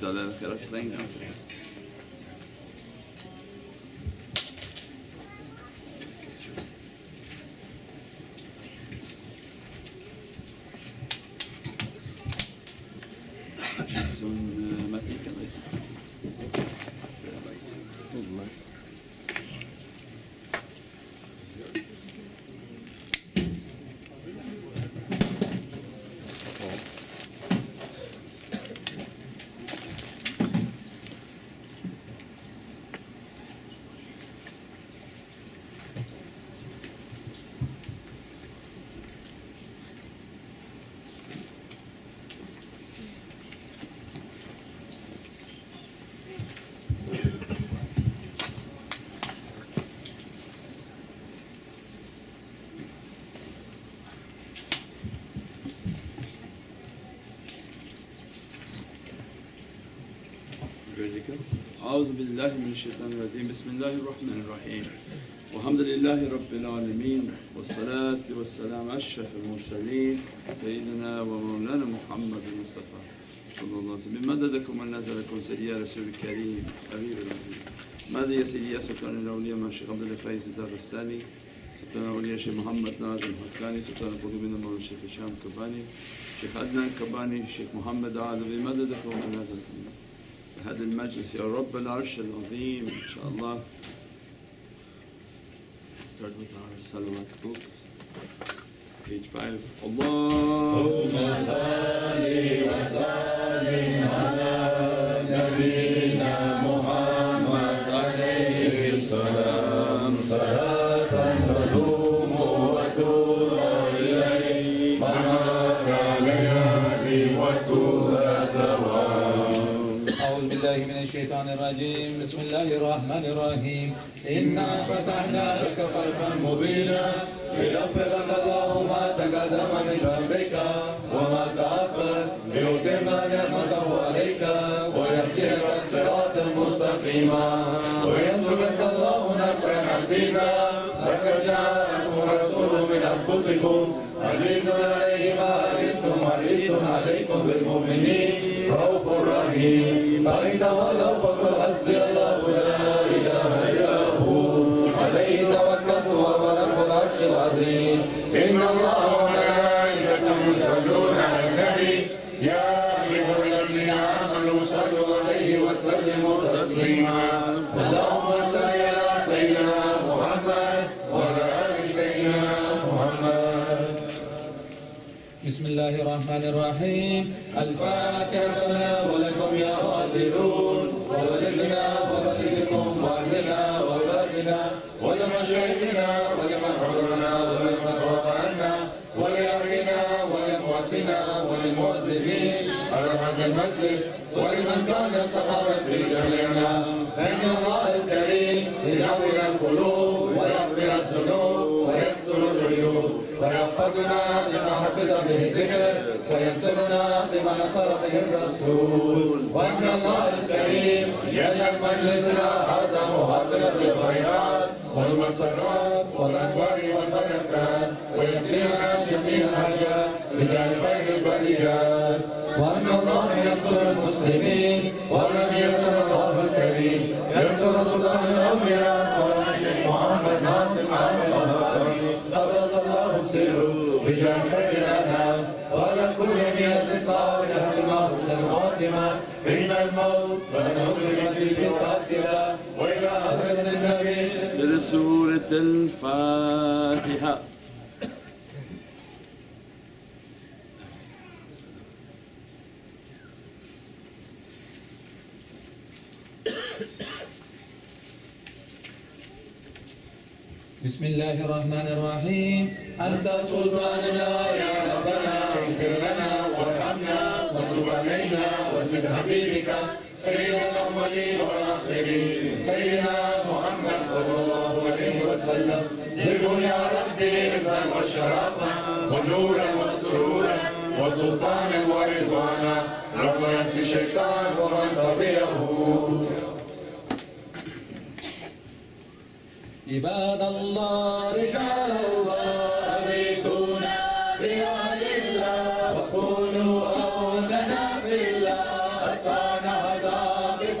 Dale, quero trem. أعوذ بالله من الشيطان الرجيم بسم الله الرحمن الرحيم والحمد لله رب العالمين والصلاة والسلام على أشرف المرسلين سيدنا ومولانا محمد المصطفى صلى الله عليه وسلم بمددكم ونزلكم سيدي يا رسول الكريم حبيب العزيز ماذا يا سيدي يا سلطان الأولياء مع الشيخ عبد الفايز الداغستاني سلطان الأولياء الشيخ محمد ناجم الحقاني سلطان القلوبين مولانا الشيخ هشام كباني الشيخ عدنان كباني الشيخ محمد عادل بمددكم ونزلكم هذا المجلس يا رب العرش العظيم إن شاء الله. Let's start with our salawat book. Page 5. Allahumma salli wa sallim ala nabiyyina Muhammad alayhi salam salatan tadumu wa tura ilayhi ma'aka layali wa tura dawam. بالله من الشيطان الرجيم بسم الله الرحمن الرحيم إنا فتحنا لك فتحا مبينا ليغفر لك الله ما تقدم من ذنبك وما تأخر ليتم نعمته عليك ويهديك الصراط المستقيم وينصرك الله نصرا عزيزا لقد جاءكم رسول من أنفسكم عزيز عليه ما عنتم حريص عليكم بالمؤمنين رؤوف رحيم فإن تولوا فقل حسبي الله لا إله إلا هو عليه توكلت وهو رب العرش العظيم إن الله وملائكته يصلون على النبي يا أيها الذين آمنوا صلوا عليه وسلموا تسليما اللهم صل على سيدنا محمد وعلى آل سيدنا محمد. بسم الله الرحمن الرحيم الفاتحة لنا ولكم يا غادرون وولدنا وولدكم وأهلنا وأولادنا ولمشايخنا ولمن حضرنا ولمن غاب عنا ولأهلنا ولأمواتنا وللمؤذنين على هذا المجلس ولمن كان سخرا في جميعنا أن الله الكريم ينور القلوب ويغفر الذنوب ويستر العيوب ويحفظنا بما حفظ به الذكر وينصرنا بما نصر به الرسول وان الله الكريم يجعل مجلسنا هذا مهاطلا بالخيرات والمسرات والانوار والبركات ويكفينا جميع الحاجات بجعل خير البريات وان الله ينصر المسلمين وان ينصر الله الكريم ينصر سلطان الاولياء والشيخ محمد ناصر قبض الله سره بجاه خير الانام وعلى كل نية صالحة المحسن الخاتمة بين الموت والعمر الذي في القاتلة وإلى حضرة النبي سر سورة الفاتحة. بسم الله الرحمن الرحيم أنت سلطاننا يا ربنا اغفر لنا وارحمنا وتب علينا وزد حبيبك سيد الأولين والآخرين سيدنا محمد صلى الله عليه وسلم زده يا ربي عزا وشرافا ونورا وسرورا وسلطانا ورضوانا ربنا في الشيطان ومن تبعه. عباد الله رجال الله أغيثونا بأهل الله وكونوا أعوننا بالله أسانا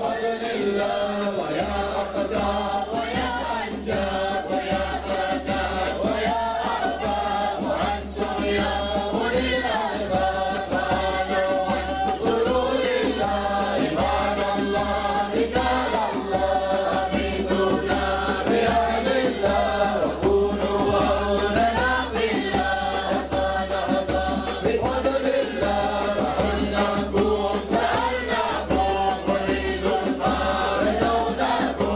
بفضل الله ويا أقدار ويا أنجاب ويا سادات ويا أرباب وأنتم يا أولي الألباب تعالوا وانصروا لله عباد الله رجال الله أغيثونا بأهل الله وكونوا أولنا بالله وصالحنا بفضل الله سألناكم وليز فرجوناكم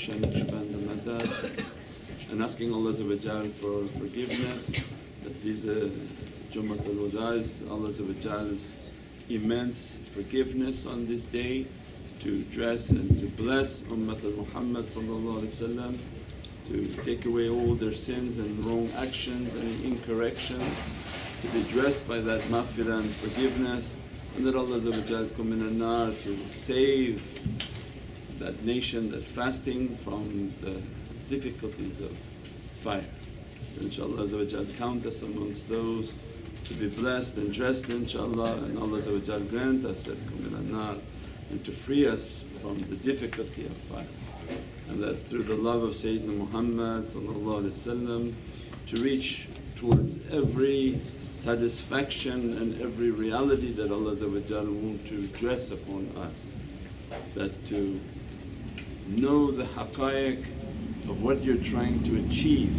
Kusha Naqshbandi Madad, and asking Allah for forgiveness, that these Jummat al-Wada'is, Allah's immense forgiveness on this day, to dress and to bless Ummat al-Muhammad sallallahu alaihi wasallam, to take away all their sins and wrong actions and incorrection, to be dressed by that maghfirah and forgiveness, and that Allah kum min an-nar, to save that nation, that fasting from the difficulties of fire. So inshaAllah count us amongst those to be blessed and dressed inshaAllah, and Allah grant us as kum min an-nar, and to free us from the difficulty of fire. And that through the love of Sayyidina Muhammad to reach towards every satisfaction and every reality that Allah want to dress upon us. That to know the haqqaiq of what you're trying to achieve.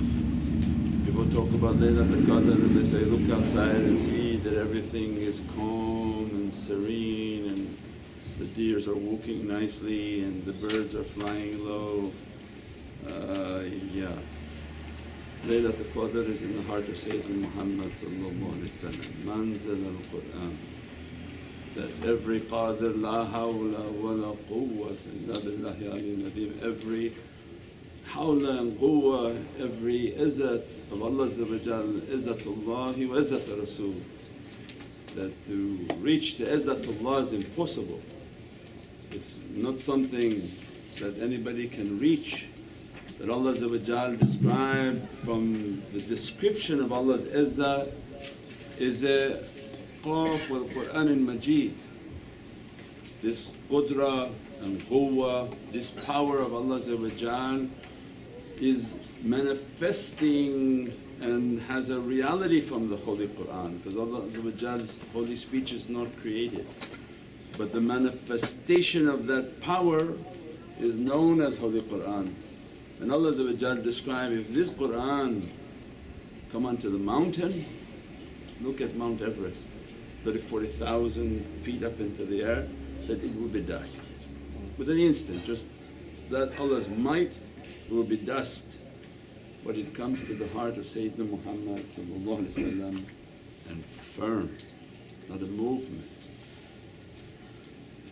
People talk about Laylatul Qadr and they say, look outside and see that everything is calm and serene, and the deers are walking nicely and the birds are flying low. Yeah. Laylatul Qadr is in the heart of Sayyidina Muhammad Manzil al-Qur'an. That every Qadir, la hawla wa la quwwata illa billahi aliyyil azim, every hawla and quwwa, every izzat of Allah izzatullahi wa izzat Rasul. That to reach the izzatullah is impossible. It's not something that anybody can reach. That Allah described from the description of Allah's izzah is a Qaf wal Qur'an al-Majid. This qudra and quwwa, this power of Allah is manifesting and has a reality from the Holy Qur'an, because Allah's holy speech is not created. But the manifestation of that power is known as Holy Qur'an. And Allah described, if this Qur'an come onto the mountain, look at Mount Everest, 40,000 feet up into the air, said it will be dust. Within an instant, just that Allah's might will be dust. But it comes to the heart of Sayyidina Muhammad and firm, not a movement.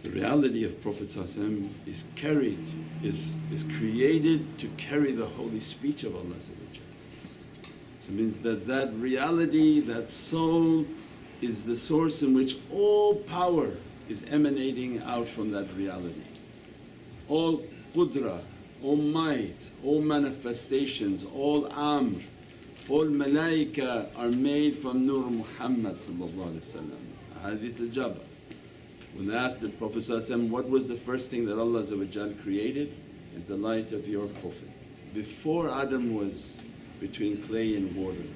The reality of Prophet is carried, is created to carry the holy speech of Allah. So it means that that reality, that soul is the source in which all power is emanating out from that reality. All qudra, all might, all manifestations, all amr, all malaika are made from Nur Muhammad. Hadith al-Jabr. When they asked the Prophet what was the first thing that Allah created, is the light of your Prophet. Before Adam was between clay and water,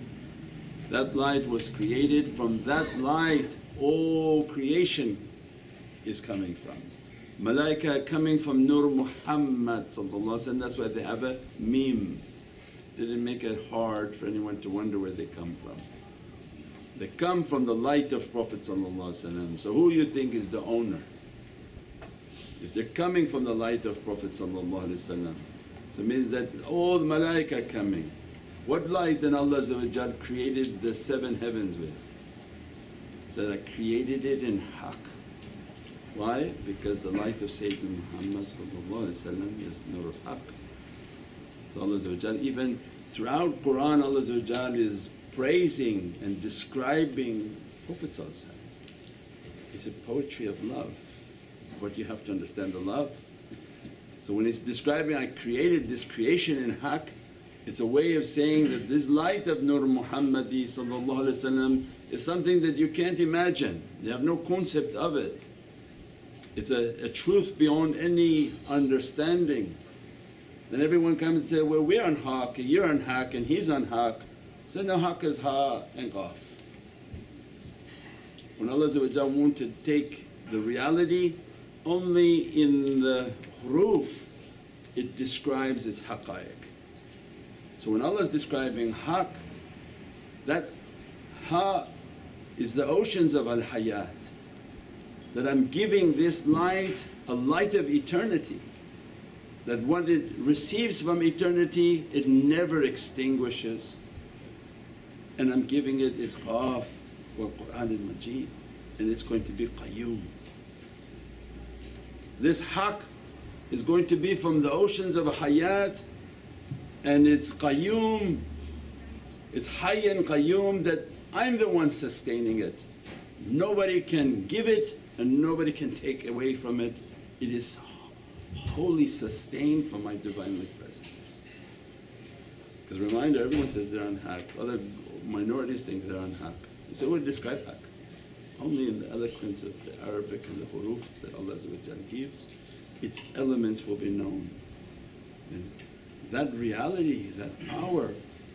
that light was created. From that light all creation is coming from. Malaika are coming from Nur Muhammad, that's why they have a meme. They didn't make it hard for anyone to wonder where they come from. They come from the light of Prophet. So who you think is the owner? If they're coming from the light of Prophet, so it means that all the malaika are coming. What light then Allah created the 7 heavens with? So I created it in haqq. Why? Because the light of Sayyidina Muhammad is nur al-haqq. So Allah even throughout Qur'an Allah is praising and describing Prophet. It's a poetry of love, but you have to understand the love. So when it's describing, I created this creation in haqq, it's a way of saying that this light of Nur Muhammadi is something that you can't imagine, you have no concept of it. It's a truth beyond any understanding. Then everyone comes and says, well we're on haqq, you're on haqq and he's on haqq. So no, haqq is ha and qaf. When Allah wanted to take the reality, only in the huruf it describes its haqqaiq. So when Allah is describing haqq, that ha is the oceans of al-hayat, that I'm giving this light, a light of eternity. that what it receives from eternity, it never extinguishes. And I'm giving it its Qaf wal Qur'an al-Majid, and it's going to be qayyum. This haqq is going to be from the oceans of hayat, and it's qayyum, it's hayy and qayyum, that I'm the one sustaining it. Nobody can give it and nobody can take away from it. It is wholly sustained from my Divinely Presence. Because reminder, everyone says they're on haqq, other minorities think they're on haqq. You say, what describe haqq? Only in the eloquence of the Arabic and the huruf that Allah gives, its elements will be known. Is that reality, that power,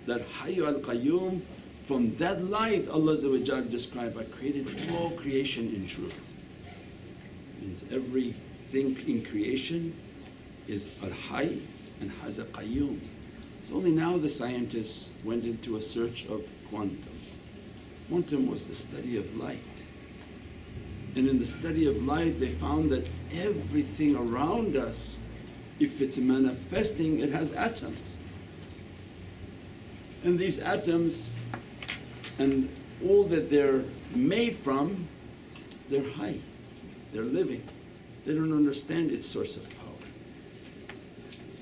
that Hayy al-Qayyum, from that light Allah described, I created all creation in truth. Means everything in creation is al-Hayy and has a Qayyum. So only now the scientists went into a search of quantum. Quantum was the study of light. And in the study of light they found that everything around us, if it's manifesting, it has atoms. And these atoms and all that they're made from, they're hayy, they're living. They don't understand its source of power.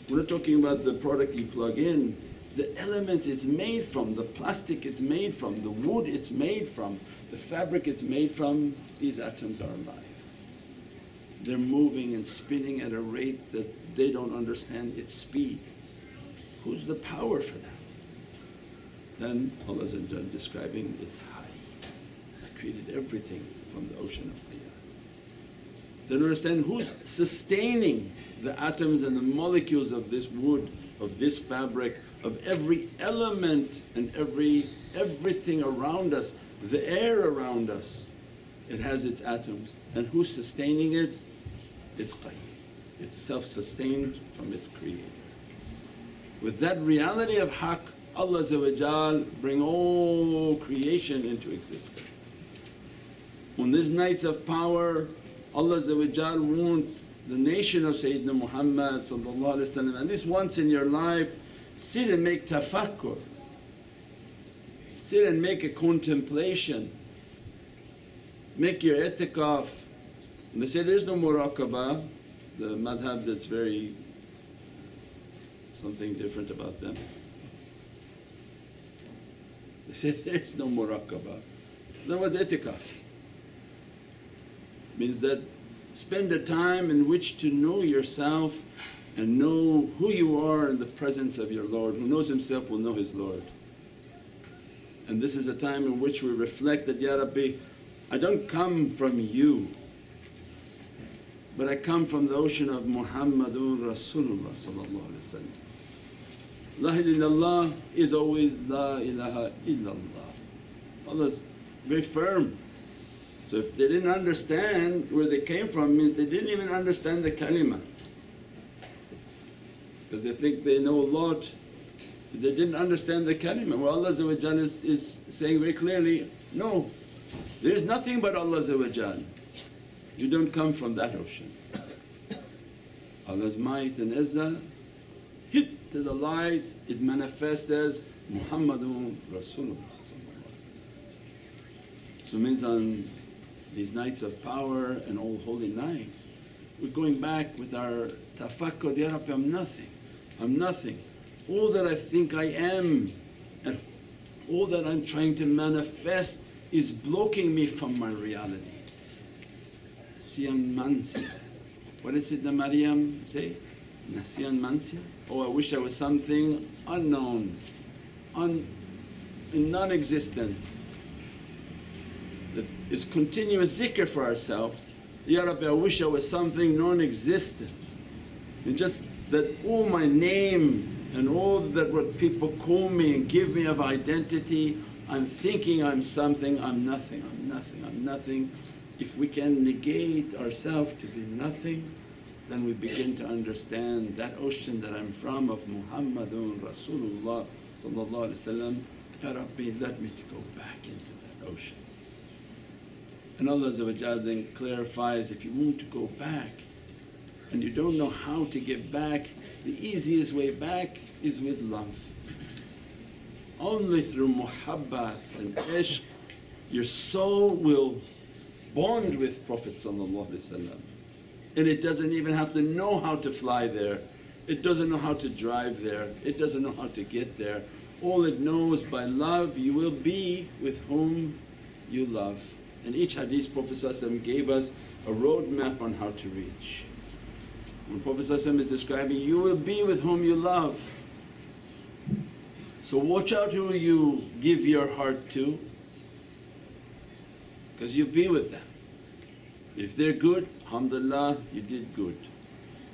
We're not talking about the product you plug in, the elements it's made from, the plastic it's made from, the wood it's made from, the fabric it's made from, these atoms are alive. They're moving and spinning at a rate that they don't understand its speed. Who's the power for that? Then Allah describing its hayy. I created everything from the ocean of hayat. They don't understand who's sustaining the atoms and the molecules of this wood, of this fabric, of every element and everything around us, the air around us, it has its atoms. And who's sustaining it? It's qayyum. It's self-sustained from its creator. With that reality of haqq, Allah bring all creation into existence. On these nights of power, Allah want the nation of Sayyidina Muhammad at least once in your life, sit and make tafakkur, sit and make a contemplation, make your i'tikaf. And they say there's no muraqabah, the madhab that's very something different about them. They say there's no muraqabah. So that was i'tikaf. Means that spend a time in which to know yourself and know who you are in the presence of your Lord. Who knows himself will know his Lord. And this is a time in which we reflect that, Ya Rabbi, I don't come from you, but I come from the ocean of Muhammadun Rasulullah. La ilaha illallah is always La ilaha illallah. Allah's very firm. So if they didn't understand where they came from, means they didn't even understand the kalimah. Because they think they know a lot, they didn't understand the kalimah. Well, Allah is saying very clearly, no, there is nothing but Allah. You don't come from that ocean. Allah's might and izzah hit to the light, it manifests as Muhammadun Rasulullah. So means on these nights of power and all holy nights, we're going back with our tafakkur, Ya Rabbi, I'm nothing, I'm nothing. All that I think I am and all that I'm trying to manifest is blocking me from my reality. Nasiyan mansiya. What did Sayyidina Maryam say? Nasiyan mansiya? Oh, I wish I was something unknown, non-existent, that is continuous zikr for ourselves. Ya Rabbi, I wish I was something non-existent, and just that all my name and all that what people call me and give me of identity, I'm thinking I'm something, I'm nothing, I'm nothing, I'm nothing. If we can negate ourselves to be nothing, then we begin to understand that ocean that I'm from of Muhammadun Rasulullah. Ya Rabbi, let me to go back into that ocean. And Allah then clarifies, if you want to go back, and you don't know how to get back, the easiest way back is with love. Only through muhabbat and ishq your soul will bond with Prophet and it doesn't even have to know how to fly there, it doesn't know how to drive there, it doesn't know how to get there. All it knows, by love you will be with whom you love. In each hadith Prophet gave us a roadmap on how to reach. When Prophet is describing, you will be with whom you love. So watch out who you give your heart to, because you'll be with them. If they're good, alhamdulillah, you did good.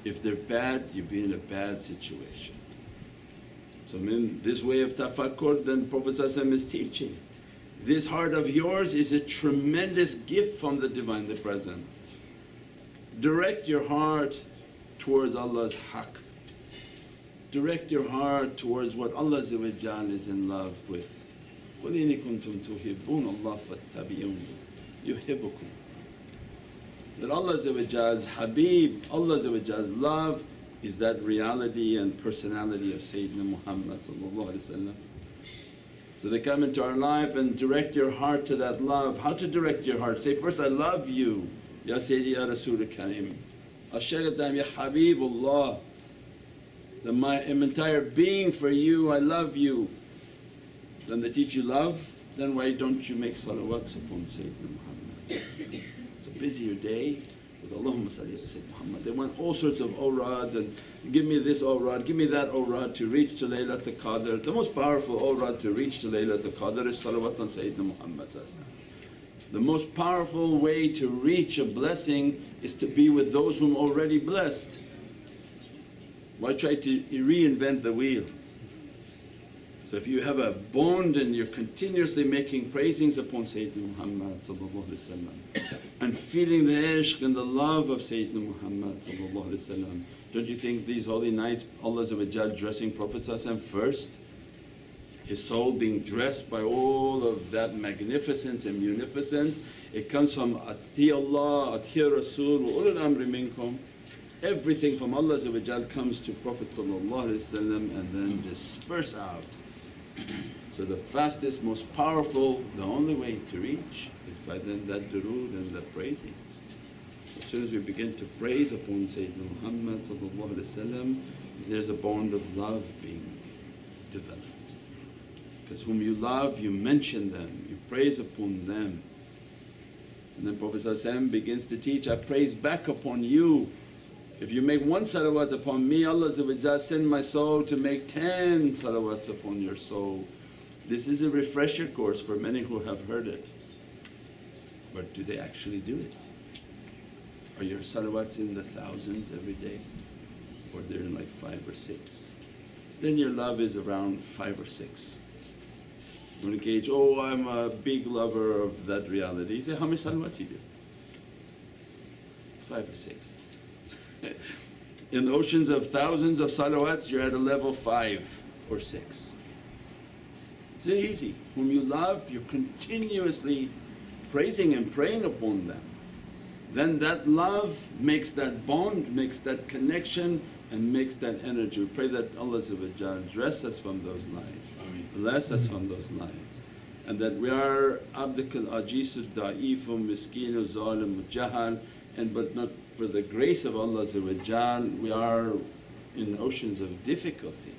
If they're bad, you'll be in a bad situation. So in this way of tafakkur, then Prophet is teaching, this heart of yours is a tremendous gift from the Divine, the Presence. Direct your heart towards Allah's haqq. Direct your heart towards what Allah is in love with. قُلْ إِن كُنْتُمْ تُحِبُّونَ اللَّهَ فَاتَّبِعُونِ يُحِبُّكُمْ. That Allah's Habib, Allah's love is that reality and personality of Sayyidina Muhammad. So they come into our life and direct your heart to that love. How to direct your heart? Say first, I love you, Ya Sayyidi Ya Rasul Kareem. Ashhadu Ya Habibullah, that my entire being for you, I love you. Then they teach you love, then why don't you make salawats upon Sayyidina Muhammad? So busy your day with Allahumma salli ala Sayyidina Muhammad. They want all sorts of awrads and give me this awrad, give me that awrad to reach to Laylatul Qadr. The most powerful awrad to reach to Laylatul Qadr is salawat on Sayyidina Muhammad. The most powerful way to reach a blessing is to be with those whom already blessed. Why try to reinvent the wheel? So if you have a bond and you're continuously making praisings upon Sayyidina Muhammad and feeling the ishq and the love of Sayyidina Muhammad, don't you think these holy nights Allah dressing Prophet first, his soul being dressed by all of that magnificence and munificence, it comes from Ati Allah, Ati Rasul wa ulul amri minkum. Everything from Allah comes to Prophet and then disperse out. So the fastest, most powerful, the only way to reach is by then that durood and that praisings. As soon as we begin to praise upon Sayyidina Muhammad, there's a bond of love being developed. Because whom you love, you mention them, you praise upon them. And then Prophet begins to teach, I praise back upon you. If you make one salawat upon me, Allah send my soul to make 10 salawats upon your soul. This is a refresher course for many who have heard it. But do they actually do it? Are your salawats in the thousands every day? Or they're in like 5 or 6? Then your love is around 5 or 6. You want to gauge, oh I'm a big lover of that reality. You say, how many salawats you do? 5 or 6. In the oceans of thousands of salawats, you're at a level 5 or 6. It's easy. Whom you love, you're continuously praising and praying upon them. Then that love makes that bond, makes that connection and makes that energy. We pray that Allah dress us from those lights, bless us from those lights, and that we are abdikal ajisu da'ifu miskinu zalim jahal, and but not for the grace of Allah we are in oceans of difficulty.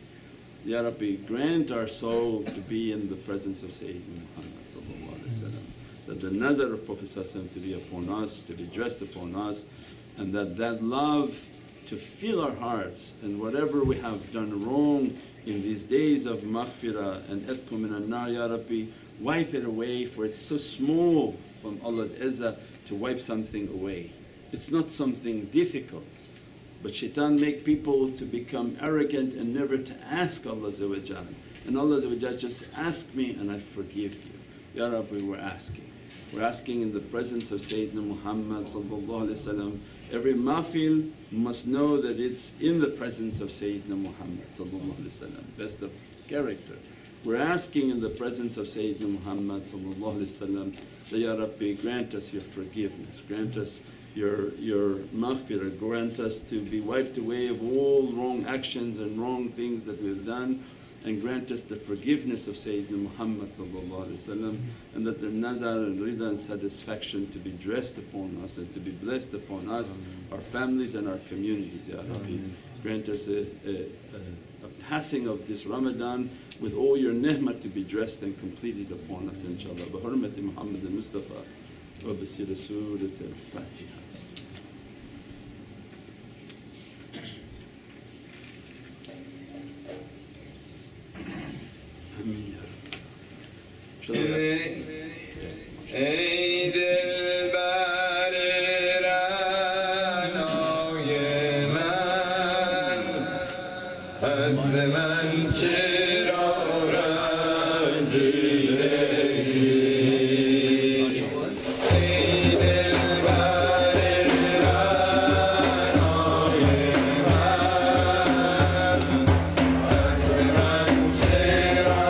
Ya Rabbi, grant our soul to be in the presence of Sayyidina Muhammad, that the nazar of Prophet to be upon us, to be dressed upon us, and that love to fill our hearts, and whatever we have done wrong in these days of maghfirah and atkum minan nar, Ya Rabbi, wipe it away, for it's so small from Allah's izzah to wipe something away. It's not something difficult, but shaitan make people to become arrogant and never to ask Allah, and Allah just ask me and I forgive you. Ya Rabbi, we're asking. We're asking in the presence of Sayyidina Muhammad. Every mahfil must know that it's in the presence of Sayyidina Muhammad, best of character. We're asking in the presence of Sayyidina Muhammad that, Ya Rabbi, grant us your forgiveness, grant us your maghfirah, grant us to be wiped away of all wrong actions and wrong things that we've done, and grant us the forgiveness of Sayyidina Muhammad and that the nazar and rida and satisfaction to be dressed upon us and to be blessed upon us, our families and our communities, Ya Rabbi. Grant us a passing of this Ramadan with all your ni'mat to be dressed and completed upon us, inshaAllah. Bi hurmati Muhammad al-Mustafa wa bi siri Surat al-Fatiha. آمين يا رب. ای دلبر رعنای من، از من چرا رنجیده ای؟ ای دلبر رعنای من، از من چرا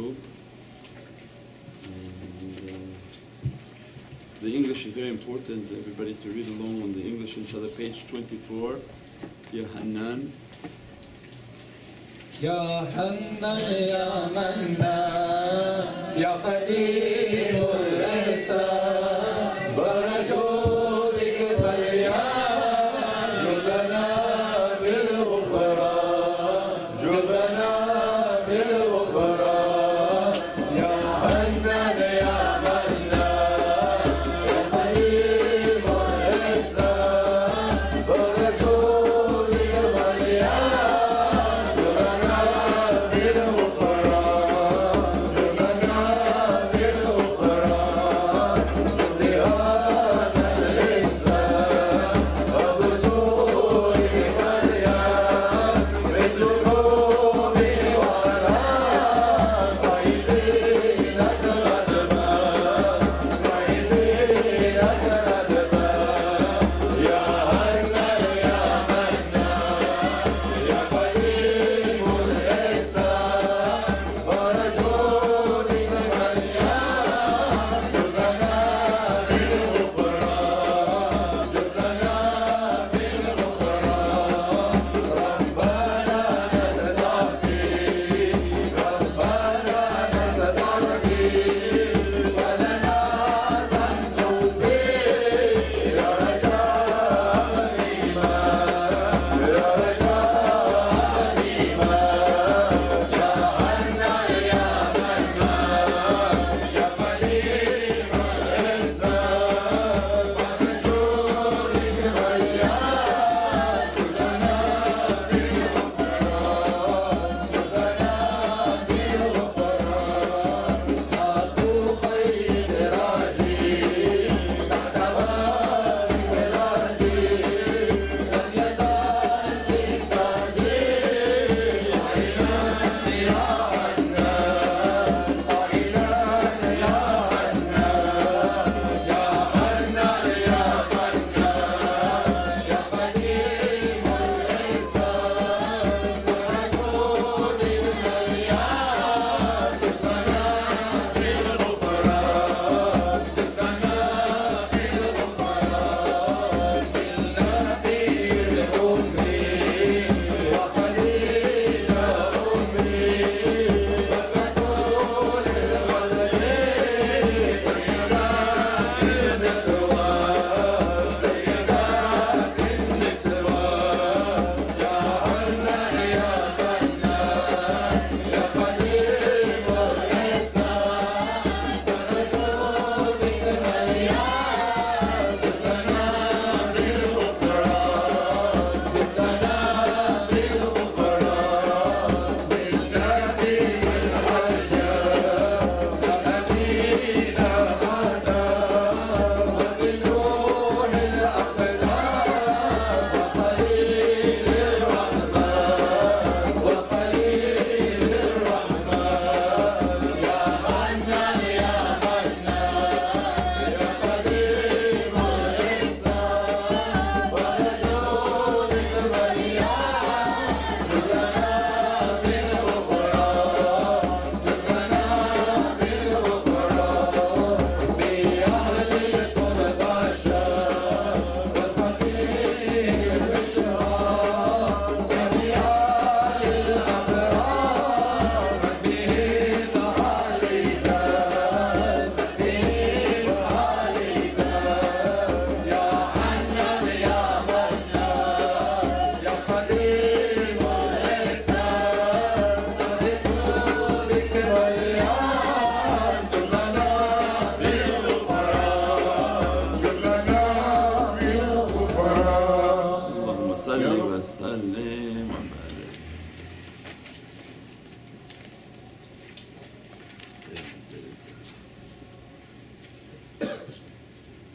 book. And, the English is very important, everybody to read along on the English, inshallah, page 24. Ya Hannan. Ya Hannan Ya Mannan Ya Qadeemul Ihsan Barajulik Balyan Judana bil Ghufran Judana bil Ghufran Ya Hannan Ya Mannan Ya Qadeemul Ihsan Barajulik Balyan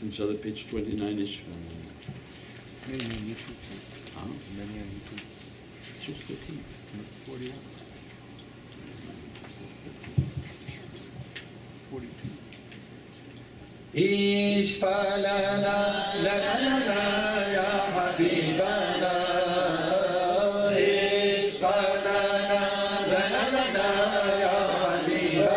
Inshallah, page 29-ish. Many on YouTube. Huh? Many on YouTube. Just 13. 41. 42. اشفع لنا لنا لنا يا حبيبنا اشفع لنا لنا لنا يا حبيبنا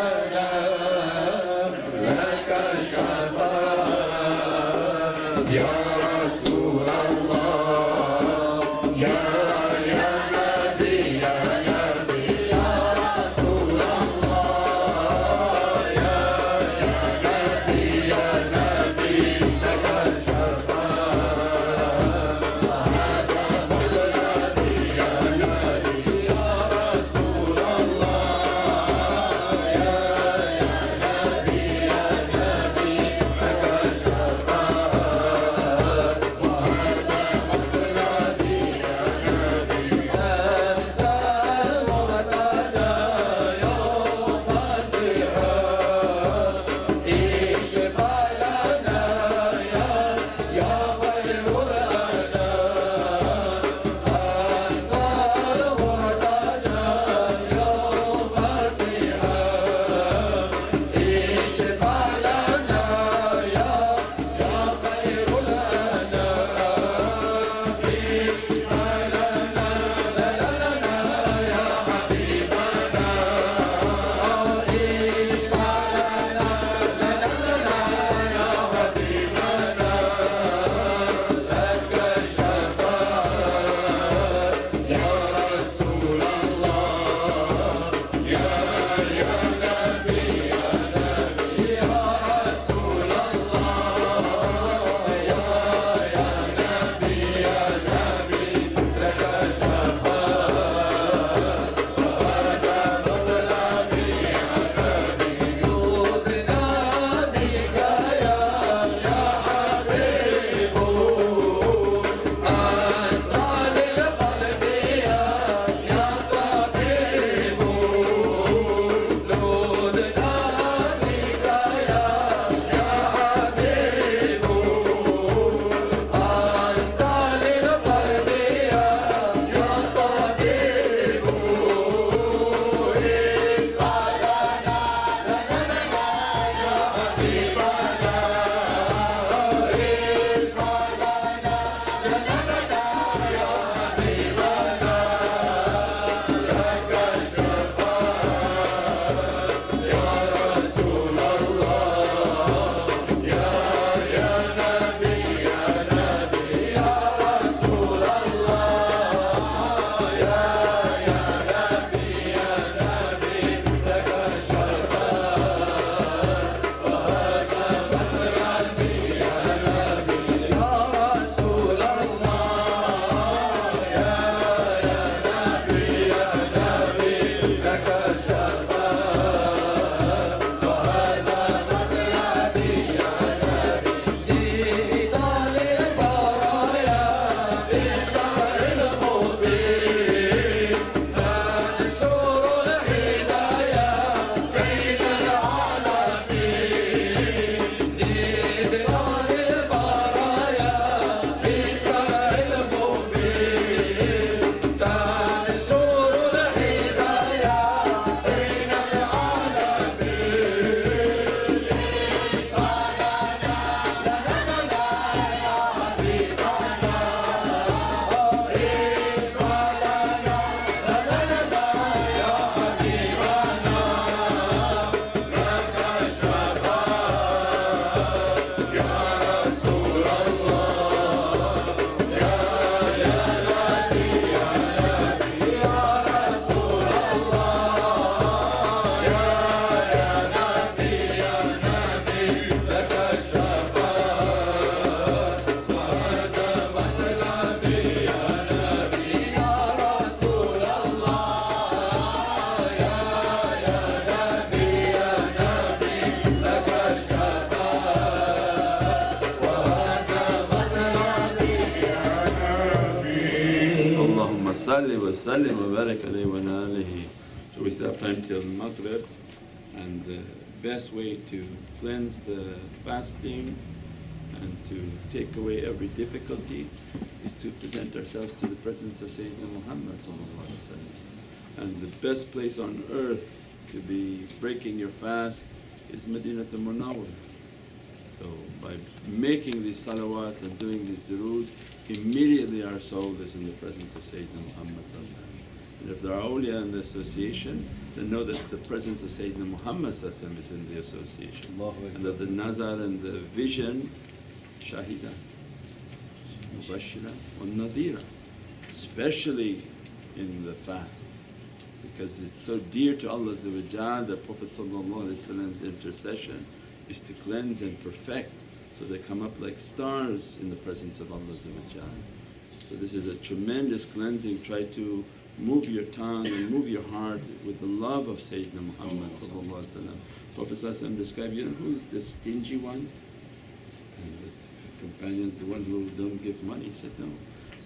salli wa sallim wa barak alayhi wa alihi. So we still have time till Maghrib, and the best way to cleanse the fasting and to take away every difficulty is to present ourselves to the presence of Sayyidina Muhammad sallallahu alaihi wasallam. And the best place on earth to be breaking your fast is Madinatul Munawwar. So by making these salawats and doing these durood, immediately our soul is in the presence of Sayyidina Muhammad sallallahu alaihi wasallam. And if there are awliya in the association, then know that the presence of Sayyidina Muhammad sallallahu alaihi wasallam is in the association. And that the nazar and the vision, shahida, مبشرا ونذيرا, especially in the fast, because it's so dear to Allah that Prophet ﷺ's intercession is to cleanse and perfect, so they come up like stars in the presence of Allah. So this is a tremendous cleansing. Try to move your tongue and move your heart with the love of Sayyidina Muhammad. Prophet described, you know who's the stingy one? And the companions, the one who don't give money. He said, no,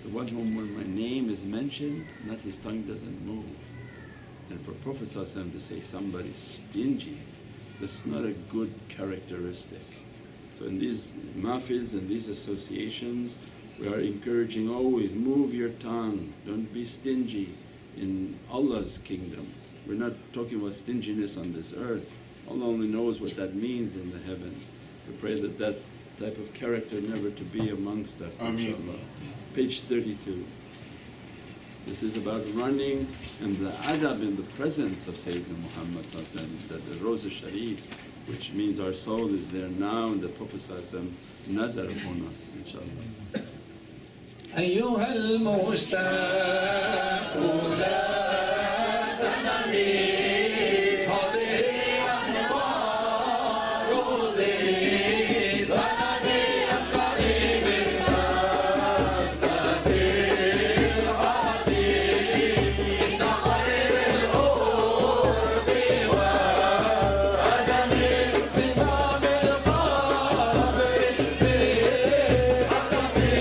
the one whom when my name is mentioned, not his tongue doesn't move. And for Prophet to say somebody stingy, that's not a good characteristic. So in these mahfils and these associations, we are encouraging always move your tongue, don't be stingy in Allah's kingdom. We're not talking about stinginess on this earth. Allah only knows what that means in the heavens. We pray that that type of character never to be amongst us, inshaAllah. Page 32. This is about running and the adab in the presence of Sayyidina Muhammad, that the Roza Sharif, which means our soul is there now and the Prophet nazar upon us, inshaAllah. أيها المشتاق لا تنمي هذه أنوار روزي سندي القريب أنت في الحبيب إن خير القرب وأجمل إمام القلب في عقبي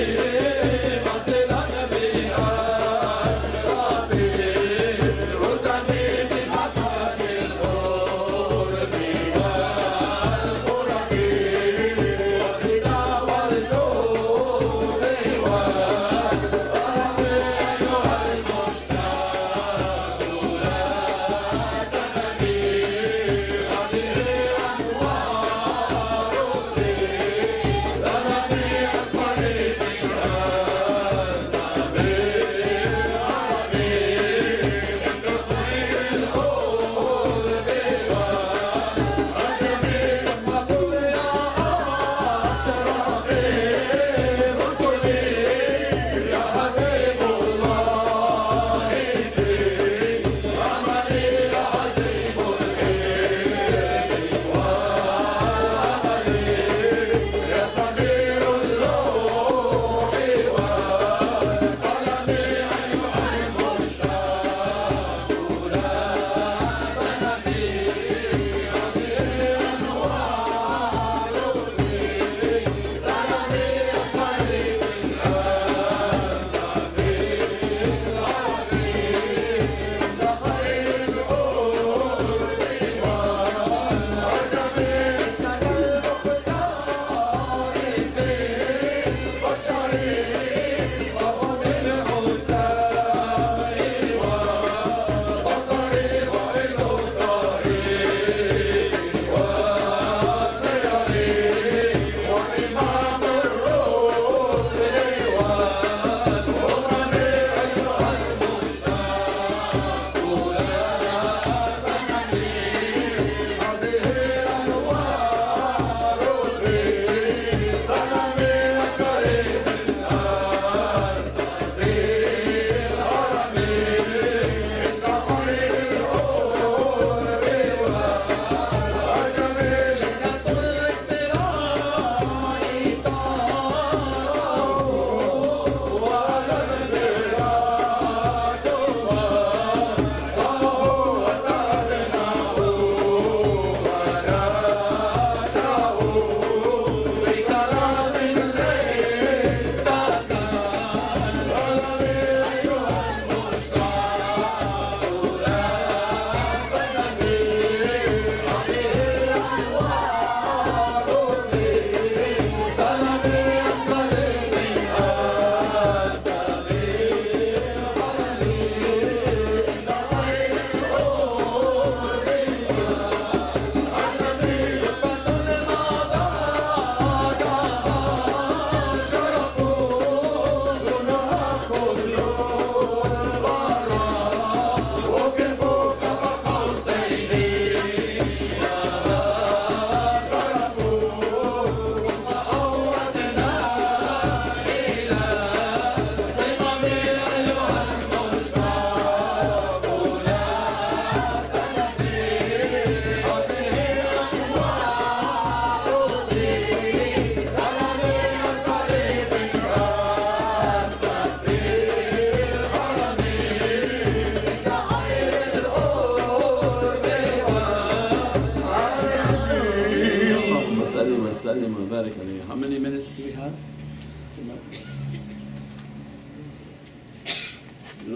وسلم وبارك عليه. How many minutes do we have?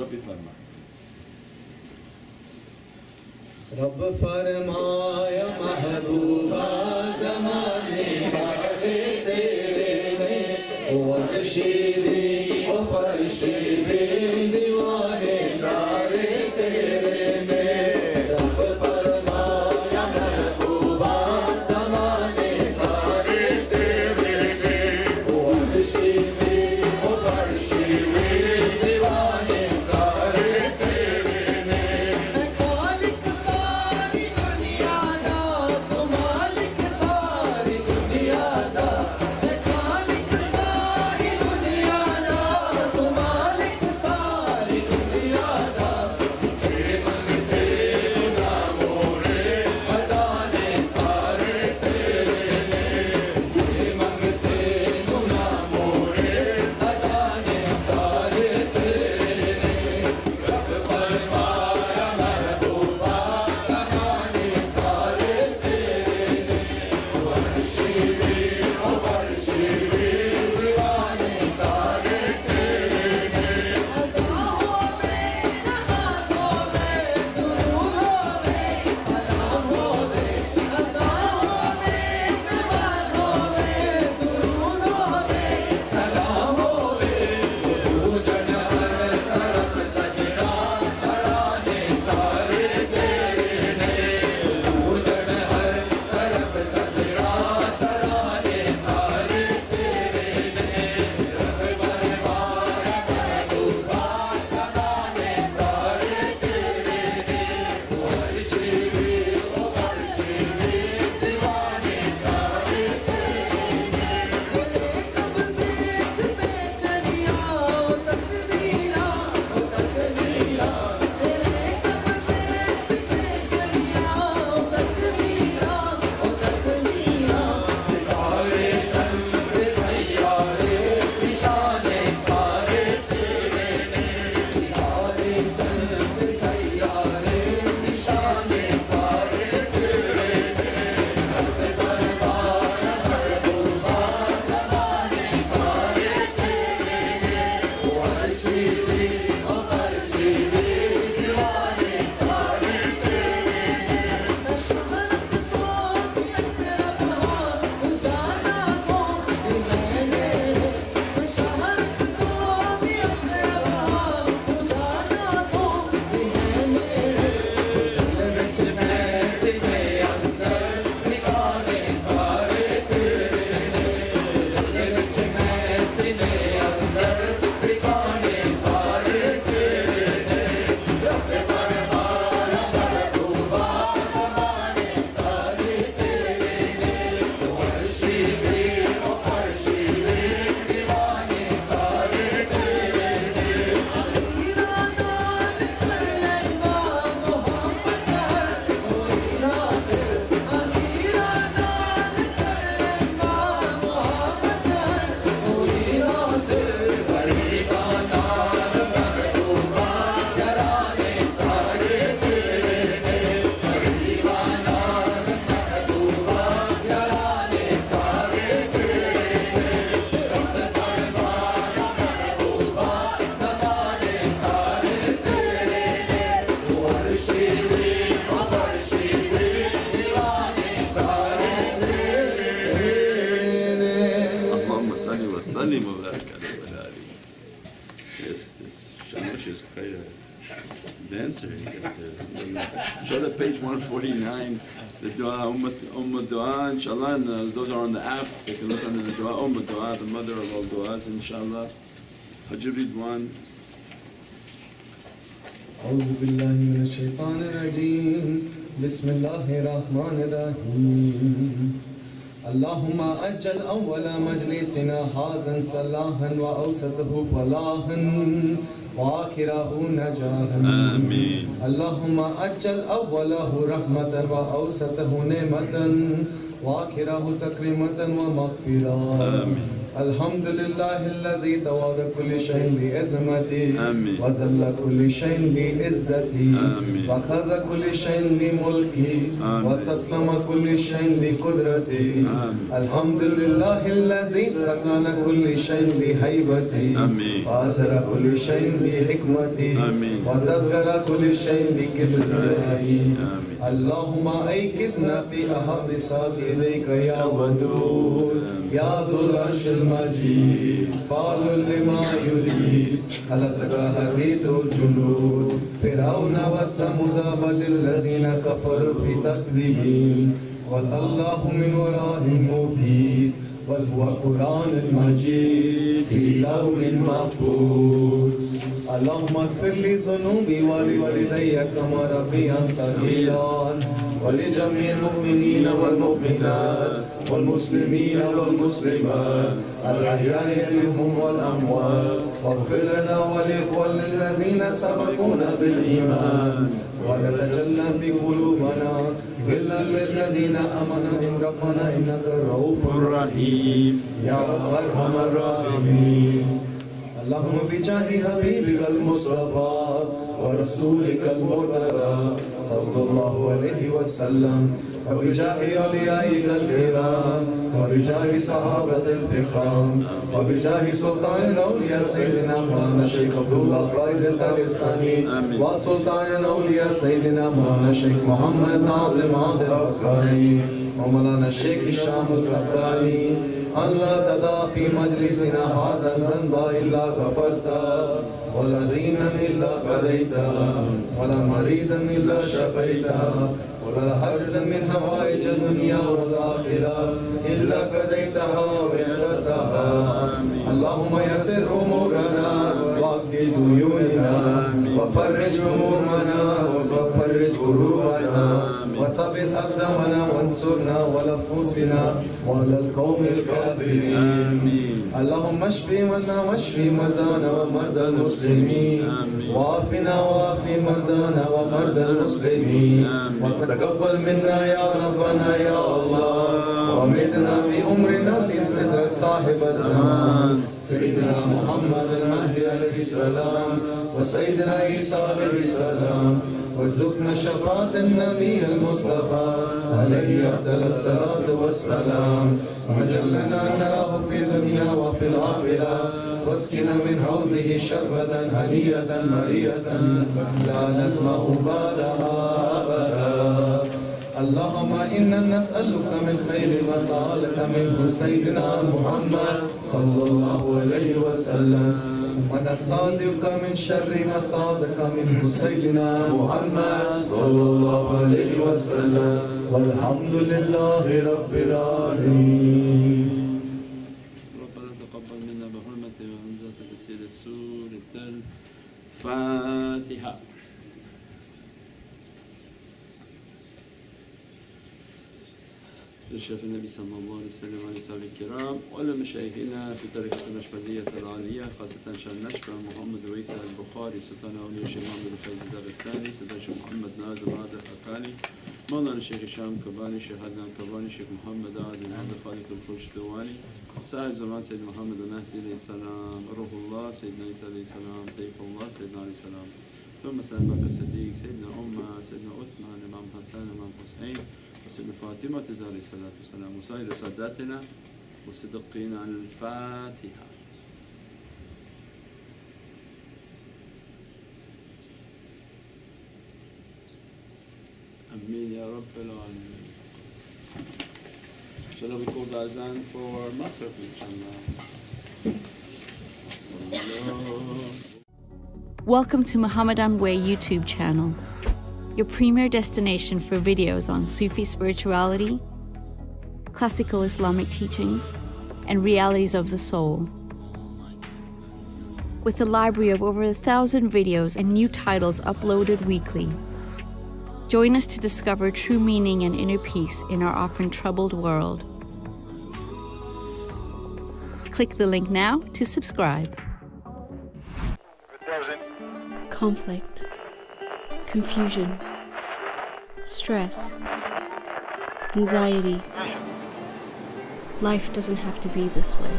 ربي فرما. रब फरमाया महबूबा ज़माने सारे तेरे ने ओ अर्शीदी ओ फरशीदी दीवाने सारे तेरे ने रब फरमाया महबूबा ज़माने सारे तेरे ने ओ अर्शीदी ओ फरशीदी दीवाने सारे तेरे ने मालिक सारी दुनिया दा तो मालिक सारी दुनिया दा मालिक सारी दुनिया दा तो मालिक सारी दुनिया दा से मंगते ना मोरे खजाने सारे तेरे ने से मंगते ना मोरे खजाने सारे तेरे ने रब फरमाया महबूबा ज़माने सारे तेरे ने वर्षीवी ओ वर्षीवी दीवाने सारे तेरे ने अज़ाओं में नमाज़ों में दुरूद होवे सलाम होवे अज़ाओं में नमाज़ों में दुरूद होवे सलाम होवे पूजन हर तरफ सजना तराने सारे तेरे ने पूजन हर तरफ सजना तराने सारे तेरे ने रब फरमाया महबूबा ज़माने सारे तेरे ने वर्षीवी ओ वर्षीवी दीवाने सारे तेरे ने तेरे कब्ज़े च बेचड़िया ओ तकदीरा तेरे कब्ज़े च बेचड़िया ओ तकदीरा सितारे चंद सैयारे निशाने सारे तेरे ने सितारे चंद सैयारे निशाने सारे तेरे ने रब फरमाया महबूबा ज़माने सारे तेरे ने वर्षीवी ओ वर्षीवी दीवाने सारे तेरे ने शहरत तो भी तेरा बहा उजाला को है मेरे शहरत तो भी तेरा बहा उजाला को है मेरे दिल विच फैसले अंदर ठिकाने सारे तेरे ने दिल विच फैसले अंदर ठिकाने सारे तेरे ने रब फरमाया महबूबा ज़माने सारे तेरे ने वर्षीवी ओ फरशीवी दीवाने सारे तेरे ने अमीरा नाल कर लेंगा मोहब्बत हर कोई नासिर अमीरा नाल कर लेंगा मोहब्बत हर कोई नासिर गरीबा नाल महबूबा याराने सारे तेरे ने गरीबा नाल महबूबा याराने सारे तेरे ने रब फरमाया महबूबा ज़माने सारे तेरे ने वर्षीवी ओ वर्षीवी दीवाने सारे तेरे ने اللهم صل وسلم وبارك عليه وعلى آله. Yes, this Shamash is quite a dancer. Show the page 149, the dua, Dua, inshallah, and those are on the app. They can look under the dua, Dua, the mother of all duas, inshallah. Hajj Ridwan. أعوذ بالله من الشيطان الرجيم بسم الله الرحمن الرحيم اللهم أجل أول مجلسنا هذا صلاحا وأوسطه فلاحا وآخره نجاحا آمين. اللهم أجل أوله رحمة وأوسطه نعمة وآخره تكريمة ومغفرة آمين. الحمد لله الذي تواد كل شيء بعظمته آمين. وذل كل شيء بعزته آمين. وأخذ كل شيء بملكه آمين. واستسلم كل شيء بقدرته آمين. الحمد لله الذي سكن كل شيء بهيبته آمين. وأسر كل شيء بحكمته آمين. وتذكر كل شيء بكبريائه آمين. اللهم أيقظنا في أحب ساعات إليك يا ودود يا ذو العرش المجيد فعل لما يريد خلقك حديث الجنود فرعون وثمود بل الذين كفروا في تكذيبهم والله من ورائهم مبيد بل هو قرآن المجيد في لوح محفوظ اللهم اغفر لي ذنوبي ولوالدي كما ربيان صغيرا ولجميع المؤمنين والمؤمنات والمسلمين والمسلمات الأحياء منهم والأموات واغفر لنا ولإخوان الذين سبقونا بالإيمان ولا تجلى في قلوبنا غلا للذين آمنوا إن ربنا إنك رؤوف رحيم يا رب أرحم الراحمين اللهم بجاه حبيبك المصطفى ورسولك المرتضى صلى الله عليه وسلم وبجاه أوليائك الكرام وبجاه صحابة الفقام وبجاه سلطان الأولياء سيدنا مولانا الشيخ عبد الله فايز الدارستاني وسلطان الأولياء سيدنا مولانا الشيخ محمد ناظم عبد الحقاني ومولانا الشيخ هشام القباني ألا تدع في مجلسنا هذا الذنب إلا غفرته ولا دينا إلا قضيته ولا مريضا إلا شفيته ولا حاجة من حوائج الدنيا والآخرة إلا قضيتها ويسرتها اللهم يسر أمورنا واقض ديوننا وفرج همومنا وفرج كروبنا وثبت أقدامنا وانصرنا ولفوسنا وعلى القوم الكافرين اللهم اشف منا واشف مرضانا ومرضى المسلمين وعافنا وعاف مرضانا ومرضى المسلمين وتقبل منا يا ربنا يا الله وامتنا بأمرنا لصدرك صاحب الزمان سيدنا محمد المهدي عليه السلام وسيدنا عيسى عليه السلام وارزقنا شفاعة النبي المصطفى عليه أفضل الصلاة والسلام وجلنا نراه في الدنيا وفي الآخرة واسقنا من حوضه شربة هنية مريئة لا نسمع بعدها أبدا اللهم إنا نسألك من خير ما سألك منه سيدنا محمد صلى الله عليه وسلم ونستعذك من شر ما استعاذك منه سيدنا محمد صلى الله عليه وسلم والحمد لله رب العالمين. ربنا تقبل منا بحرمة وهمزة تفسير سورة الفاتحة. الشيخ النبي صلى الله عليه وسلم وعلى أصحابه الكرام وعلى مشايخنا في طريقة النقشبندية العالية خاصة شيخ النقشبند محمد ويسع البخاري سلطان أولياء الشيخ محمد الفايز الدارستاني سيدنا الشيخ محمد ناظم عادل الحقاني مولانا الشيخ هشام كباني الشيخ عدنان كباني الشيخ محمد عادل عبد الخالق الخشتواني صاحب زمان سيد محمد المهدي عليه السلام روح الله سيدنا عيسى عليه السلام سيف الله سيدنا عليه السلام ثم سيدنا بكر الصديق سيدنا أمة سيدنا عثمان إمام حسن إمام حسين وسيدنا فاطمة عليه الصلاة والسلام وسائر ساداتنا والصديقين على الفاتحة. Amin Ya Rabbil Alameen. Shall we call the Azan for Maghrib inshallah? Welcome to Muhammadan Way YouTube channel, your premier destination for videos on Sufi spirituality, classical Islamic teachings, and realities of the soul. With a library of over 1,000 videos and new titles uploaded weekly, join us to discover true meaning and inner peace in our often troubled world. Click the link now to subscribe. Conflict, confusion, stress, anxiety. Life doesn't have to be this way.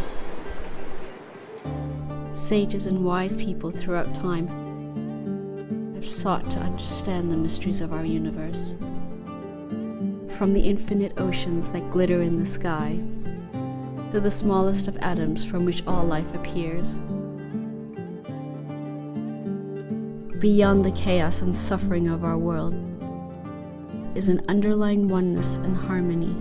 sages and wise people throughout time have sought to understand the mysteries of our universe. From the infinite oceans that glitter in the sky, to the smallest of atoms from which all life appears. Beyond the chaos and suffering of our world is an underlying oneness and harmony.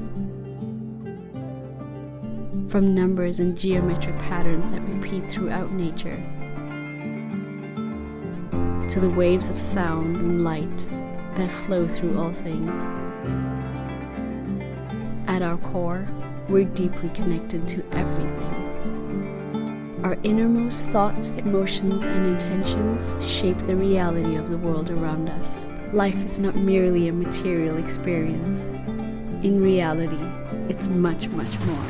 From numbers and geometric patterns that repeat throughout nature, to the waves of sound and light that flow through all things. At our core, we're deeply connected to everything. Our innermost thoughts, emotions, and intentions shape the reality of the world around us. Life is not merely a material experience. In reality, it's much, much more.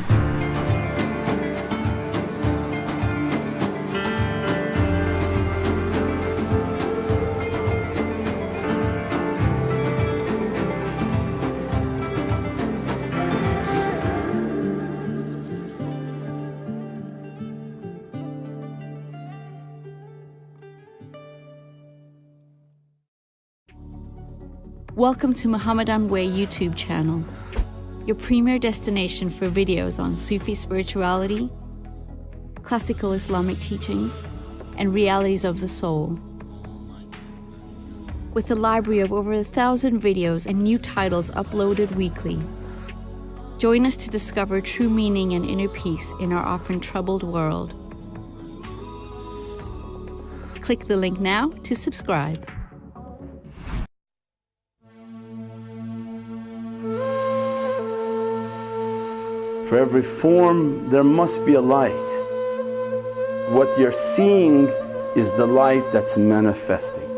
Welcome to Muhammadan Way YouTube channel, your premier destination for videos on Sufi spirituality, classical Islamic teachings, and realities of the soul. With a library of over 1,000 videos and new titles uploaded weekly, join us to discover true meaning and inner peace in our often troubled world. Click the link now to subscribe. For every form, there must be a light. What you're seeing is the light that's manifesting.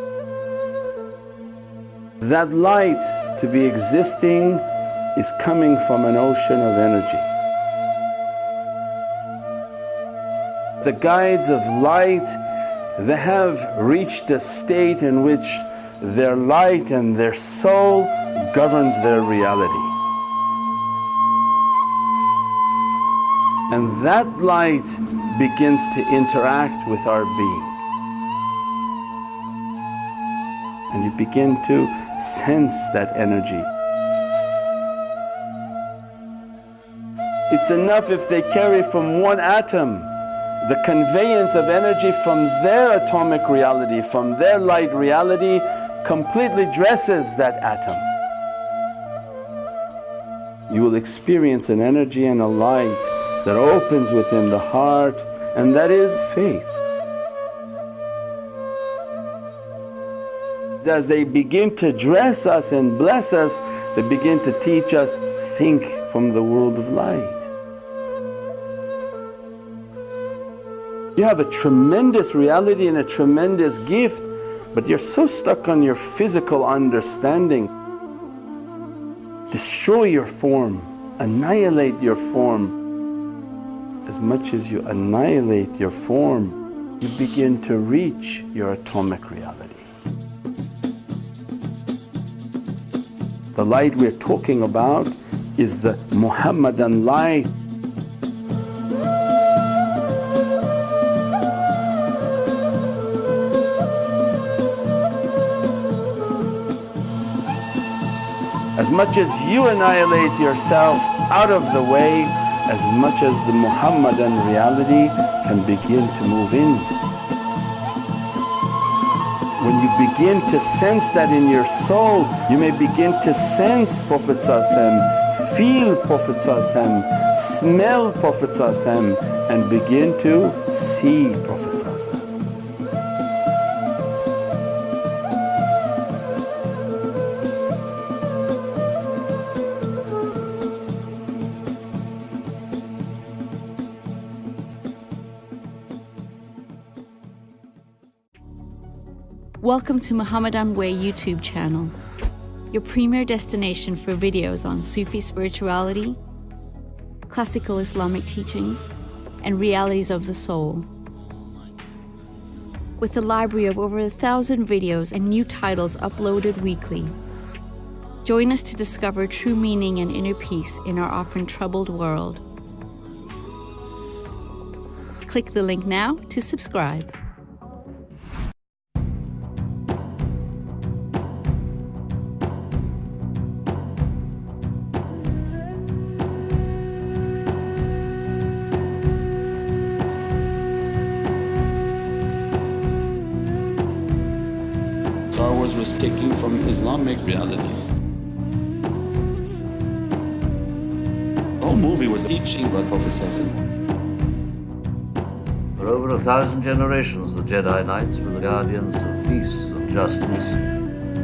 That light to be existing is coming from an ocean of energy. The guides of light, they have reached a state in which their light and their soul governs their reality. And that light begins to interact with our being. And you begin to sense that energy. It's enough if they carry from one atom the conveyance of energy from their atomic reality, from their light reality, completely dresses that atom. You will experience an energy and a light that opens within the heart, and that is faith. As they begin to dress us and bless us, they begin to teach us, think from the world of light. You have a tremendous reality and a tremendous gift, but you're so stuck on your physical understanding. Destroy your form, annihilate your form. As much as you annihilate your form, you begin to reach your atomic reality. The light we're talking about is the Muhammadan light. As much as you annihilate yourself out of the way, as much as the Muhammadan reality can begin to move in. When you begin to sense that in your soul, you may begin to sense Prophet ﷺ, feel Prophet ﷺ, smell Prophet ﷺ, and begin to see Prophet ﷺ. Welcome to Muhammadan Way YouTube channel, your premier destination for videos on Sufi spirituality, classical Islamic teachings, and realities of the soul. With a library of over 1,000 videos and new titles uploaded weekly, join us to discover true meaning and inner peace in our often troubled world. Click the link now to subscribe. Star Wars was taking from Islamic realities. The whole movie was teaching about Prophet ﷺ. For over 1,000 generations, the Jedi Knights were the guardians of peace and justice.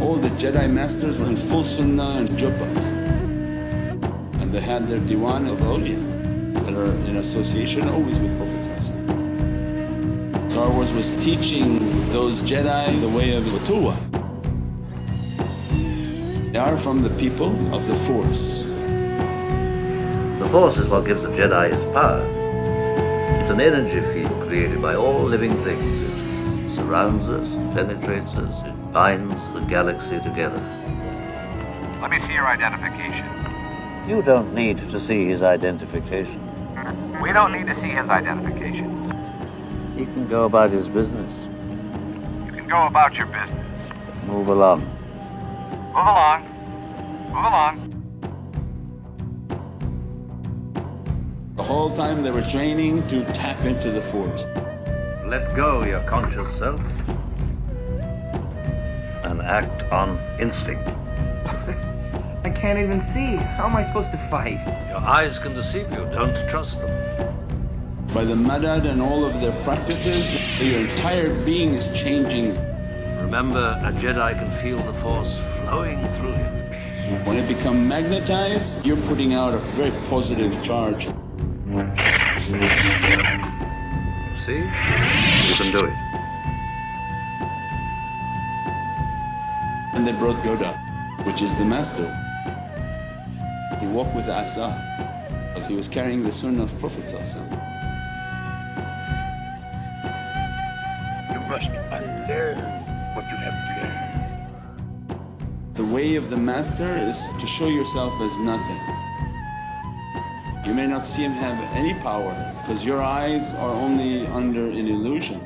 All the Jedi masters were in full sunnah and jubbas. And they had their diwan of awliya that are in association always with Prophet ﷺ. Star Wars was teaching those Jedi the way of futuwa. They are from the people of the Force. The Force is what gives the Jedi his power. It's an energy field created by all living things. It surrounds us, penetrates us, it binds the galaxy together. Let me see your identification. You don't need to see his identification. We don't need to see his identification. He can go about his business. You can go about your business. Move along. Move along. Move along. The whole time they were training to tap into the Force. Let go your conscious self and act on instinct. I can't even see. How am I supposed to fight? Your eyes can deceive you. Don't trust them. By the madad and all of their practices, your entire being is changing. Remember, a Jedi can feel the Force flowing through him. When it becomes magnetized, you're putting out a very positive charge. See? You can do it. And they brought Yoda, which is the master. He walked with the asa, because he was carrying the sunnah of Prophet ﷺ. You must unlearn what you have learned. The way of the master is to show yourself as nothing. You may not see him have any power because your eyes are only under an illusion.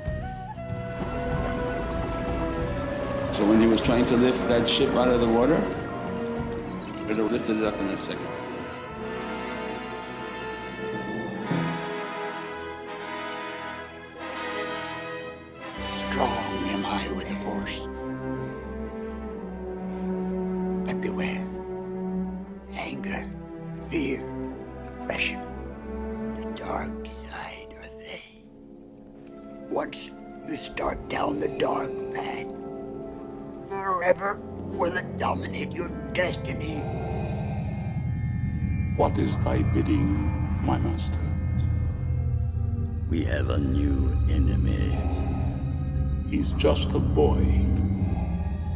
So when he was trying to lift that ship out of the water, he lifted it up in a second. Strong am I with the Force. But beware. Anger, fear, aggression. The dark side are they. Once you start down the dark path, forever will it dominate your destiny. What is thy bidding, my master? We have a new enemy. He's just a boy.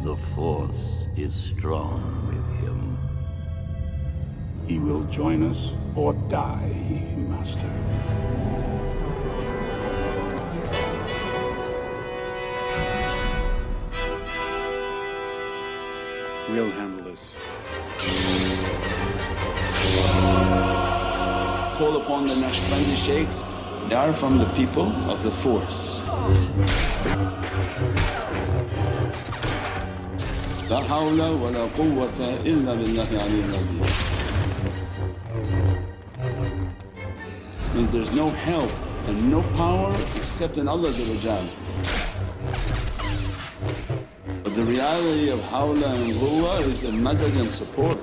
The Force is strong with him. He will join us or die, master. We'll handle this. Call upon the Naqshbandi sheikhs. They are from the people of the Force. La hawla wa la quwwata illa billahi aliyyil azim. Means there's no help and no power except in Allah Azza wa Jal. But the reality of hawla and quwwa is the madad and support.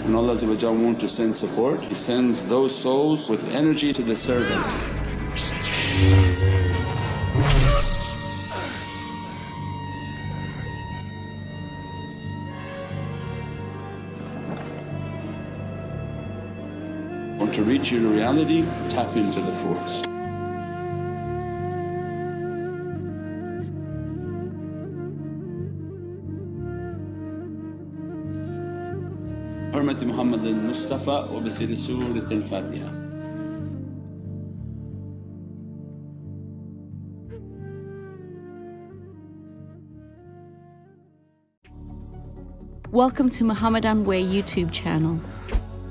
When Allah Azza wa Jal wants to send support, He sends those souls with energy to the servant. Want to reach your reality? Tap into the Force. بحرمة محمد المصطفى وبسر سورة الفاتحة. Welcome to Muhammadan Way YouTube channel,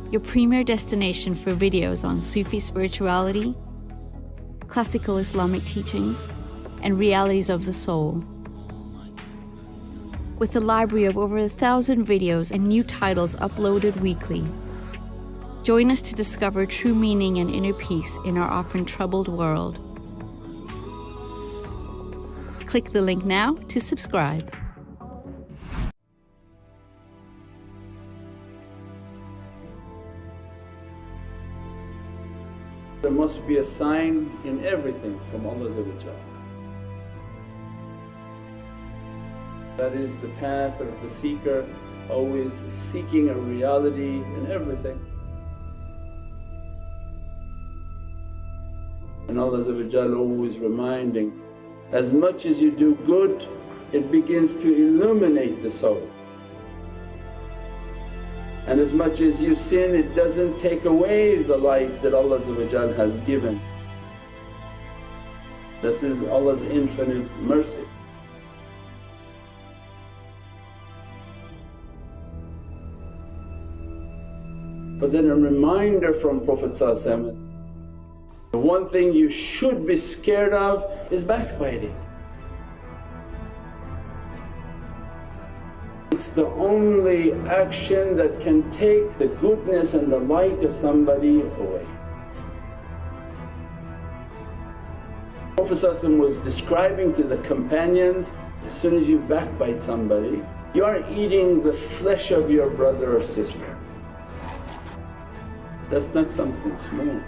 your premier destination for videos on Sufi spirituality, classical Islamic teachings, and realities of the soul. With a library of over 1,000 videos and new titles uploaded weekly. Join us to discover true meaning and inner peace in our often troubled world. Click the link now to subscribe. There must be a sign in everything from Allah. That is the path of the seeker, always seeking a reality in everything. And Allah always reminding, as much as you do good, it begins to illuminate the soul. And as much as you sin, it doesn't take away the light that Allah has given. This is Allah's infinite mercy. But then a reminder from Prophet, the one thing you should be scared of is backbiting. It's the only action that can take the goodness and the light of somebody away. Prophet was describing to the companions, as soon as you backbite somebody, you are eating the flesh of your brother or sister. That's not something small.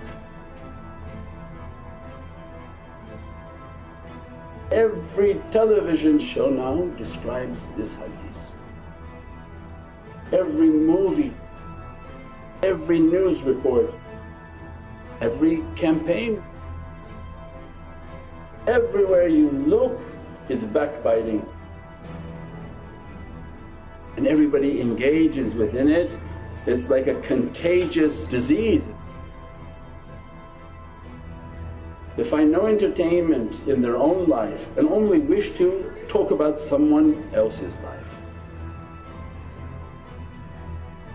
Every television show now describes this hadith. Every movie, every news report, every campaign, everywhere you look is backbiting. And everybody engages within it. It's like a contagious disease. They find no entertainment in their own life and only wish to talk about someone else's life.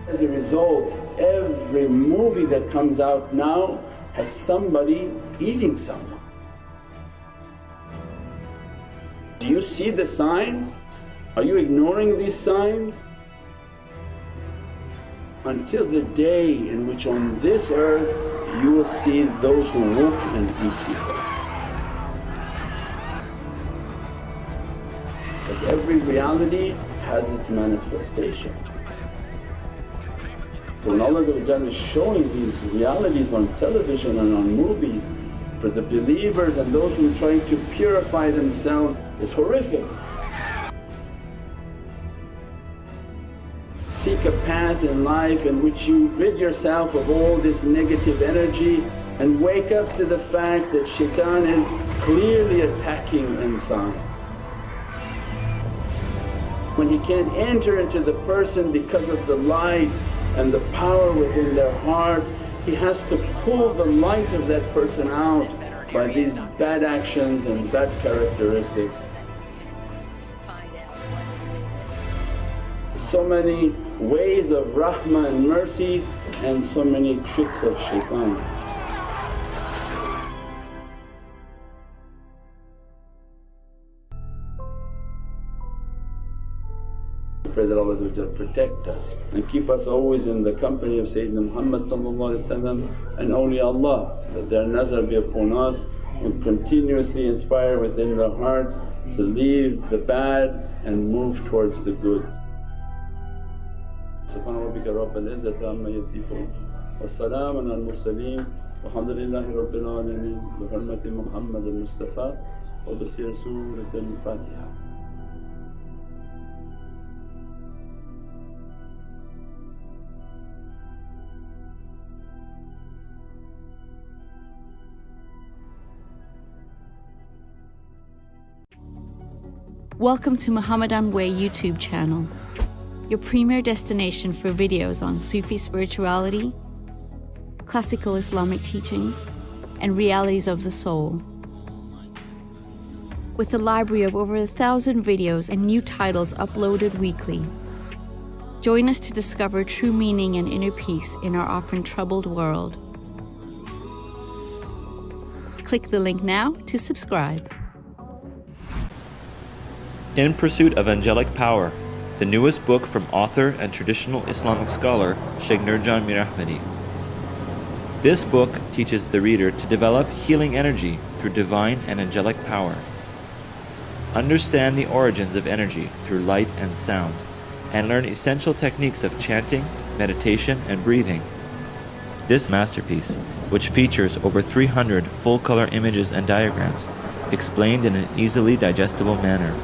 As a result, every movie that comes out now has somebody eating someone. Do you see the signs? Are you ignoring these signs? Until the day in which on this earth you will see those who walk and eat people. Because every reality has its manifestation. So when Allah is showing these realities on television and on movies, for the believers and those who are trying to purify themselves, it's horrific. Seek a path in life in which you rid yourself of all this negative energy and wake up to the fact that shaitan is clearly attacking insan. When he can't enter into the person because of the light and the power within their heart, he has to pull the light of that person out by these bad actions and bad characteristics. So many ways of rahmah and mercy and so many tricks of shaitan. Pray that Allah protect us and keep us always in the company of Sayyidina Muhammad and awliyaullah, that their nazar be upon us and continuously inspire within their hearts to leave the bad and move towards the good. Subhana rabbika rabbil izzati amma yasifun wa salaamun al mursaleen walhamdulillahi rabbil alameen bi hurmati Muhammad al Mustafa wa bi Surat al Fatiha. Welcome to Muhammadan Way YouTube channel, your premier destination for videos on Sufi spirituality, classical Islamic teachings, and realities of the soul. With a library of over 1,000 videos and new titles uploaded weekly. Join us to discover true meaning and inner peace in our often troubled world. Click the link now to subscribe. In Pursuit of Angelic Power, the newest book from author and traditional Islamic scholar Sheikh Nurjan Mirahmadi. This book teaches the reader to develop healing energy through divine and angelic power. Understand the origins of energy through light and sound, and learn essential techniques of chanting, meditation, and breathing. This masterpiece, which features over 300 full-color images and diagrams, explained in an easily digestible manner.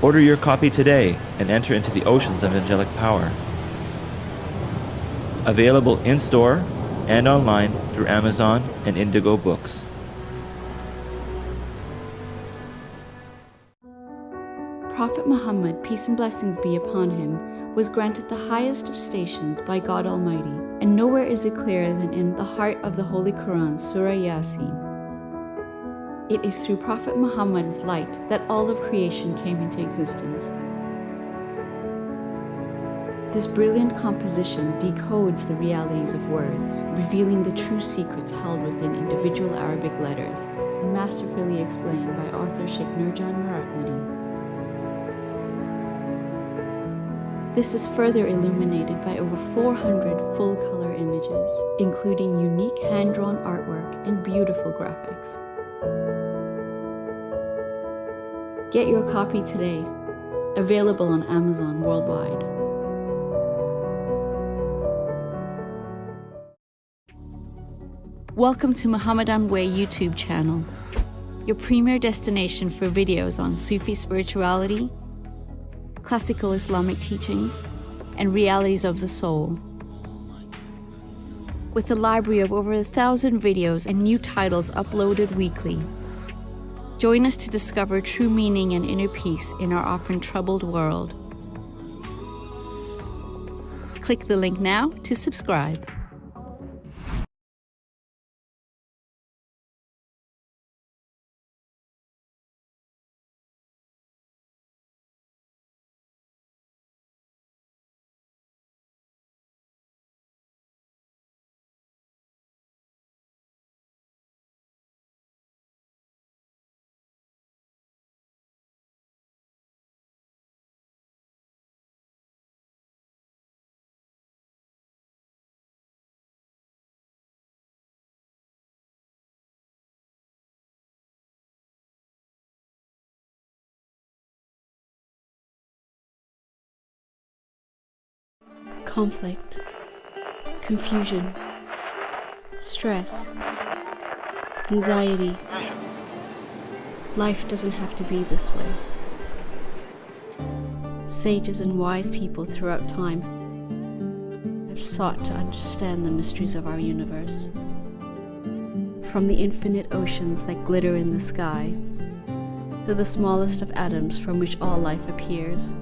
Order your copy today and enter into the oceans of angelic power. Available in-store and online through Amazon and Indigo Books. Prophet Muhammad, peace and blessings be upon him, was granted the highest of stations by God Almighty, and nowhere is it clearer than in the heart of the Holy Quran, Surah Yasin. It is through Prophet Muhammad's light that all of creation came into existence. This brilliant composition decodes the realities of words, revealing the true secrets held within individual Arabic letters, masterfully explained by author Sheikh Nurjan Mirahmadi. This is further illuminated by over 400 full-color images, including unique hand-drawn artwork and beautiful graphics. Get your copy today, available on Amazon worldwide. Welcome to Muhammadan Way YouTube channel, your premier destination for videos on Sufi spirituality, classical Islamic teachings, and realities of the soul. With a library of over 1,000 videos and new titles uploaded weekly, join us to discover true meaning and inner peace in our often troubled world. Click the link now to subscribe. Conflict, confusion, stress, anxiety. Life doesn't have to be this way. Sages and wise people throughout time have sought to understand the mysteries of our universe. From the infinite oceans that glitter in the sky, to the smallest of atoms from which all life appears.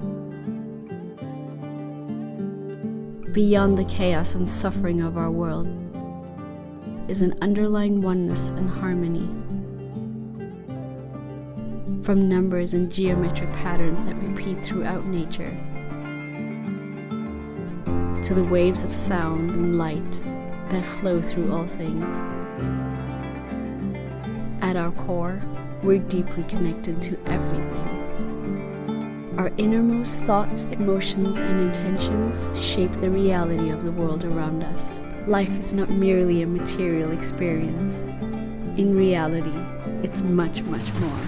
Beyond the chaos and suffering of our world is an underlying oneness and harmony. From numbers and geometric patterns that repeat throughout nature, to the waves of sound and light that flow through all things. At our core, we're deeply connected to everything. Our innermost thoughts, emotions, and intentions shape the reality of the world around us. Life is not merely a material experience. In reality, it's much, much more.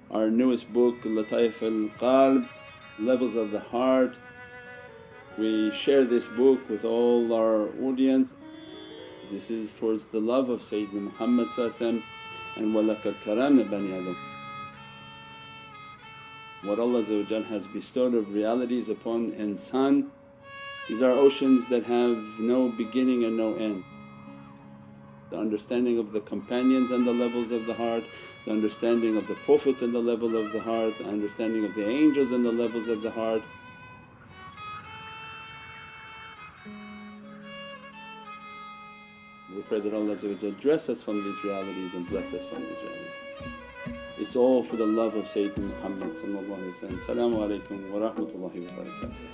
Our newest book, Lataif al-Qalb, Levels of the Heart. We share this book with all our audience. This is towards the love of Sayyidina Muhammad and وَلَقَدْ كَرَمْنَا بَنِي آدَمَ. What Allah has bestowed of realities upon insan, these are oceans that have no beginning and no end. The understanding of the companions and the levels of the heart, the understanding of the Prophets and the level of the heart, the understanding of the angels and the levels of the heart. We pray that Allah dress us from these realities and bless us from these realities. It's all for the love of Sayyidina Muhammad. As-salamu alaykum wa rahmatullahi wa barakatuh.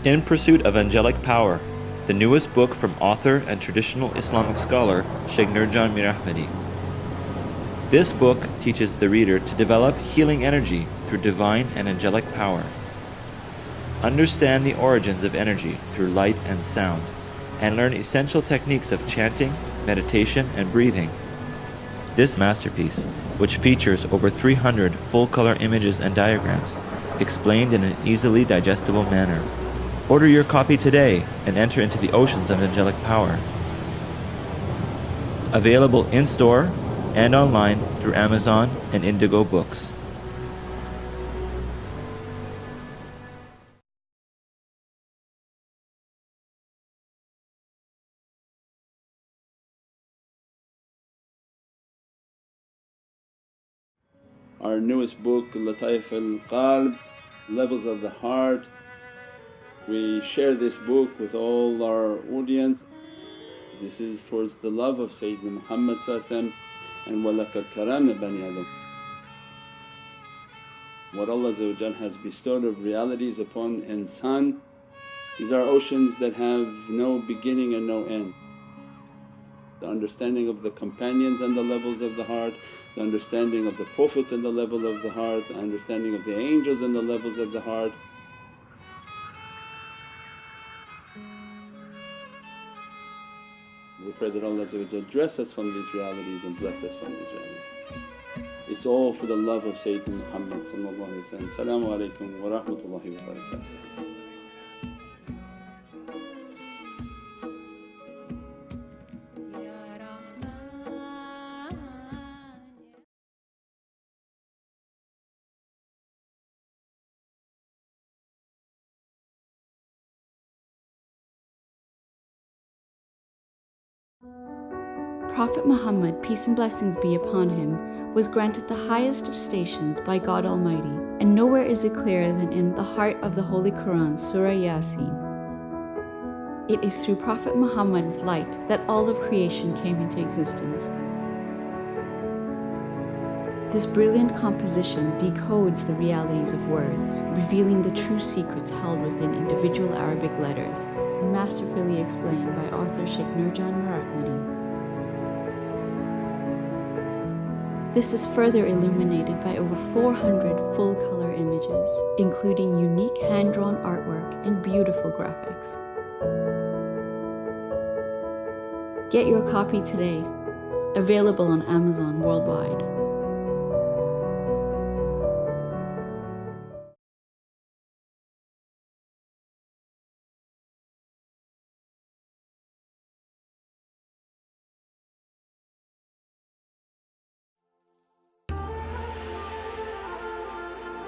In Pursuit of Angelic Power, the newest book from author and traditional Islamic scholar Shaykh Nurjan Mir Ahmadi. This book teaches the reader to develop healing energy through divine and angelic power. Understand the origins of energy through light and sound, and learn essential techniques of chanting, meditation, and breathing. This masterpiece, which features over 300 full-color images and diagrams, explained in an easily digestible manner. Order your copy today and enter into the oceans of angelic power. Available in-store and online through Amazon and Indigo Books. Our newest book, Lataif al-Qalb, Levels of the Heart. We share this book with all our audience. This is towards the love of Sayyidina Muhammad and وَلَقَدْ كَرَمْنَا بَنِي Adam. What Allah has bestowed of realities upon insan, these are oceans that have no beginning and no end. The understanding of the companions and the levels of the heart, the understanding of the Prophets and the level of the heart, the understanding of the angels and the levels of the heart. We pray that Allah dress us from these realities and bless us from these realities. It's all for the love of Sayyidina Muhammad. As-salamu alaykum wa rahmatullahi wa barakatuh. Prophet Muhammad, peace and blessings be upon him, was granted the highest of stations by God Almighty, and nowhere is it clearer than in the heart of the Holy Quran, Surah Yasin. It is through Prophet Muhammad's light that all of creation came into existence. This brilliant composition decodes the realities of words, revealing the true secrets held within individual Arabic letters, masterfully explained by author Shaykh Nurjan Mir Ahmadi. This is further illuminated by over 400 full-color images, including unique hand-drawn artwork and beautiful graphics. Get your copy today, available on Amazon worldwide.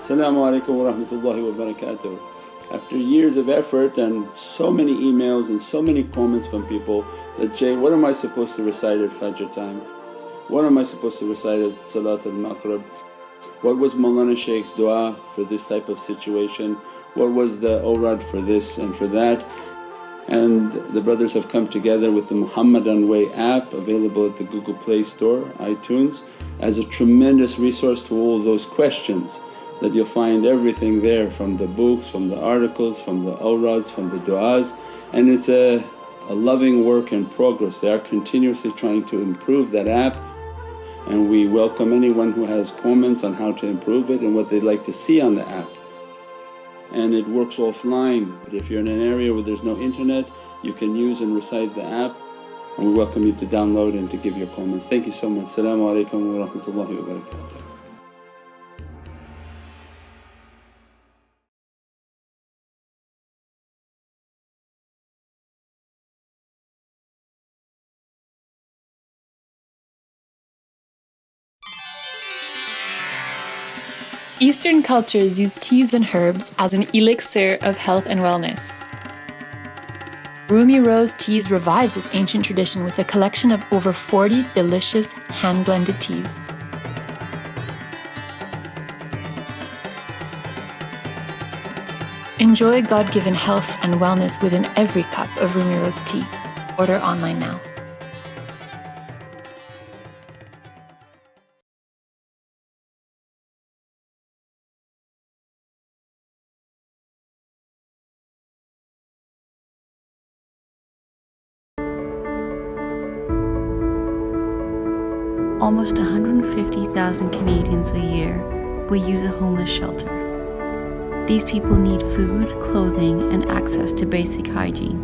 As-salamu alaykum wa rahmatullahi wa barakatuh. After years of effort and so many emails and so many comments from people that, Jay, what am I supposed to recite at Fajr time? What am I supposed to recite at Salat al-Maghrib? What was Mawlana Shaykh's dua for this type of situation? What was the awrad for this and for that? And the brothers have come together with the Muhammadan Way app, available at the Google Play Store, iTunes, as a tremendous resource to all those questions, that you'll find everything there from the books, from the articles, from the awrads, from the du'as, and it's a loving work in progress. They are continuously trying to improve that app, and we welcome anyone who has comments on how to improve it and what they'd like to see on the app. And it works offline, but if you're in an area where there's no internet, you can use and recite the app and we welcome you to download and to give your comments. Thank you so much. Assalamu alaikum wa rahmatullahi wa barakatuh. Eastern cultures use teas and herbs as an elixir of health and wellness. Rumi Rose Teas revives this ancient tradition with a collection of over 40 delicious hand-blended teas. Enjoy God-given health and wellness within every cup of Rumi Rose tea. Order online now. Almost 150,000 Canadians a year will use a homeless shelter. These people need food, clothing, and access to basic hygiene.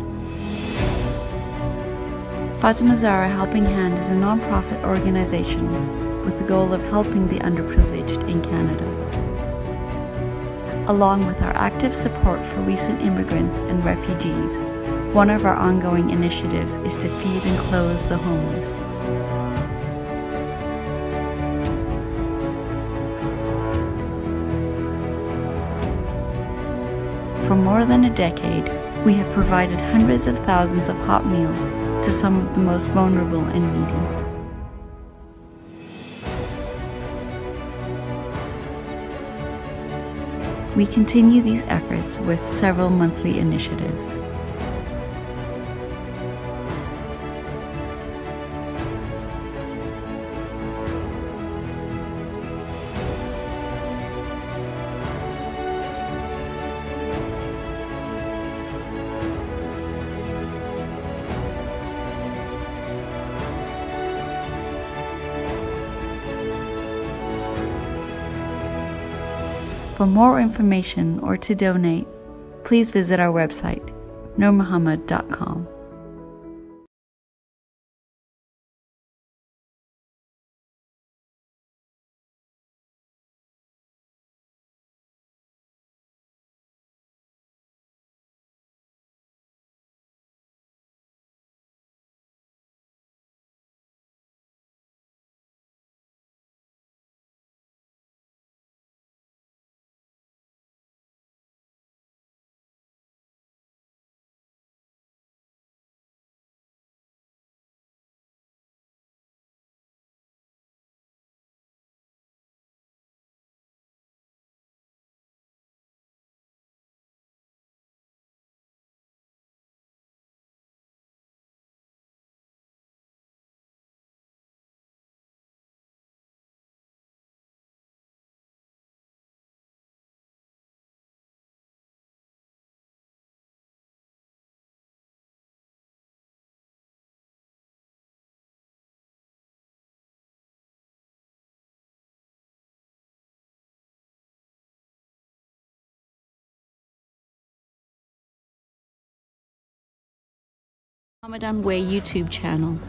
Fatima Zahra Helping Hand is a non-profit organization with the goal of helping the underprivileged in Canada. Along with our active support for recent immigrants and refugees, one of our ongoing initiatives is to feed and clothe the homeless. For more than a decade, we have provided hundreds of thousands of hot meals to some of the most vulnerable and needy. We continue these efforts with several monthly initiatives. For more information or to donate, please visit our website, nurmuhammad.com. Ramadan Way YouTube channel,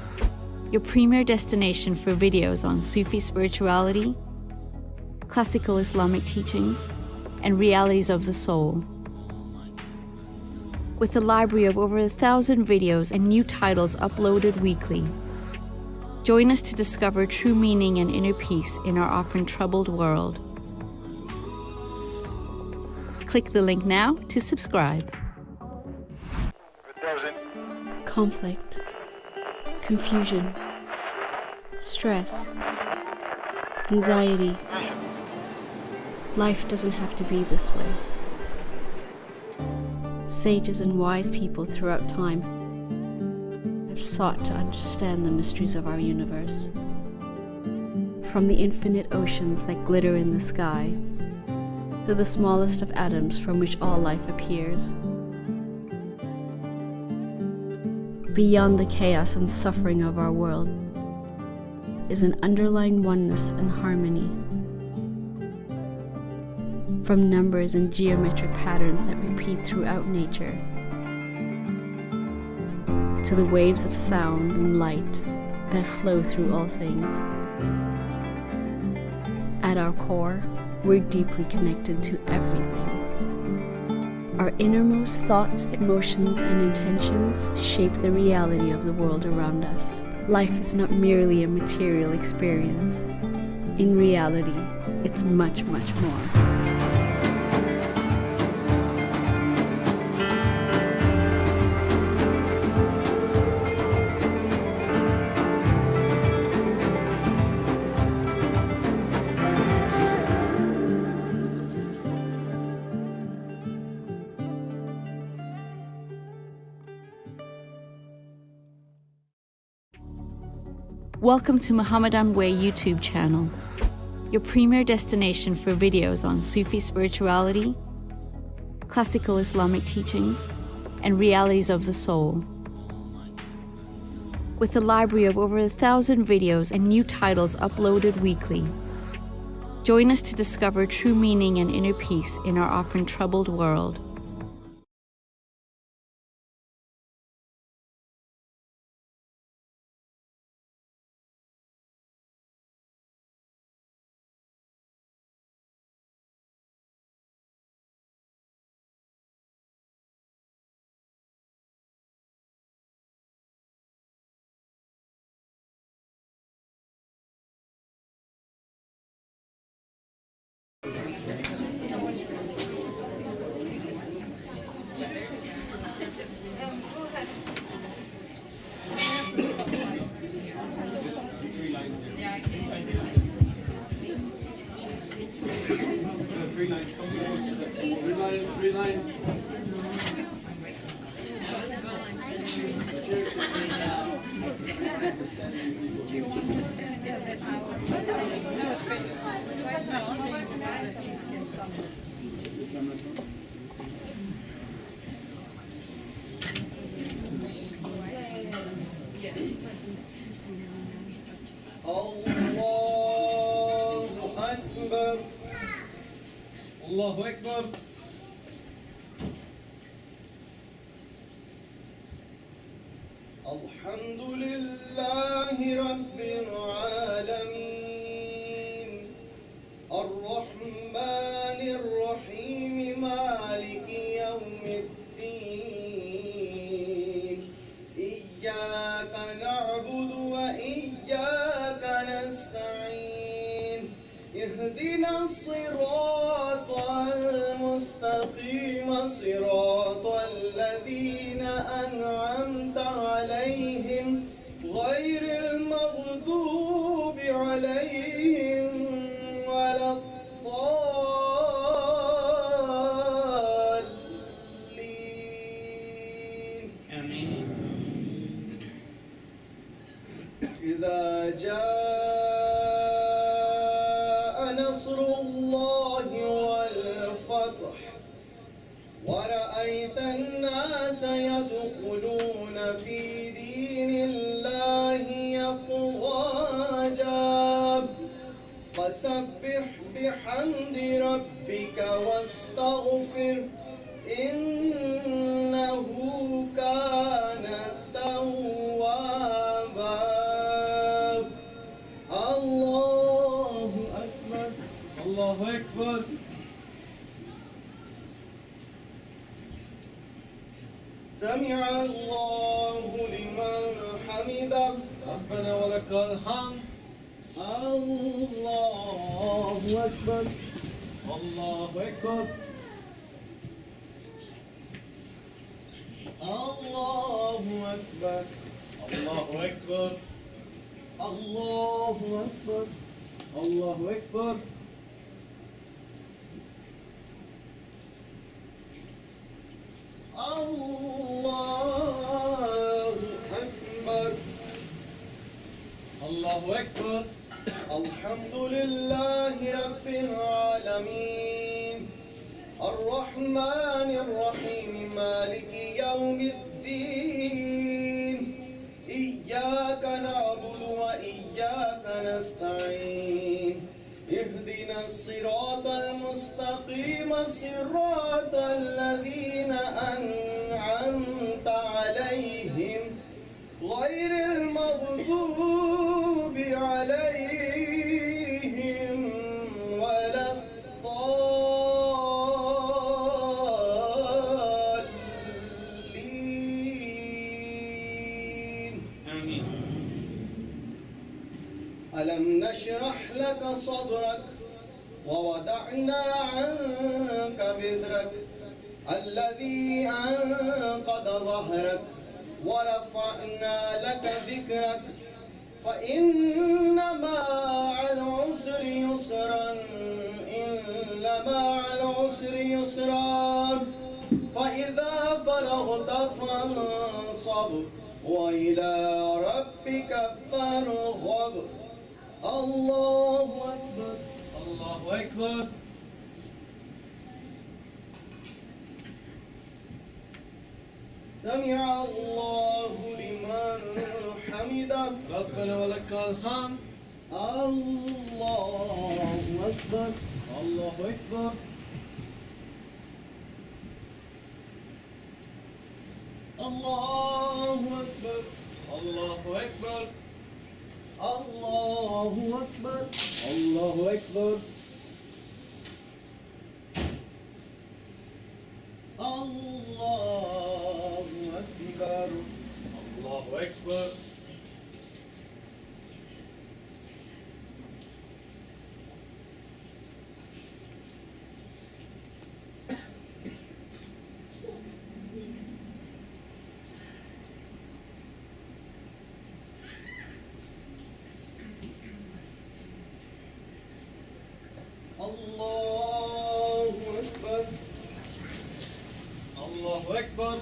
your premier destination for videos on Sufi spirituality, classical Islamic teachings, and realities of the soul. With a library of over 1,000 videos and new titles uploaded weekly, join us to discover true meaning and inner peace in our often troubled world. Click the link now to subscribe. Conflict, confusion, stress, anxiety. Life doesn't have to be this way. Sages and wise people throughout time have sought to understand the mysteries of our universe. From the infinite oceans that glitter in the sky, to the smallest of atoms from which all life appears. Beyond the chaos and suffering of our world is an underlying oneness and harmony. From numbers and geometric patterns that repeat throughout nature, to the waves of sound and light that flow through all things. At our core, we're deeply connected to everything. Our innermost thoughts, emotions, and intentions shape the reality of the world around us. Life is not merely a material experience. In reality, it's much, much more. Welcome to Muhammadan Way YouTube channel, your premier destination for videos on Sufi spirituality, classical Islamic teachings, and realities of the soul. With a library of over 1,000 videos and new titles uploaded weekly, join us to discover true meaning and inner peace in our often troubled world. Three lines. Allahu Akbar. Alhamdulillahi Rabbil Alameen. Ar-Rahmanir Rahim. Maliki Yawmiddin. Iyyaka na'budu wa iyyaka nasta'in. Ihdina as-sirata al-mustaqim, sirata alladhina an'amta alayhim, ghayril maghdubi alayhim waladdallin. Amin. Idha jaa nasrullahi wal fath ورأيت الناس يدخلون في دين الله أفواجا فسبح بحمد ربك واستغفر إنه كان توابا. الله أكبر. الله أكبر. سمع الله لمن حمده. ربنا ولك الحمد. الله أكبر. الله أكبر. الله أكبر. الله أكبر. الله أكبر. الله أكبر. الله أكبر. الله أكبر. الحمد لله رب العالمين الرحمن الرحيم مالك يوم الدين إياك نعبد وإياك نستعين اهدنا الصراط المستقيم صراط الذين أنعمت عليهم غير المغضوب عليهم ولا الضالين آمين. ألم نشرح لك صدرك ووضعنا عنك وزرك الذي أنقض ظهرك ورفعنا لك ذكرك فإن مع العسر يسرا إن مع العسر يسرا فإذا فرغت فانصب وإلى ربك فارغب. الله أكبر. الله أكبر. سمع الله لمن حمده ربنا ولك الحمد. الله أكبر. الله أكبر. الله أكبر. الله أكبر. الله أكبر. الله أكبر. الله أكبر. الله أكبر. الله أكبر. الله أكبر.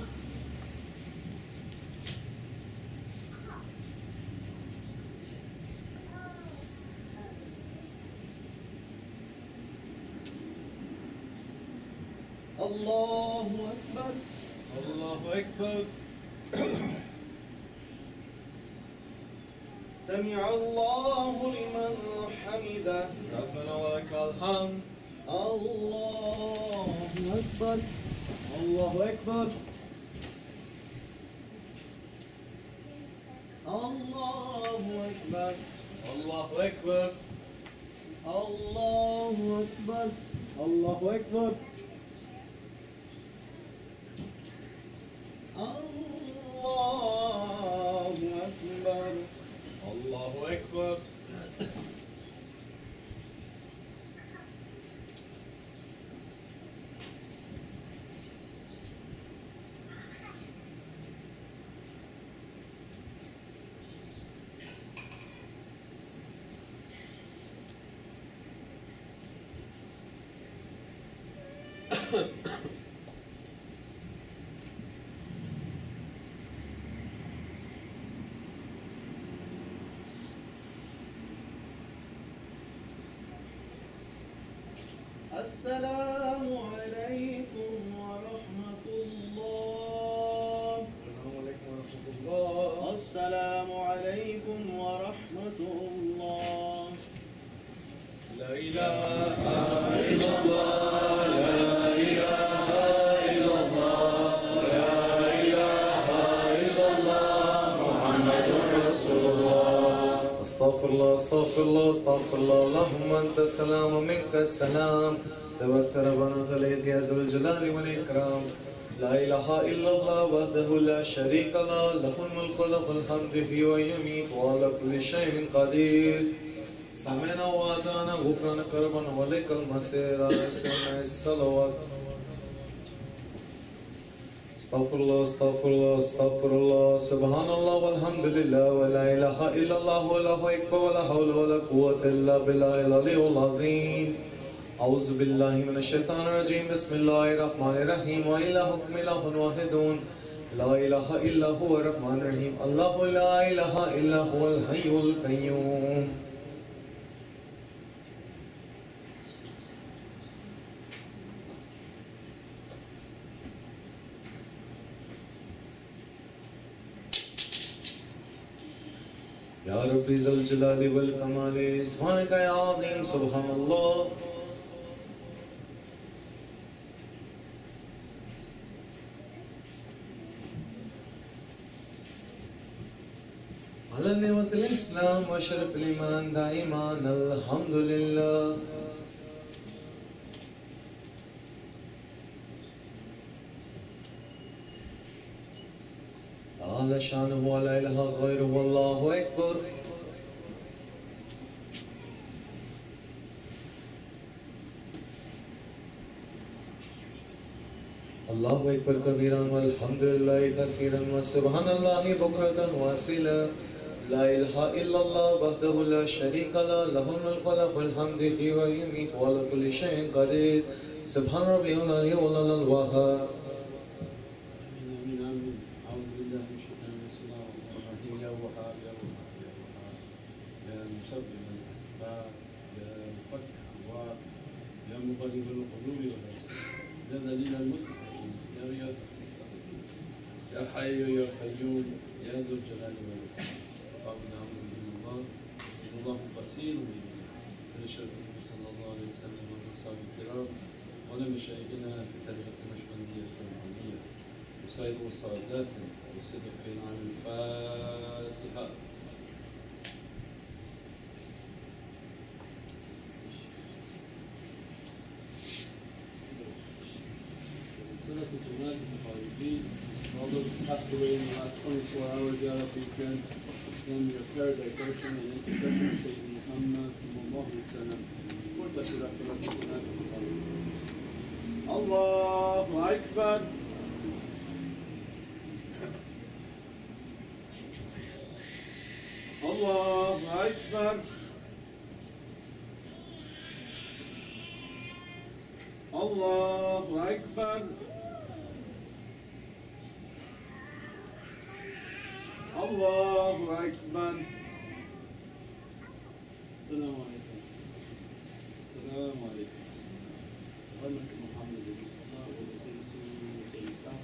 الله أكبر. الله أكبر. سمع الله لمن حمده ربنا ولك الحمد. الله أكبر. الله أكبر. الله أكبر. الله أكبر. الله أكبر. الله أكبر. الله أكبر. الله أكبر. السلام عليكم ورحمة الله. السلام عليكم ورحمة الله. السلام عليكم ورحمة الله. لا إله إلا الله. لا إله إلا الله. لا إله إلا الله. محمد رسول الله. استغفر الله استغفر الله استغفر الله. اللهم انت السلام ومنك السلام. تبارك ربنا وتعالى يا ذو الجلال والاكرام. لا اله الا الله وحده لا شريك له له الملك وله الحمد يحيي ويميت وعلى كل شيء قدير. سمعنا واطعنا غفرانك ربنا ولك المصير. على سيدنا الصلوات. استغفر الله استغفر الله استغفر الله. سبحان الله والحمد لله ولا اله الا الله والله اكبر ولا حول ولا قوة الا بالله العلي العظيم. اعوذ بالله من الشيطان الرجيم. بسم الله الرحمن الرحيم. وإلهكم إله واحد لا اله الا هو الرحمن الرحيم. الله لا اله الا هو الحي القيوم. يا ربي ذا الجلال والكمال سبحانك يا عظيم. سبحان الله. على نعمة الإسلام وشرف الإيمان دائما الحمد لله. أعلى شانه ولا إله غيره والله أكبر. الله أكبر كبيرا والحمد لله كثيرا وسبحان الله بكرة وأصيلا. لا إله إلا الله وحده لا شريك له له الملك وله الحمد يحيي ويميت وعلى كل شيء قدير. سبحان ربي العلي والله الوهاب. آمين آمين. أعوذ بالله من الشيطان الرجيم. يا وهاب يا وهاب يا وهاب يا مسبب الأسباب يا مفتح الأبواب يا مقلب القلوب والأبصار يا ذليل المتقين يا رياض يا حي يا قيوم يا ذو الجلال والإكرام. نعوذ به من الله إن الله بصير من شر النبي صلى الله عليه وسلم وأصحابه الكرام ولمشايخنا في طريقة النقشبندية الفرنسية وسائر وساداتنا وصدقنا عن الفاتحة. All those who passed away in the last 24 hours, Ya Rabbi, extend your prayer, diversion, and intercession of Sayyidina Muhammad sallallahu alayhi wa sallam. وارتقي صلاة الناس الله أكبر. الله أكبر. الله أكبر. الله أكبر. السلام عليكم. السلام عليكم. ورحمة محمد المصطفى وبسيط سنة الإنفاق.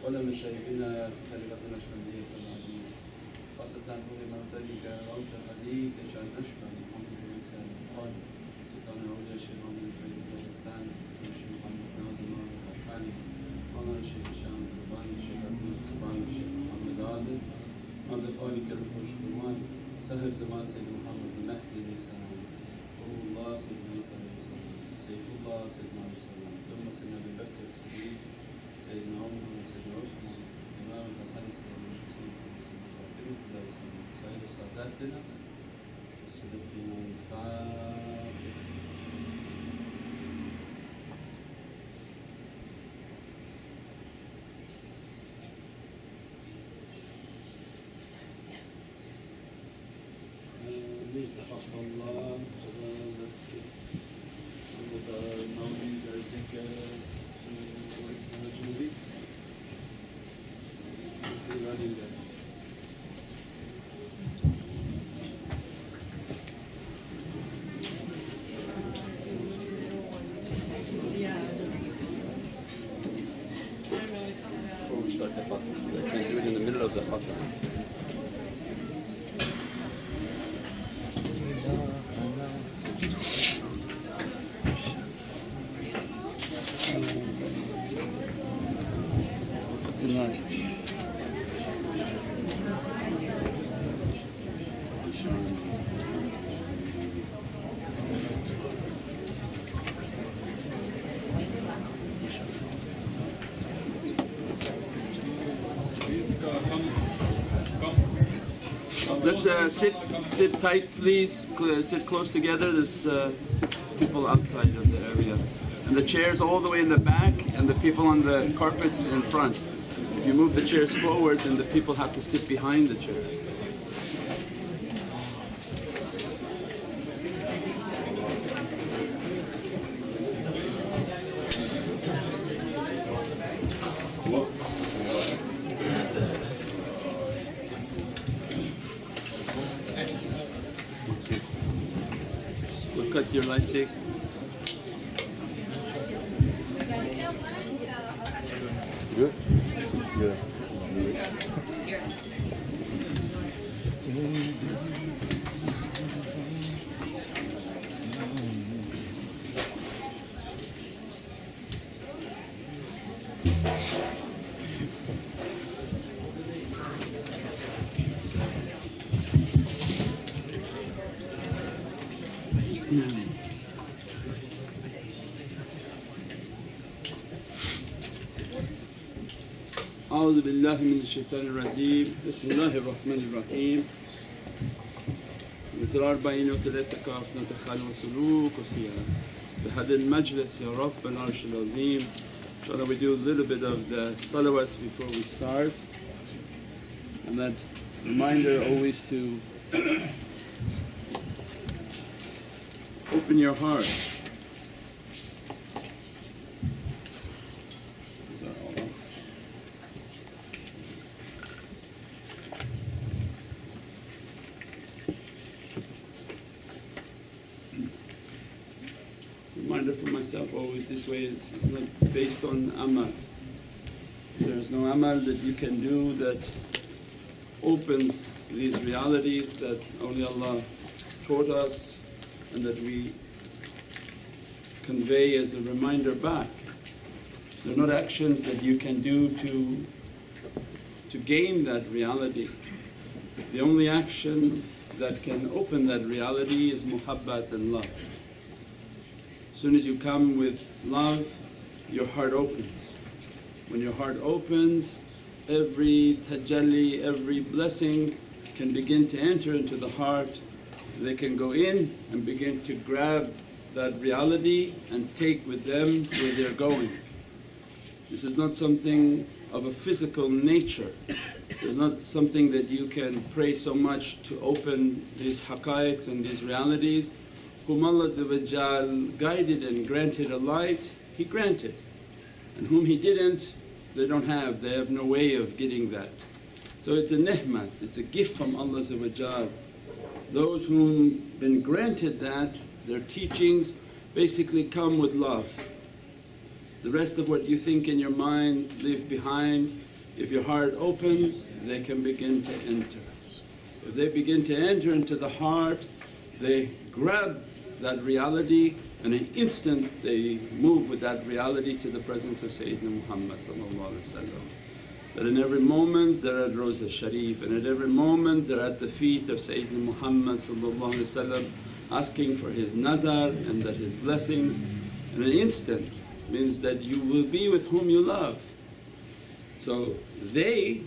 ولمشايخنا في طريقة النقشبندية العظيمة، خاصة هو من طريق روضة الحديث الشيخ النقشبندي محمد بن عيسى الخالد، سلطان الأولياء الشيخ محمد الفايز الداغستاني، الشيخ محمد ناظم الحقاني، مولانا الشيخ هشام الرباني، الشيخ عبد الرحمن، الشيخ محمد عادل، عبد الخالق الخوش فرمان، صاحب زمان سيد محمد المهدي عليه السلام، روح الله سيدنا عيسى عليه السلام، سيف الله سيدنا عليه السلام، ثم سيدنا أبي بكر الصديق، سيدنا عمر سيدنا عثمان، الإمام الحسن سيدنا الحسين سيدنا فاطمة سائر ساداتنا والصديقين الفاتحة. تقبل الله المولد الزكاة والمجهولي Before we start the khutbah, I can't do it in the middle of the khutbah. Tonight. Let's sit tight, please. Sit close together. There's people outside of the area, and the chairs all the way in the back, and the people on the carpets in front. If you move the chairs forward, then the people have to sit behind the chairs. Look at your light check. Good? Yeah. أعوذ بالله من الشيطان الرجيم بسم الله الرحمن الرحيم مثل 40 واعتكاف نتخل وسلوك وصيام بهذا المجلس يا رب العرش العظيم. Inshallah, we do a little bit of the salawats before we start, and that reminder always to open your heart. Reminder for myself always this way, it's not based on amal. There is no amal that you can do that opens these realities that only Allah taught us and that we convey as a reminder back. They're not actions that you can do to gain that reality. The only action that can open that reality is muhabbat and love. As soon as you come with love, your heart opens. When your heart opens, every tajalli, every blessing can begin to enter into the heart. They can go in and begin to grab that reality and take with them where they're going. This is not something of a physical nature. It's not something that you can pray so much to open these haqqaiqs and these realities. Whom Allah guided and granted a light, He granted, and whom He didn't, they have no way of getting that. So it's a ni'mat, it's a gift from Allah. Those whom been granted that, their teachings basically come with love. The rest of what you think in your mind leave behind, If your heart opens, they can begin to enter. If they begin to enter into the heart, they grab that reality, and in an instant they move with that reality to the presence of Sayyidina Muhammad. That in every moment they're at Rawza Sharif, and at every moment they're at the feet of Sayyidina Muhammad asking for his nazar and that his blessings. In an instant means that you will be with whom you love. So they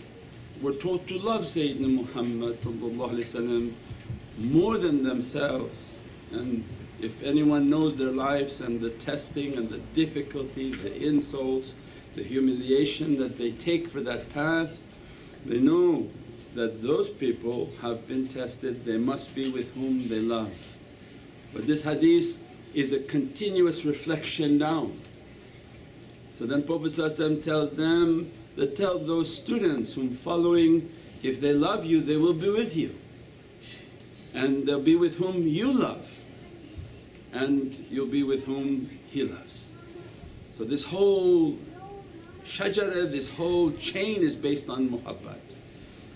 were taught to love Sayyidina Muhammad more than themselves. And if anyone knows their lives and the testing and the difficulty, the insults, the humiliation that they take for that path, they know that those people have been tested, they must be with whom they love. But this hadith is a continuous reflection down. So then Prophet tells them that tell those students whom following, if they love you they will be with you, and they'll be with whom you love, and you'll be with whom he loves. So this whole shajara, this whole chain is based on muhabbat.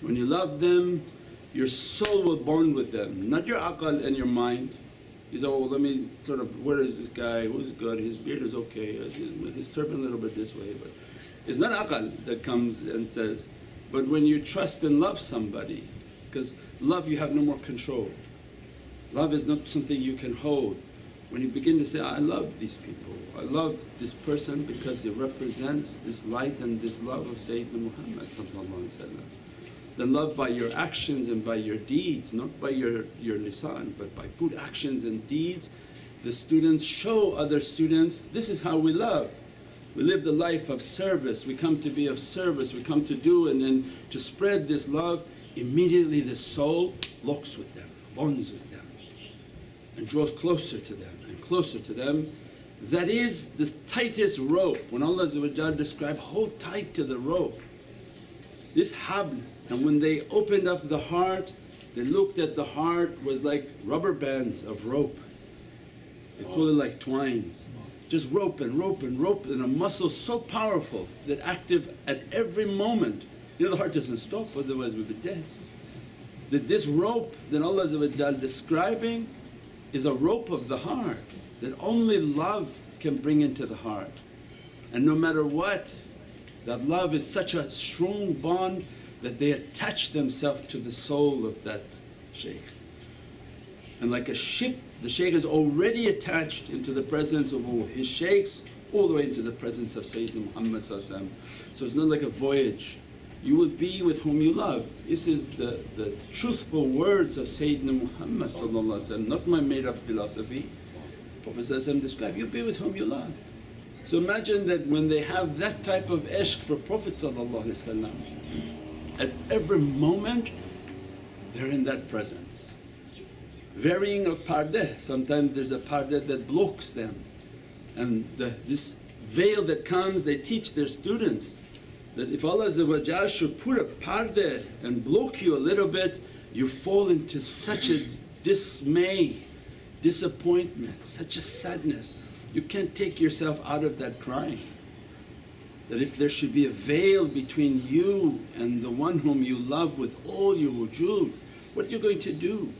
When you love them, your soul will bond with them, not your aql and your mind. You say, oh let me sort of, where is this guy, who's good, his beard is okay, his turban a little bit this way, but it's not aql that comes and says. But when you trust and love somebody, because love you have no more control, love is not something you can hold. When you begin to say, I love these people, I love this person because he represents this light and this love of Sayyidina Muhammad, then love by your actions and by your deeds, not by your lisan but by good actions and deeds. The students show other students, this is how we love. We live the life of service, we come to be of service, we come to do and then to spread this love. Immediately the soul locks with them, bonds with them and draws closer to them and closer to them. That is the tightest rope. When Allah described, hold tight to the rope, this habl. And when they opened up the heart, they looked at the heart was like rubber bands of rope. They pull it like twines, just rope and rope and rope, and a muscle so powerful that active at every moment. You know the heart doesn't stop, otherwise we'd be dead. That this rope that Allah is describing is a rope of the heart that only love can bring into the heart. And no matter what, that love is such a strong bond that they attach themselves to the soul of that shaykh. And like a ship, the shaykh is already attached into the presence of all his shaykhs, all the way into the presence of Sayyidina Muhammad. So it's not like a voyage. You will be with whom you love. This is the truthful words of Sayyidina Muhammad, not my made up philosophy. Prophet described, you'll be with whom you love. So imagine that when they have that type of ishq for Prophet, at every moment they're in that presence. Varying of pardeh, sometimes there's a pardeh that blocks them, and this veil that comes, they teach their students that if Allah should put a pardeh and block you a little bit, you fall into such a dismay, disappointment, such a sadness. You can't take yourself out of that crying. That if there should be a veil between you and the one whom you love with all your wujood, what you're going to do?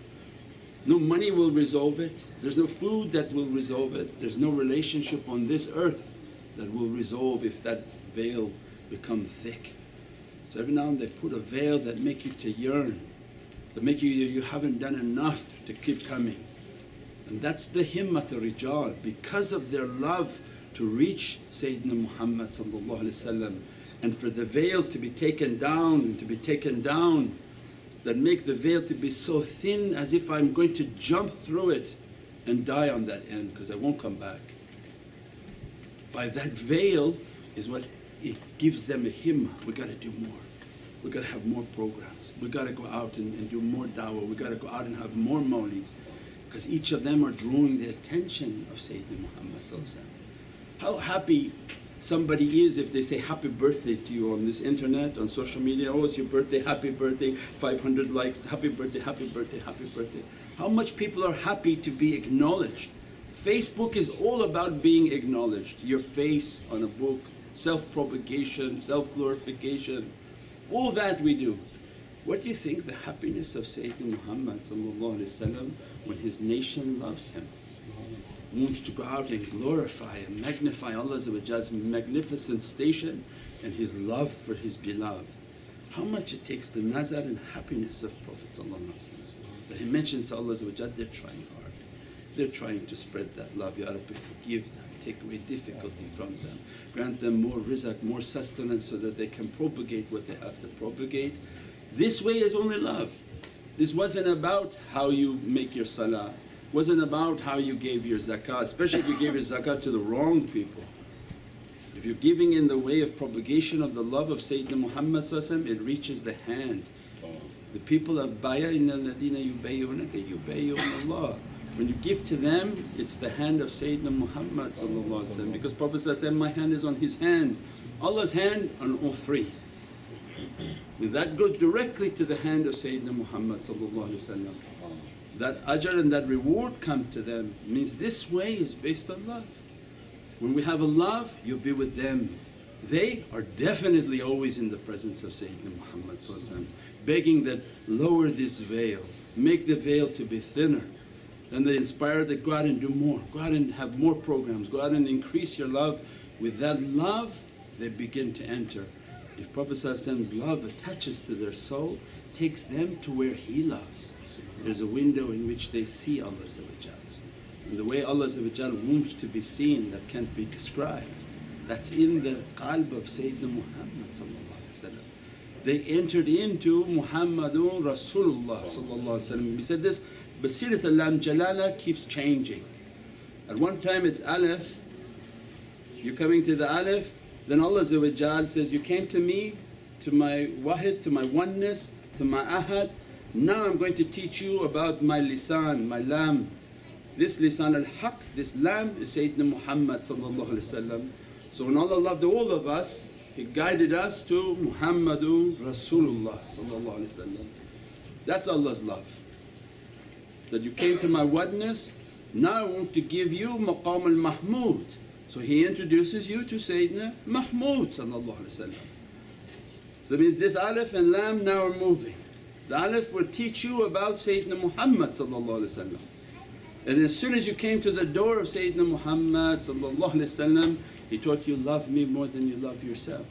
No money will resolve it, there's no food that will resolve it, there's no relationship on this earth that will resolve if that veil become thick. So every now and then they put a veil that make you to yearn, that make you haven't done enough to keep coming. And that's the himmat al-rijal, because of their love to reach Sayyidina Muhammad, and for the veils to be taken down and to be taken down, that make the veil to be so thin as if I'm going to jump through it and die on that end because I won't come back. By that veil is what it gives them a himmah, we got to do more, we got to have more programs, we got to go out and do more dawah, we got to go out and have more mawlids, because each of them are drawing the attention of Sayyidina Muhammad. How happy somebody is if they say happy birthday to you on this internet, on social media, oh it's your birthday, happy birthday, 500 likes, happy birthday, happy birthday, happy birthday. How much people are happy to be acknowledged. Facebook is all about being acknowledged, your face on a book, self-propagation, self-glorification. All that we do. What do you think the happiness of Sayyidina Muhammad when his nation loves him, wants to go out and glorify and magnify Allah's magnificent station and his love for his beloved. How much it takes the nazar and happiness of Prophet that he mentions to Allah, they're trying hard. They're trying to spread that love. Ya Rabbi, forgive them, take away difficulty from them, grant them more rizq, more sustenance so that they can propagate what they have to propagate. This way is only love. This wasn't about how you make your salah, wasn't about how you gave your zakah, especially if you gave your zakah to the wrong people. If you're giving in the way of propagation of the love of Sayyidina Muhammad, it reaches the hand. The people of Baya, innal ladina yubayyunaka yubayyuna Allah. When you give to them, it's the hand of Sayyidina Muhammad because Prophet my hand is on his hand, Allah's hand on all three. And that goes directly to the hand of Sayyidina Muhammad. That ajr and that reward come to them, means this way is based on love. When we have a love, you'll be with them. They are definitely always in the presence of Sayyidina Muhammad, begging that lower this veil, make the veil to be thinner. And they inspire that go out and do more, go out and have more programs, go out and increase your love. With that love they begin to enter. If Prophet's love attaches to their soul, takes them to where he loves. There's a window in which they see Allah. And the way Allah wants to be seen that can't be described, that's in the qalb of Sayyidina Muhammad. They entered into Muhammadun Rasulullah. We said this, Basirat al-Lam Jalala keeps changing. At one time it's Alif, you're coming to the Alif, then Allah says, you came to me, to my wahid, to my oneness, to my ahad. Now I'm going to teach you about my lisan, my lam. This lisan al-haq, this lam is Sayyidina Muhammad. So when Allah loved all of us, He guided us to Muhammadun Rasulullah. That's Allah's love. That you came to my oneness, now I want to give you maqam al-mahmud. So He introduces you to Sayyidina Mahmud. So it means this alif and lam now are moving. The alif will teach you about Sayyidina Muhammad. And as soon as you came to the door of Sayyidina Muhammad, he taught you, love me more than you love yourself.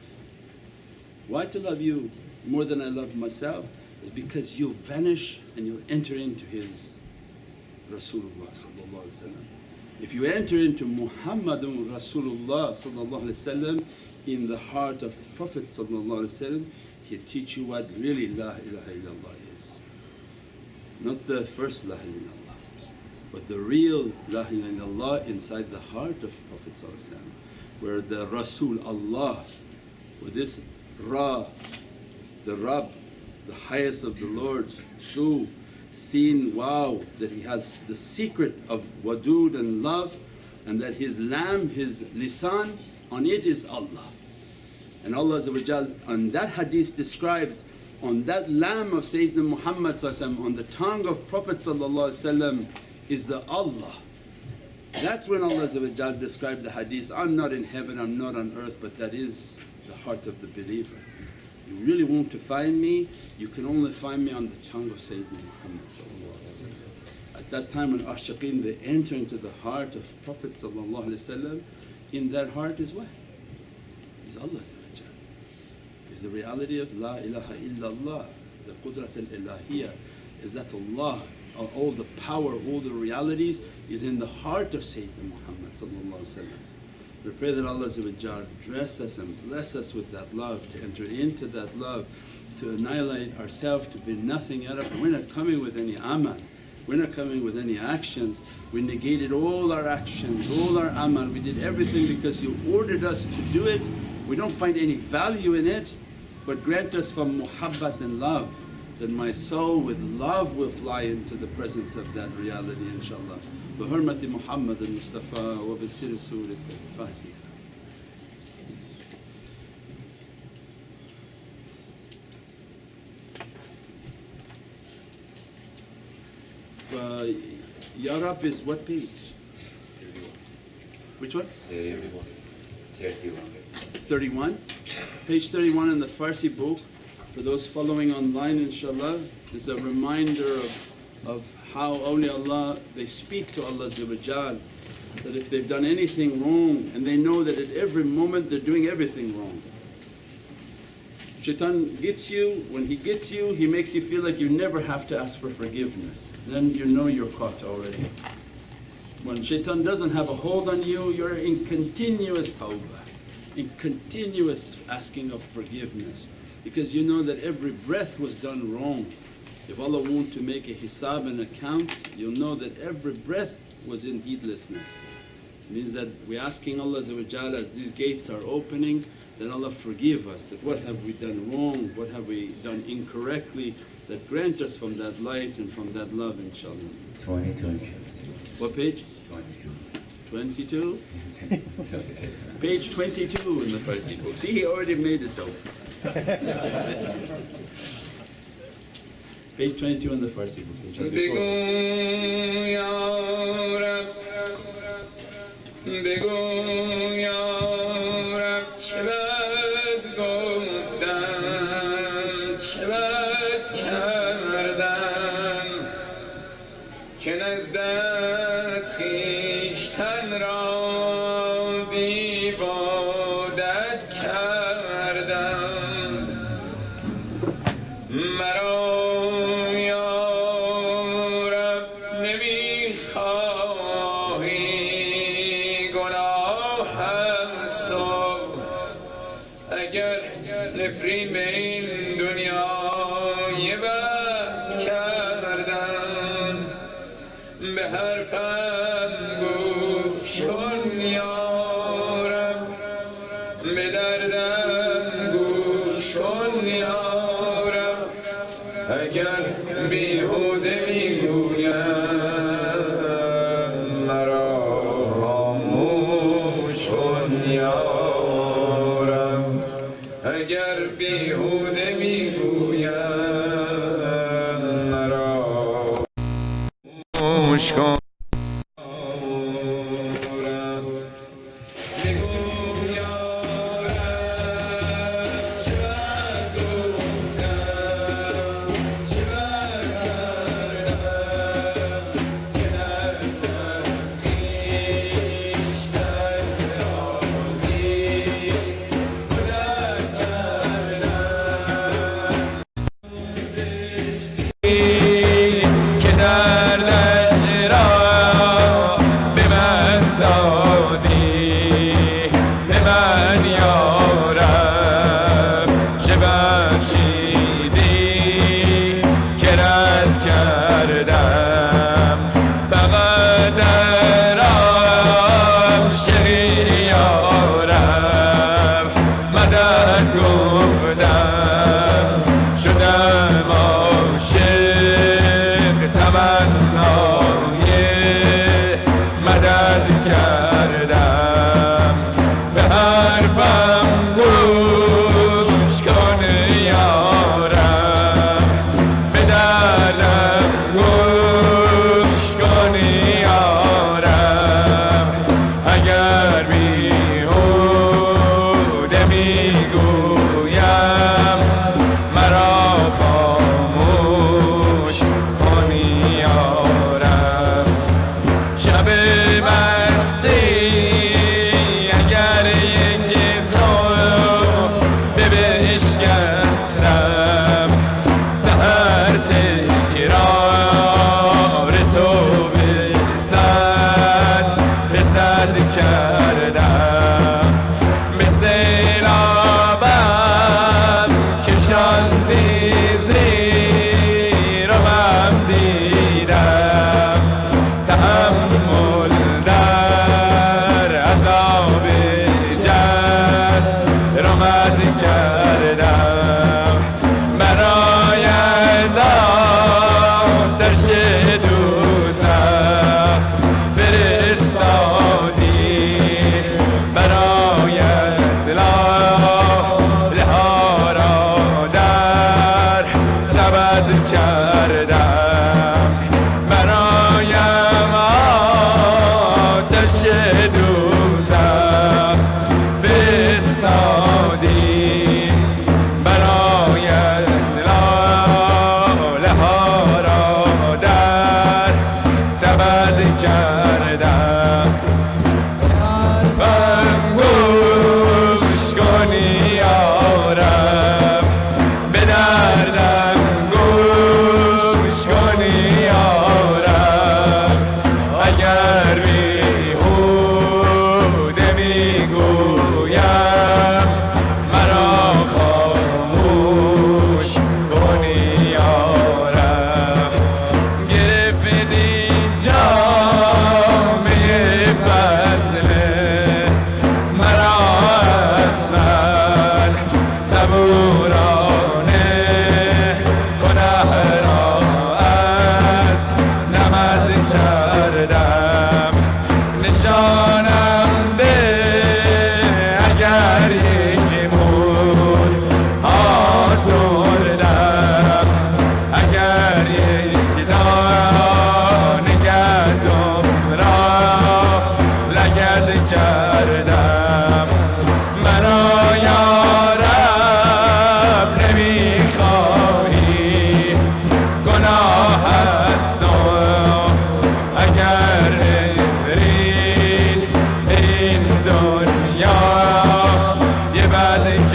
Why to love you more than I love myself? Is because you vanish and you'll enter into his Rasulullah. If you enter into Muhammadun Rasulullah in the heart of Prophet, he'll teach you what really La ilaha illallah is. Not the first La ilaha illallah, but the real La ilaha illallah inside the heart of Prophet, where the Rasul Allah, where this Ra, the Rabb, the highest of the Lords, Su, seen, wow, that he has the secret of wadud and love, and that his lam, his lisan, on it is Allah. And Allah on that hadith describes, on that lam of Sayyidina Muhammad on the tongue of Prophet is the Allah. That's when Allah described the hadith, I'm not in heaven, I'm not on earth, but that is the heart of the believer. You really want to find me, you can only find me on the tongue of Sayyidina Muhammad. At that time when ashiqeen they enter into the heart of Prophet, in that heart is what? Is Allah. Is the reality of La ilaha illallah, the qudrat al-ilahiyya, is that Allah, all the power, all the realities is in the heart of Sayyidina Muhammad. We pray that Allah dress us and bless us with that love, to enter into that love, to annihilate ourselves, to be nothing. Ya Rabbi, we're not coming with any amal, we're not coming with any actions. We negated all our actions, all our amal, we did everything because You ordered us to do it. We don't find any value in it, but grant us from muhabbat and love, that my soul with love will fly into the presence of that reality, inshaAllah. بحرمة محمد المصطفى وبسر سورة الفاتحة. Ya Rab is what page? 31. Which one? 31. 31? Page 31 in the Farsi book. For those following online, inshallah, is a reminder of how awliyaullah, they speak to Allah that if they've done anything wrong, and they know that at every moment they're doing everything wrong. Shaitan gets you, when he gets you, he makes you feel like you never have to ask for forgiveness. Then you know you're caught already. When shaitan doesn't have a hold on you, you're in continuous tawbah, in continuous asking of forgiveness, because you know that every breath was done wrong. If Allah wants to make a hisab and account, you'll know that every breath was in heedlessness. It means that we're asking Allah as these gates are opening, then Allah forgive us, that what have we done wrong, what have we done incorrectly, that grant us from that light and from that love, inshaAllah. 22. What page? 22. 22? Page 22 in the Farsi book. See, he already made it though. Page 22 in the Farsi book.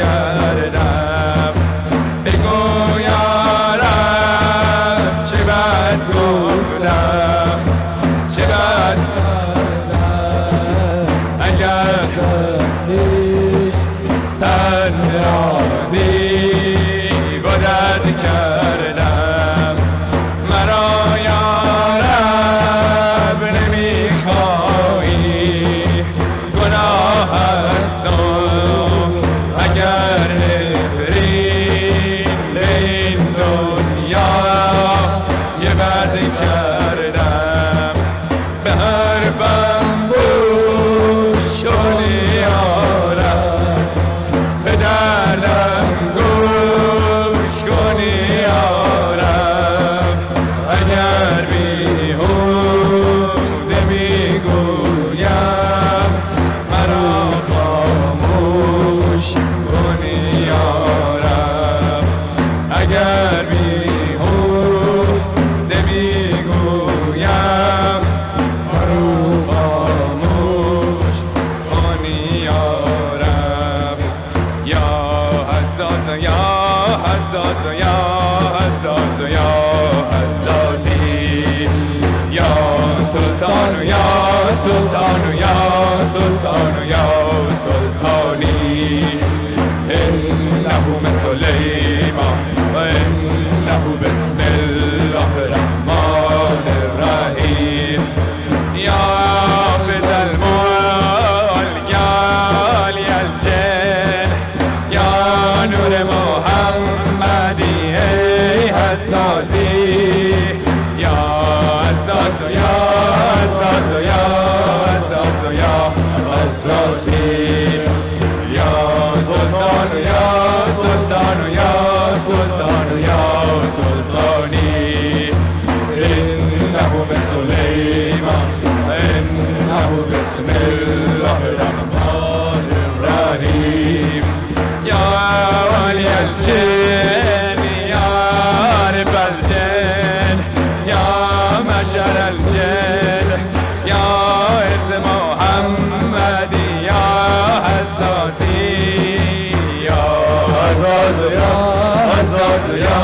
کردم بگو یا رب چه بد گفتم چه بد اگر تنهایی بودت کردم مرا یا رب نمیخوایی گناه است اگر نفرین به این دنیا یه بد کردم به حرفم گوش کنی یا رب به دردم گوش کنی یا رب اگر بیهوده میگویم مرا خاموش کنی یا رب اگر بیهوده میگویم مرا خاموش کنی یا رب یا حساس یا حساس یا حساس یا حساسی یا سلطان یا سلطان یا سلطان یا سلطانی انه من سلیمان و انه بسم الله الرحمن الرحیم یا بذل ملک علی الجن یا نور محمدی ای حساسی یا حساس یا حساس یا حساس یا حساسی یا سلطان یا سلطان یا سلطان یا سلطانی انه من سلیمان انه بسم الله الرحمن الرحیم یا ولی الجن یا رب الجن یا مشر الجن یا عز محمدی یا حساسی یا حساس یا حساس یا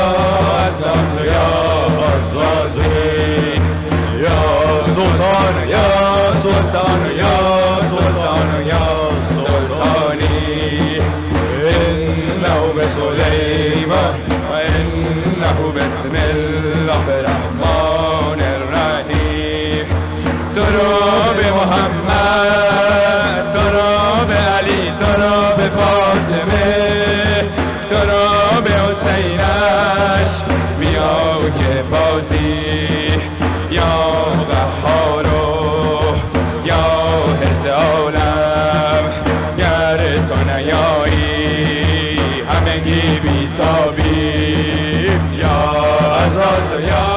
حساس یا حساسی یا سلطان یا سلطان یا سلطان یا سلطانی انه بسلیمان و انه بسم الله الرحمن الرحیم تو رو به محمد تو رو به علی تو رو به فاطمه تو رو به حسینش بیا که بازی یا قهارو یا حرس عالم گر تو نیایی همگی بیتابیم یا عزاز یا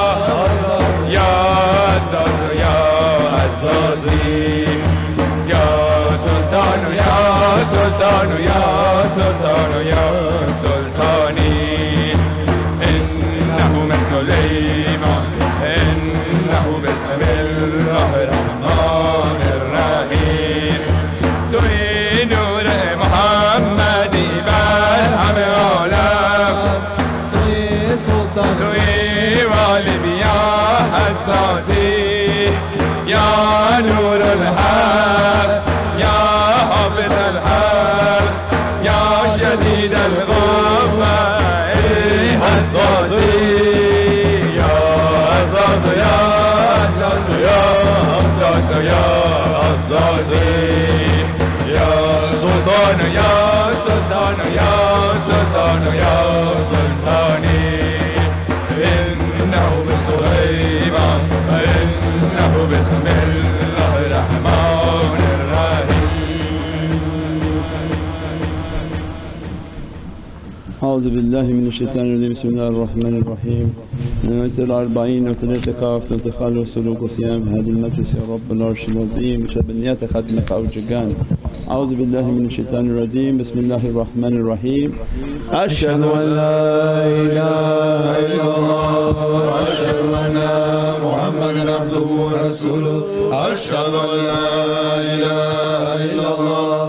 عزاز یا عزازی یا سلطان یا سلطان یا سلطان یا سلطانی انه من سلیمان انه بسم الله الرحمن الرحیم توی نور محمدی بر همه عالم توی سلطان توی والی بیا حساسی یا نور الحق یا حافظ الحق یا شدید القوة ای حساسی یا حساس یا حساس یا حساس یا حساسی یا سلطان یا سلطان یا سلطان یا سلطانی انه بسلیمان و انه بسم الله الرحمن الرحیم أعوذ بالله من الشيطان الرجيم بسم الله الرحمن الرحيم نويت الأربعين وثلاثة كاف وتخال وسلوك وصيام هذا المجلس يا رب العرش العظيم شبنيات ختم أوجقان أعوذ بالله من الشيطان الرجيم بسم الله الرحمن الرحيم أشهد أن لا إله إلا الله وأشهد أن محمدا عبده ورسوله أشهد أن لا إله إلا الله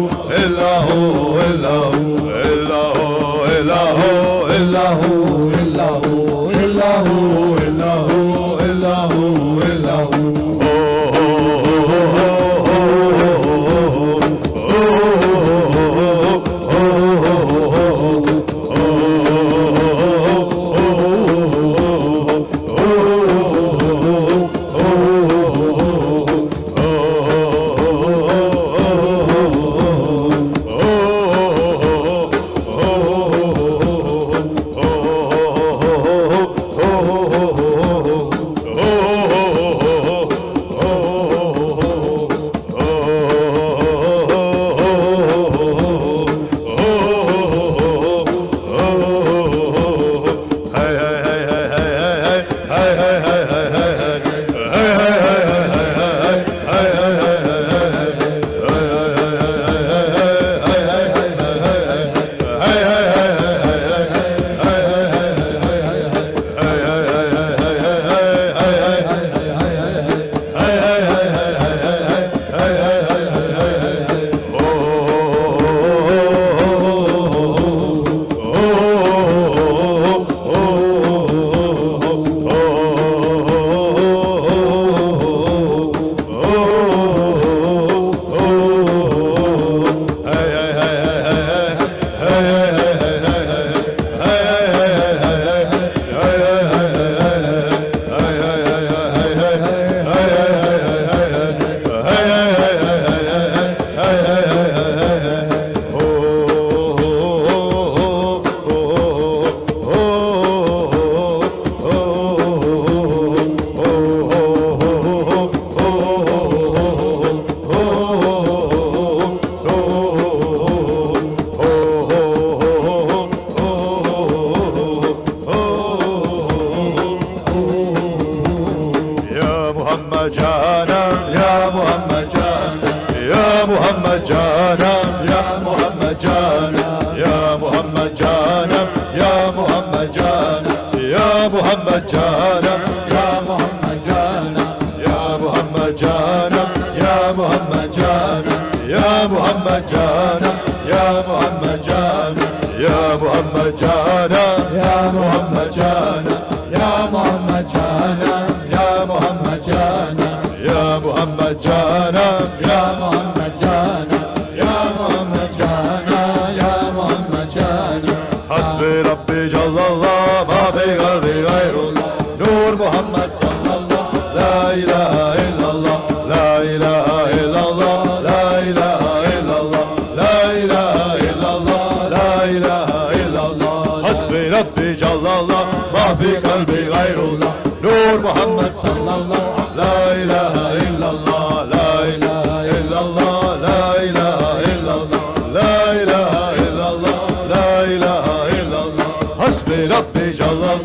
محمد جانا يا محمد جانا يا محمد جانا يا محمد جانا يا محمد جانا يا محمد جانا يا محمد جانا يا محمد جانا يا محمد جانا يا محمد جانا يا محمد جانا يا محمد جانا يا محمد جانا يا محمد جانا حسبي ربي جل الله ما في قلبي غير الله نور محمد صلى الله لا إله إلا الله لا إله إلا الله لا إله إلا الله لا إله إلا الله لا إله إلا الله حسبي ربي جل الله ما في قلبي غير الله نور محمد صلى الله لا إله إلا الله لا إله إلا الله لا إله إلا الله لا إله إلا الله لا إله إلا الله حسبي ربي جل الله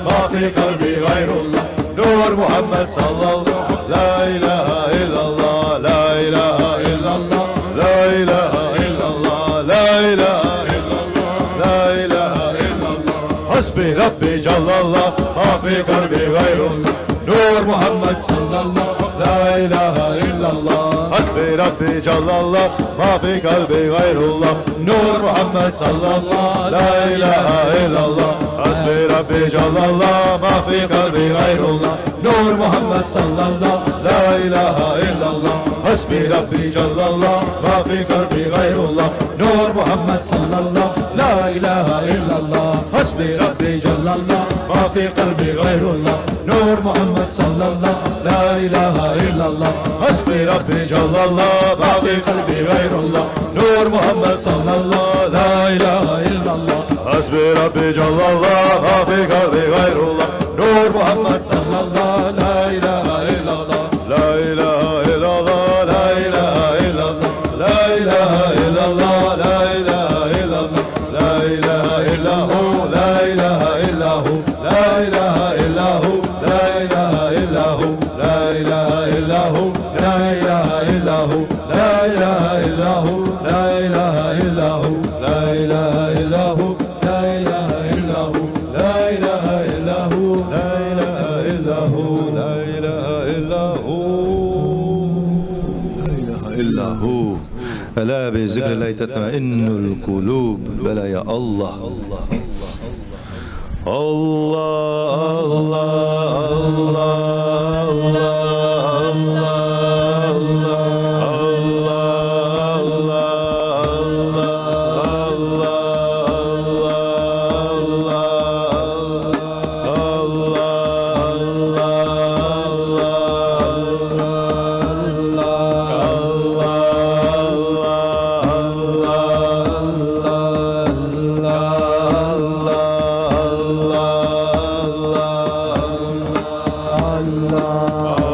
ما في قلبي غير الله نور محمد صلى الله لا إله إلا الله لا إله إلا الله لا إله إلا الله لا إله إلا الله لا إله إلا الله حسبي ربي جل الله ما في قلبي غير الله نور محمد صلى الله لا إله إلا الله حسبي ربي جل الله ما في قلبي غير الله نور محمد صلى الله لا إله إلا الله حسبي ربي جل الله ما في قلبي غير الله نور محمد صلى الله لا إله إلا الله حسبي ربي جل الله ما في قلبي غير الله نور محمد صلى الله لا إله إلا الله حسبي ربي جل الله ما في قلبي غير الله نور محمد صلى الله لا إله إلا الله حسبي ربي جل الله ما في قلبي غير الله نور محمد صلى الله لا إله إلا الله حسبي ربي جل الله ما في قلبي غير الله نور محمد صلى الله لا إله إلا الله لا إله إلا الله لا إله إلا الله لا إله إلا الله لا إله إلا الله لا إله إلا هو لا إله إلا هو لا إله إلا هو لا إله إلا هو لا إله إلا هو لا إله إلا هو لا إله إلا هو لا إله إلا هو لا إله إلا هو لا إله إلا هو لا إله إلا هو لا إله إلا هو لا إله إلا هو لا إله إلا هو ألا بذكر الله تطمئن القلوب بلى يا الله الله الله Allah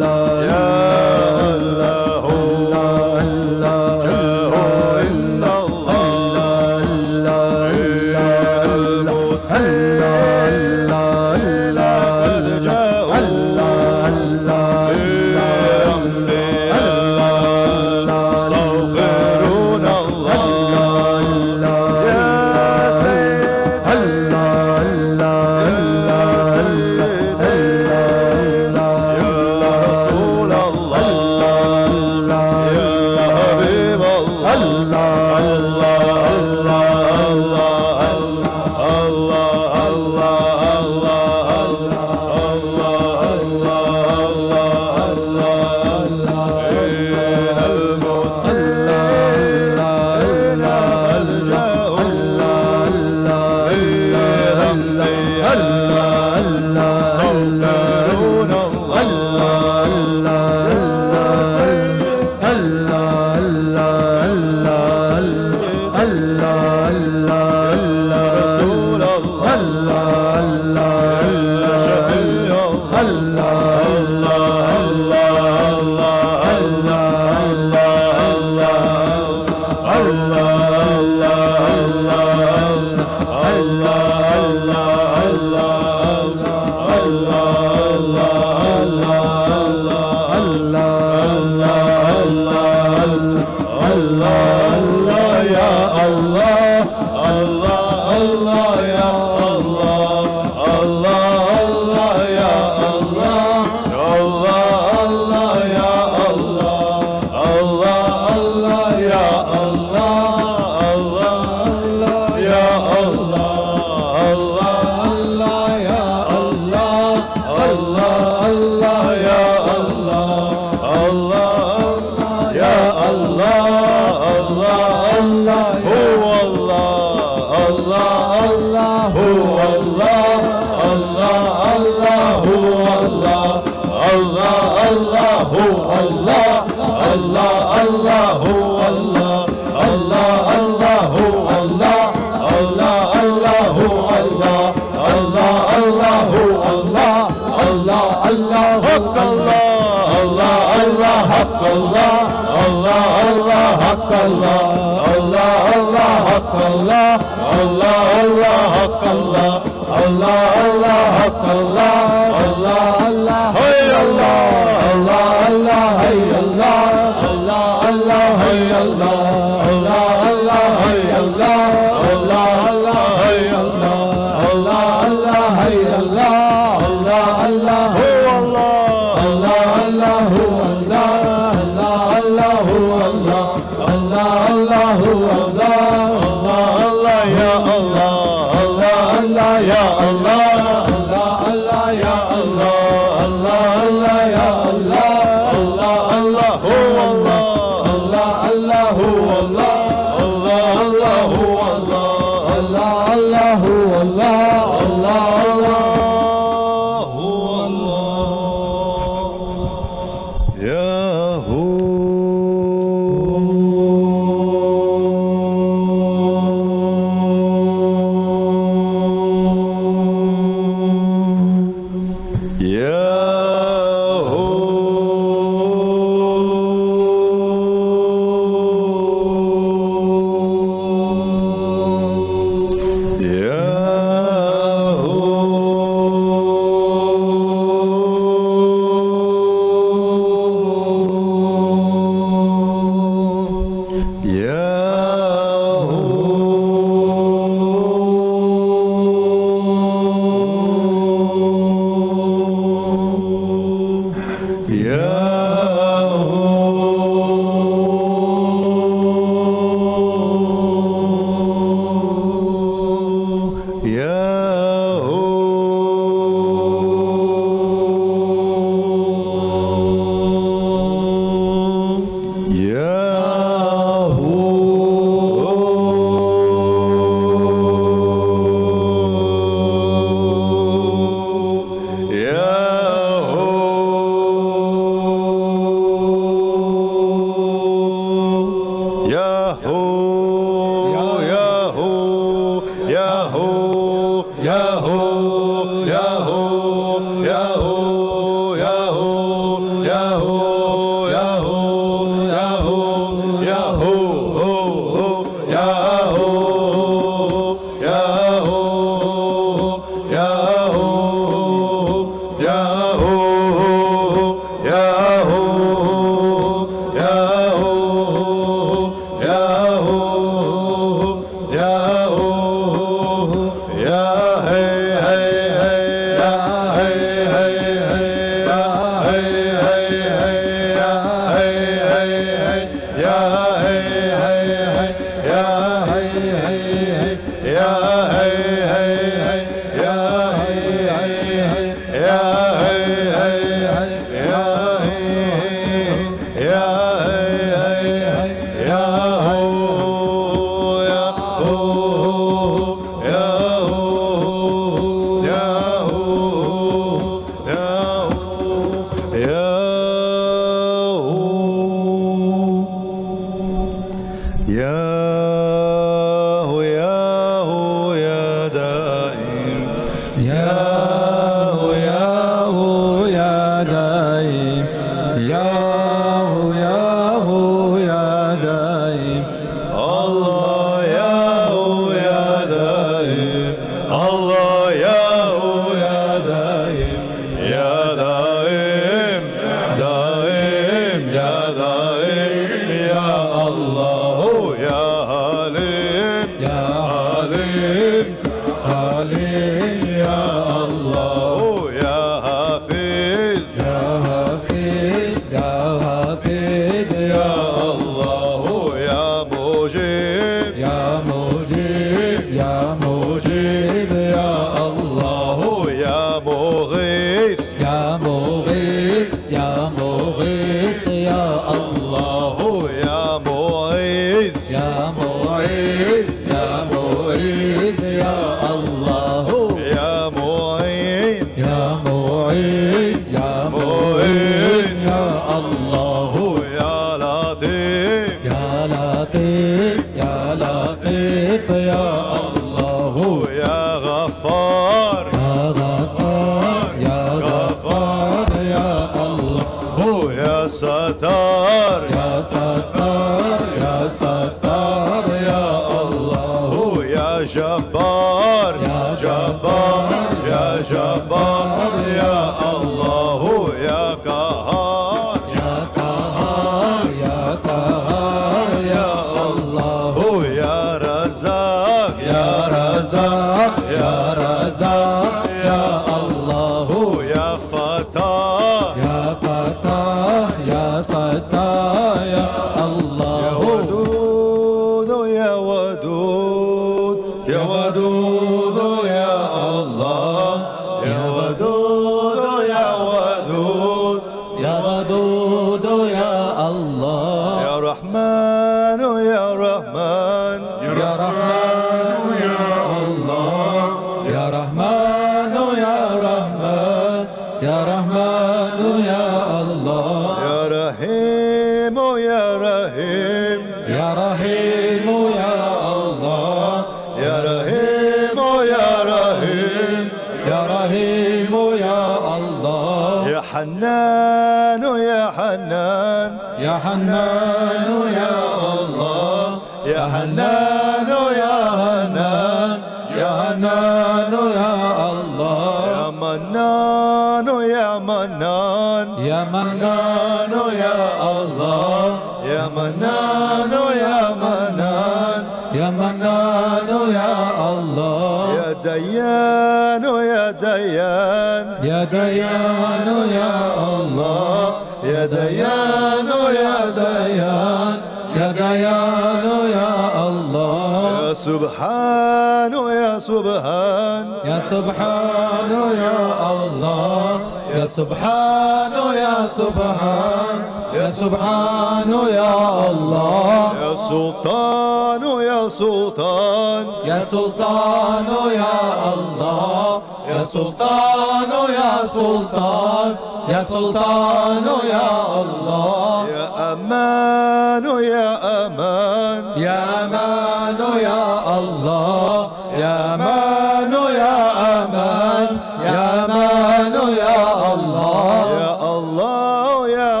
يا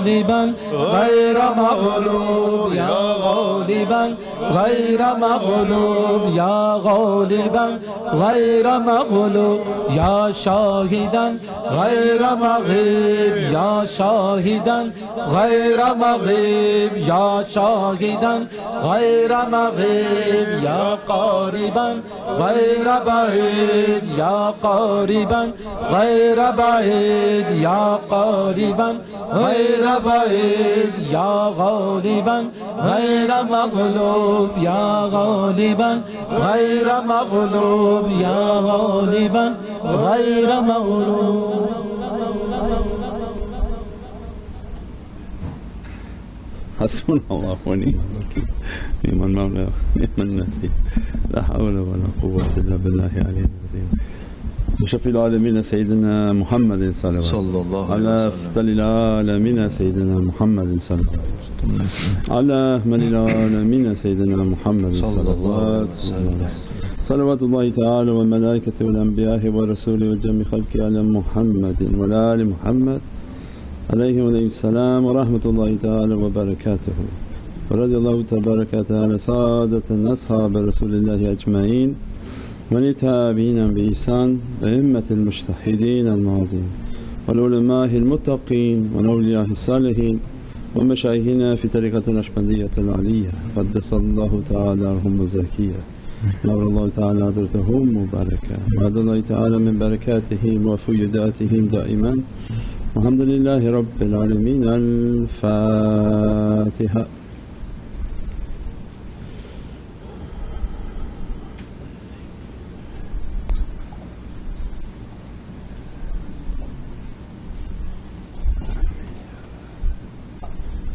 غالبا غير مغلوب يا غالبا غير مغلوب يا غالبا غير مغلوب يا شاهدا غير مغيب يا شاهدا غير مغيب يا شاهدا غير مغيب يا قاربا غير بعيد يا قاربا غير بعيد يا قاربا غير بعيد يا غالبا غير مغلوب يا غالبا غير مغلوب يا غالبا غير مغلوب. حسبنا الله ونعم الوكيل نعم المولى ونعم النصير لا حول ولا قوة إلا بالله العلي العظيم. وشفي العالمين سيدنا محمد صلى الله عليه وسلم على أفضل العالمين سيدنا محمد صلى الله عليه وسلم على أكمل العالمين سيدنا محمد صلى الله عليه وسلم صلوات الله تعالى والملائكة والأنبياء والرسول وجميع خلقه على محمد وعلى آل محمد عليه السلام ورحمة الله تعالى وبركاته. ورضي الله تبارك وتعالى سادة أصحاب رسول الله أجمعين وللتابعين بإحسان وأئمة المجتهدين المعظمين والعلماء المتقين والأولياء الصالحين ومشايخنا في طريقة النقشبندية العلية قدس الله تعالى روحهم زكية نور الله تعالى حضرتهم مباركة وعد الله تعالى من بركاتهم وفيوداتهم دائما والحمد لله رب العالمين. الفاتحة.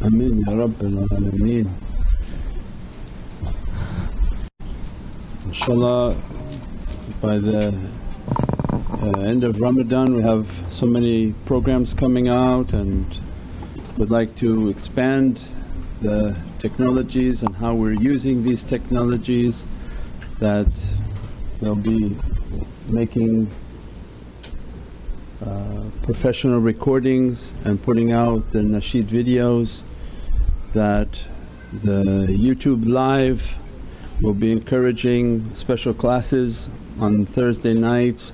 Ameen Ya Rabbil Alameen. Inshallah, by the end of Ramadan we have so many programs coming out and would like to expand the technologies and how we're using these technologies, that they'll be making professional recordings and putting out the nasheed videos, that the YouTube Live will be encouraging special classes on Thursday nights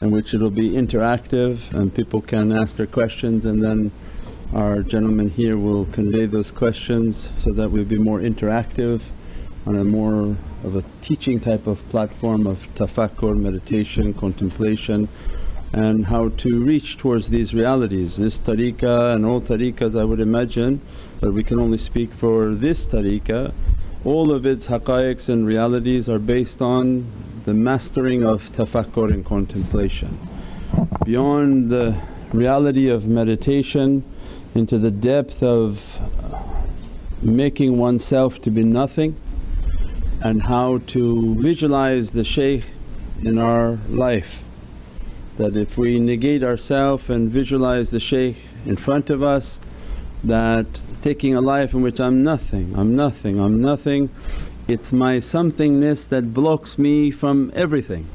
in which it'll be interactive and people can ask their questions, and then our gentleman here will convey those questions so that we'll be more interactive on a more of a teaching type of platform of tafakkur, meditation, contemplation, and how to reach towards these realities. This tariqah and all tariqahs, I would imagine, but we can only speak for this tariqah, all of its haqqaiqs and realities are based on the mastering of tafakkur and contemplation. Beyond the reality of meditation, into the depth of making oneself to be nothing, and how to visualize the shaykh in our life. That if we negate ourselves and visualize the shaykh in front of us, that taking a life in which I'm nothing, I'm nothing, I'm nothing, it's my somethingness that blocks me from everything.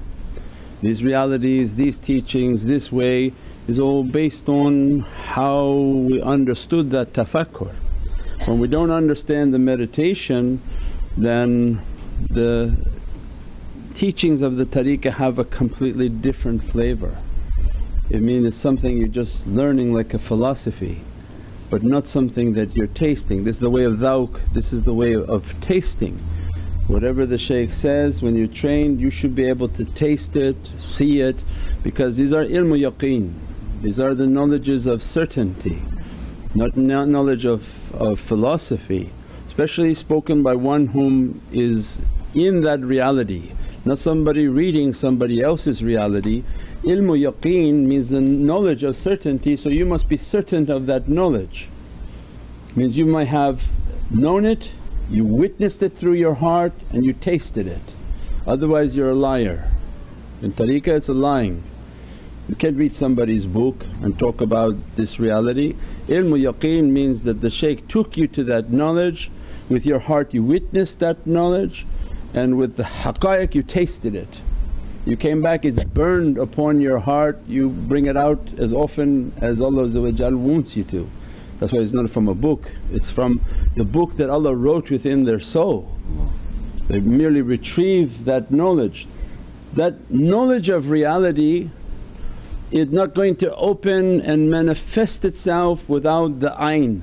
These realities, these teachings, this way is all based on how we understood that tafakkur. When we don't understand the meditation, then the teachings of the tariqah have a completely different flavor. It means it's something you're just learning like a philosophy, but not something that you're tasting. This is the way of dhawq, this is the way of tasting. Whatever the shaykh says, when you're trained you should be able to taste it, see it, because these are ilmu yaqeen, these are the knowledges of certainty, not knowledge of philosophy, especially spoken by one whom is in that reality, not somebody reading somebody else's reality. Ilmu yaqeen means the knowledge of certainty, so you must be certain of that knowledge. Means you might have known it, you witnessed it through your heart and you tasted it, otherwise you're a liar. In tariqah it's a lying. You can't read somebody's book and talk about this reality. Ilmu yaqeen means that the shaykh took you to that knowledge, with your heart you witnessed that knowledge, and with the haqqaiq you tasted it. You came back, it's burned upon your heart, you bring it out as often as Allah wants you to. That's why it's not from a book, it's from the book that Allah wrote within their soul. They merely retrieve that knowledge. That knowledge of reality is not going to open and manifest itself without the ayn,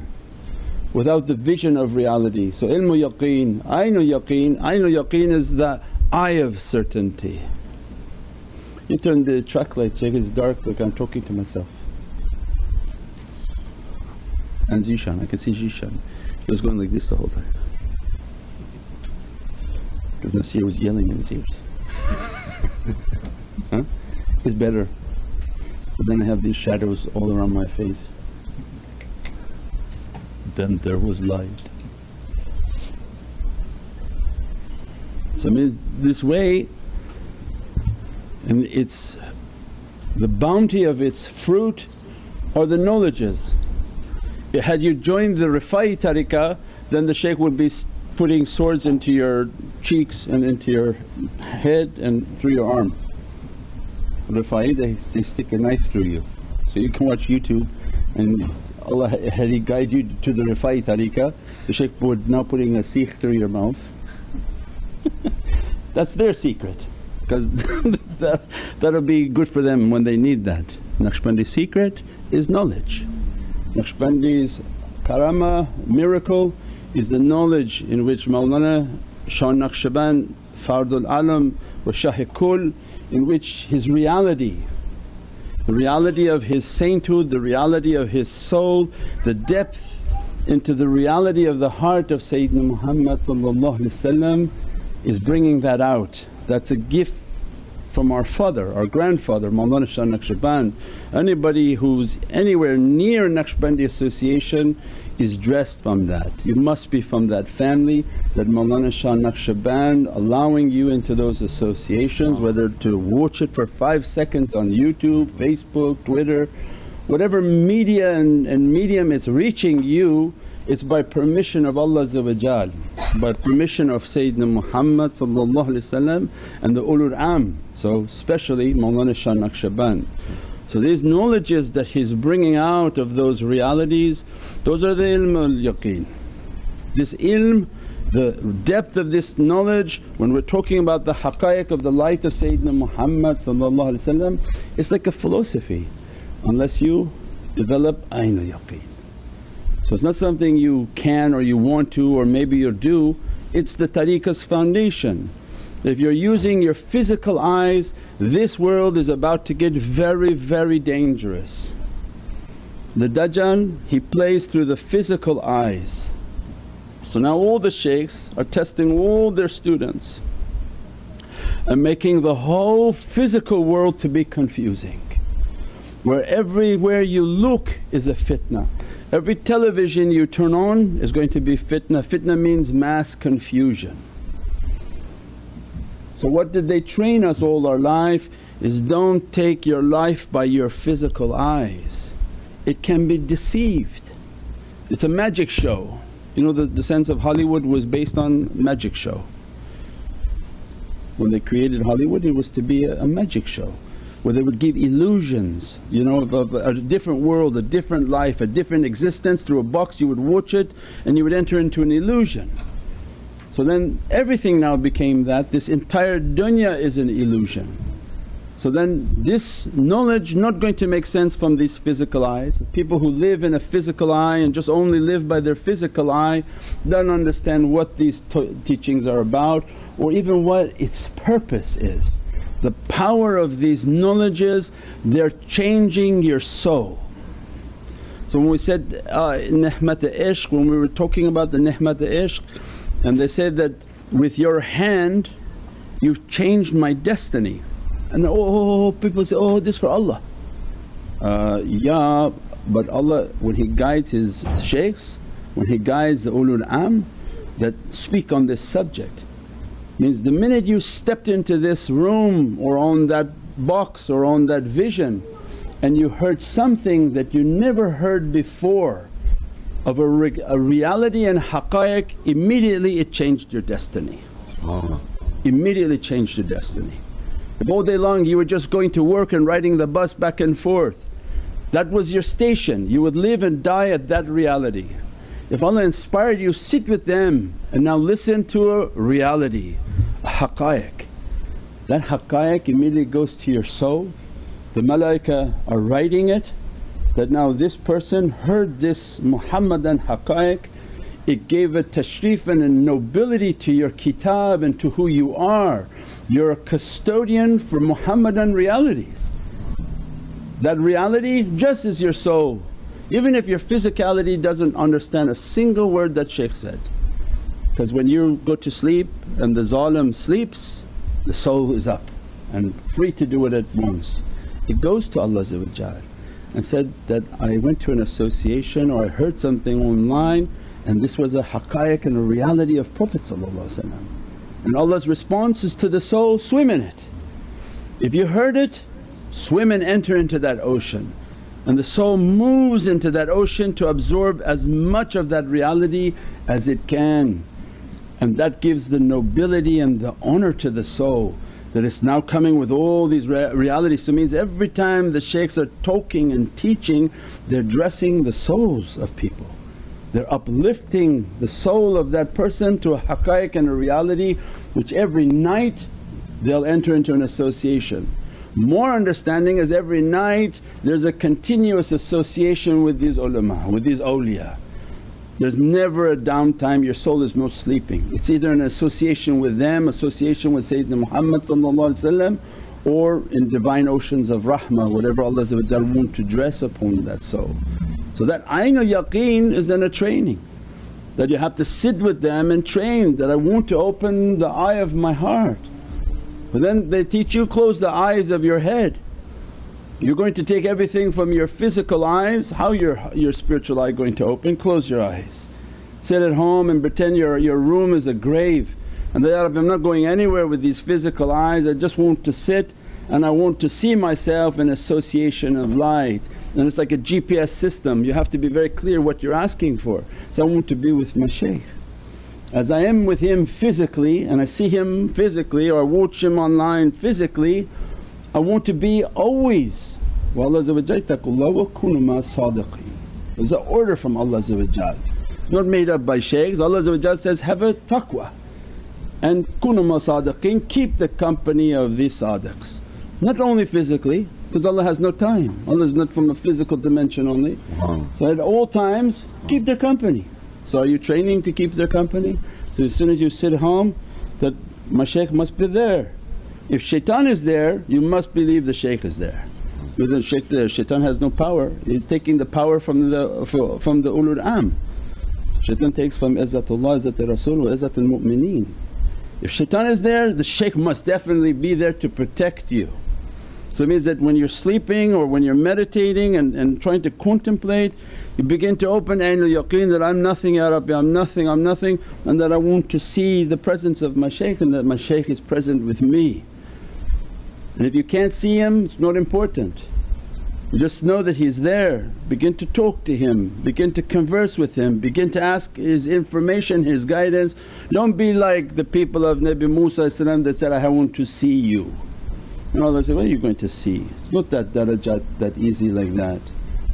without the vision of reality. So ilmu yaqeen, aynu yaqeen is the eye of certainty. You turn the track light, check, it's dark, like I'm talking to myself. And Zishan, I can see Zishan, he was going like this the whole time because Nasir was yelling in his ears. Huh? It's better, but then I have these shadows all around my face. Then there was light. So it means this way, and it's the bounty of its fruit are the knowledges. Had you joined the Rifai tariqah, then the shaykh would be putting swords into your cheeks and into your head and through your arm. Rifai, they stick a knife through you. So you can watch YouTube, and Allah, had He guide you to the Rifai tariqah, the shaykh would now putting a sikh through your mouth. That's their secret, because that'll be good for them when they need that. Naqshbandi's secret is knowledge. Naqshbandi's karama, miracle, is the knowledge in which Mawlana Shah Naqshband, Fardul Alam wa Shah-e-Kul, in which his reality, the reality of his sainthood, the reality of his soul, the depth into the reality of the heart of Sayyidina Muhammad is bringing that out. That's a gift from our father, our grandfather Mawlana Shah Naqshband. Anybody who's anywhere near Naqshbandi association is dressed from that. You must be from that family, that Mawlana Shah Naqshband allowing you into those associations, whether to watch it for 5 seconds on YouTube, Facebook, Twitter, whatever media and medium it's reaching you, it's by permission of Allah, by permission of Sayyidina Muhammad and the ulul am, so especially Mawlana Shah Naqshband. So these knowledges that he's bringing out of those realities, those are the ilm al-yaqeen. This ilm, the depth of this knowledge, when we're talking about the haqqaiq of the light of Sayyidina Muhammad, it's like a philosophy unless you develop ayn al-yaqeen. So it's not something you can or you want to or maybe you'll do, it's the tariqah's foundation. If you're using your physical eyes, this world is about to get very, very dangerous. The Dajjal, he plays through the physical eyes. So now all the shaykhs are testing all their students and making the whole physical world to be confusing, where everywhere you look is a fitna. Every television you turn on is going to be fitna. Fitna means mass confusion. So what did they train us all our life is, don't take your life by your physical eyes. It can be deceived. It's a magic show. You know the sense of Hollywood was based on magic show. When they created Hollywood, it was to be a magic show where they would give illusions, you know, of a different world, a different life, a different existence. Through a box you would watch it and you would enter into an illusion. So then everything now became that, this entire dunya is an illusion. So then this knowledge not going to make sense from these physical eyes. People who live in a physical eye and just only live by their physical eye don't understand what these teachings are about or even what its purpose is. The power of these knowledges, they're changing your soul. So when we said Nihmat-e-Ishq, when we were talking about the Nihmat-e-Ishq, and they said that with your hand you've changed my destiny, and people say, oh, this for Allah. Yeah, but Allah, when He guides His shaykhs, when He guides the ulul am that speak on this subject, means the minute you stepped into this room or on that box or on that vision and you heard something that you never heard before of a reality and haqqaiq, immediately it changed your destiny. Immediately changed your destiny. If all day long you were just going to work and riding the bus back and forth, That was your station, you would live and die at that reality. If Allah inspired you, sit with them and now listen to a reality, a haqqaiq. That haqqaiq immediately goes to your soul. The malaika are writing it, that now this person heard this Muhammadan haqqaiq. It gave a tashrif and a nobility to your kitab and to who you are. You're a custodian for Muhammadan realities. That reality just as your soul, even if your physicality doesn't understand a single word that Shaykh said. Because when you go to sleep and the zalim sleeps, the soul is up and free to do it at once. It goes to Allah and said that I went to an association or I heard something online and this was a haqqaiq and a reality of Prophet. And Allah's response is to the soul, swim in it. If you heard it, swim and enter into that ocean. And the soul moves into that ocean to absorb as much of that reality as it can. And that gives the nobility and the honour to the soul, that it's now coming with all these realities. So it means every time the shaykhs are talking and teaching, they're dressing the souls of people. They're uplifting the soul of that person to a haqqaiq and a reality which every night they'll enter into an association. More understanding is every night there's a continuous association with these ulama, with these awliya. There's never a downtime, your soul is not sleeping. It's either an association with them, association with Sayyidina Muhammad or in divine oceans of rahmah, whatever Allah want to dress upon that soul. So that Ainul Yaqeen is then a training, that you have to sit with them and train, that I want to open the eye of my heart. But then they teach you, close the eyes of your head. You're going to take everything from your physical eyes, how your spiritual eye going to open? Close your eyes. Sit at home and pretend your room is a grave, and Ya Rabbi, I'm not going anywhere with these physical eyes, I just want to sit and I want to see myself in association of light. And it's like a GPS system, you have to be very clear what you're asking for. So I want to be with my shaykh. As I am with him physically and I see him physically or watch him online physically, I want to be always. وَاللَّهُ اتَّقُوا wa kunu ma'a sadiqeen. There's an order from Allah, not made up by shaykhs. Allah says, have a taqwa and kunu ma'a sadiqeen, keep the company of these sadiqs. Not only physically, because Allah has no time, Allah is not from a physical dimension only. So at all times keep their company. So are you training to keep their company? So as soon as you sit home, that my shaykh must be there. If shaitan is there, you must believe the shaykh is there. Because the shaitan has no power, he's taking the power from the ulul am. Shaitan takes from izzatullah, izzat Rasul wa izzat al-mu'mineen. If shaitan is there, the shaykh must definitely be there to protect you. So it means that when you're sleeping or when you're meditating and trying to contemplate, you begin to open Ainul Yaqeen that I'm nothing Ya Rabbi, I'm nothing, and that I want to see the presence of my shaykh and that my shaykh is present with me. And if you can't see him, it's not important. You just know that he's there, begin to talk to him, begin to converse with him, begin to ask his information, his guidance. Don't be like the people of Nabi Musa that said, I want to see you. And Allah said, what are you going to see? It's not that darajat that easy like that.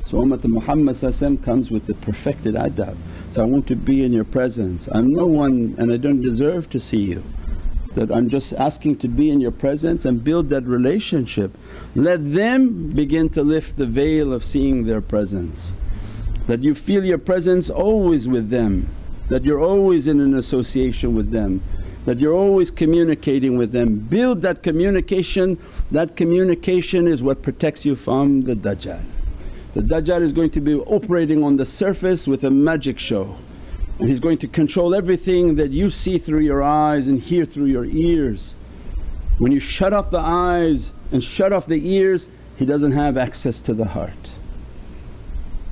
So Ummat Muhammad comes with the perfected adab. So I want to be in your presence, I'm no one and I don't deserve to see you. That I'm just asking to be in your presence and build that relationship. Let them begin to lift the veil of seeing their presence. That you feel your presence always with them, that you're always in an association with them, that you're always communicating with them. Build that communication is what protects you from the Dajjal. The Dajjal is going to be operating on the surface with a magic show, and he's going to control everything that you see through your eyes and hear through your ears. When you shut off the eyes and shut off the ears, he doesn't have access to the heart.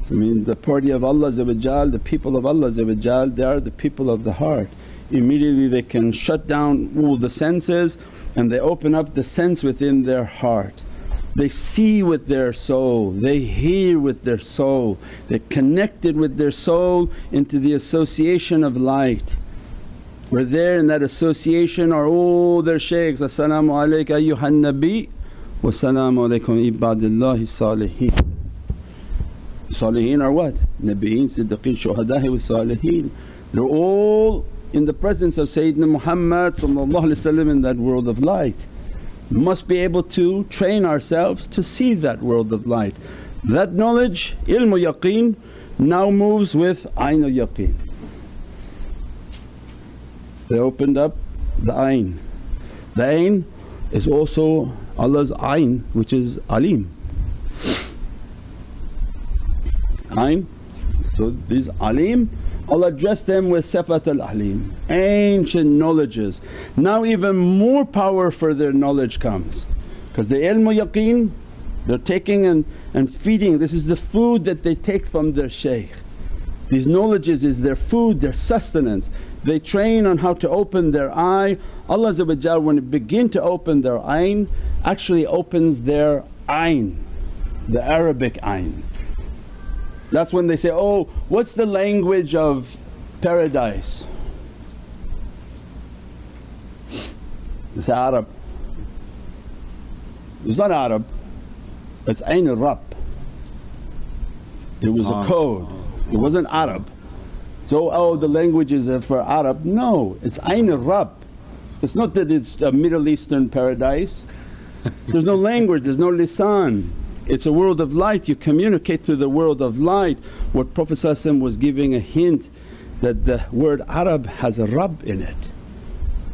So I mean the party of Allah, the people of Allah, they are the people of the heart. Immediately they can shut down all the senses and they open up the sense within their heart. They see with their soul, they hear with their soul, they're connected with their soul into the association of light. Where there in that association are all their shaykhs, As-salamu alayka ayyuhan nabi wa salaamu alaykum ibadillahi saliheen. Salihin are what? Nabiyeen, Siddiqeen, Shuhada'i wa Salihin. They're all in the presence of Sayyidina Muhammad in that world of light. We must be able to train ourselves to see that world of light. That knowledge, ilmu yaqeen, now moves with Ayn al-Yaqeen. They opened up the Ayn. The Ayn is also Allah's Ayn, which is Alim. Ayn. So these Alim, Allah addressed them with Sifat al-Alim, ancient knowledges. Now even more power for their knowledge comes, because the ilmu yaqeen they're taking and feeding. This is the food that they take from their shaykh. These knowledges is their food, their sustenance. They train on how to open their eye. Allah when it begin to open their ayn, actually opens their ayn, the Arabic ayn. That's when they say, oh, what's the language of paradise? They say Arab. It's not Arab, it's Ayn al-Rab. It was a code, it wasn't Arab. So, oh, the language is for Arab. No, it's Ayn al-Rab. It's not that it's a Middle Eastern paradise. There's no language, there's no lisan. It's a world of light, you communicate through the world of light. What Prophet was giving a hint that the word Arab has a Rabb in it.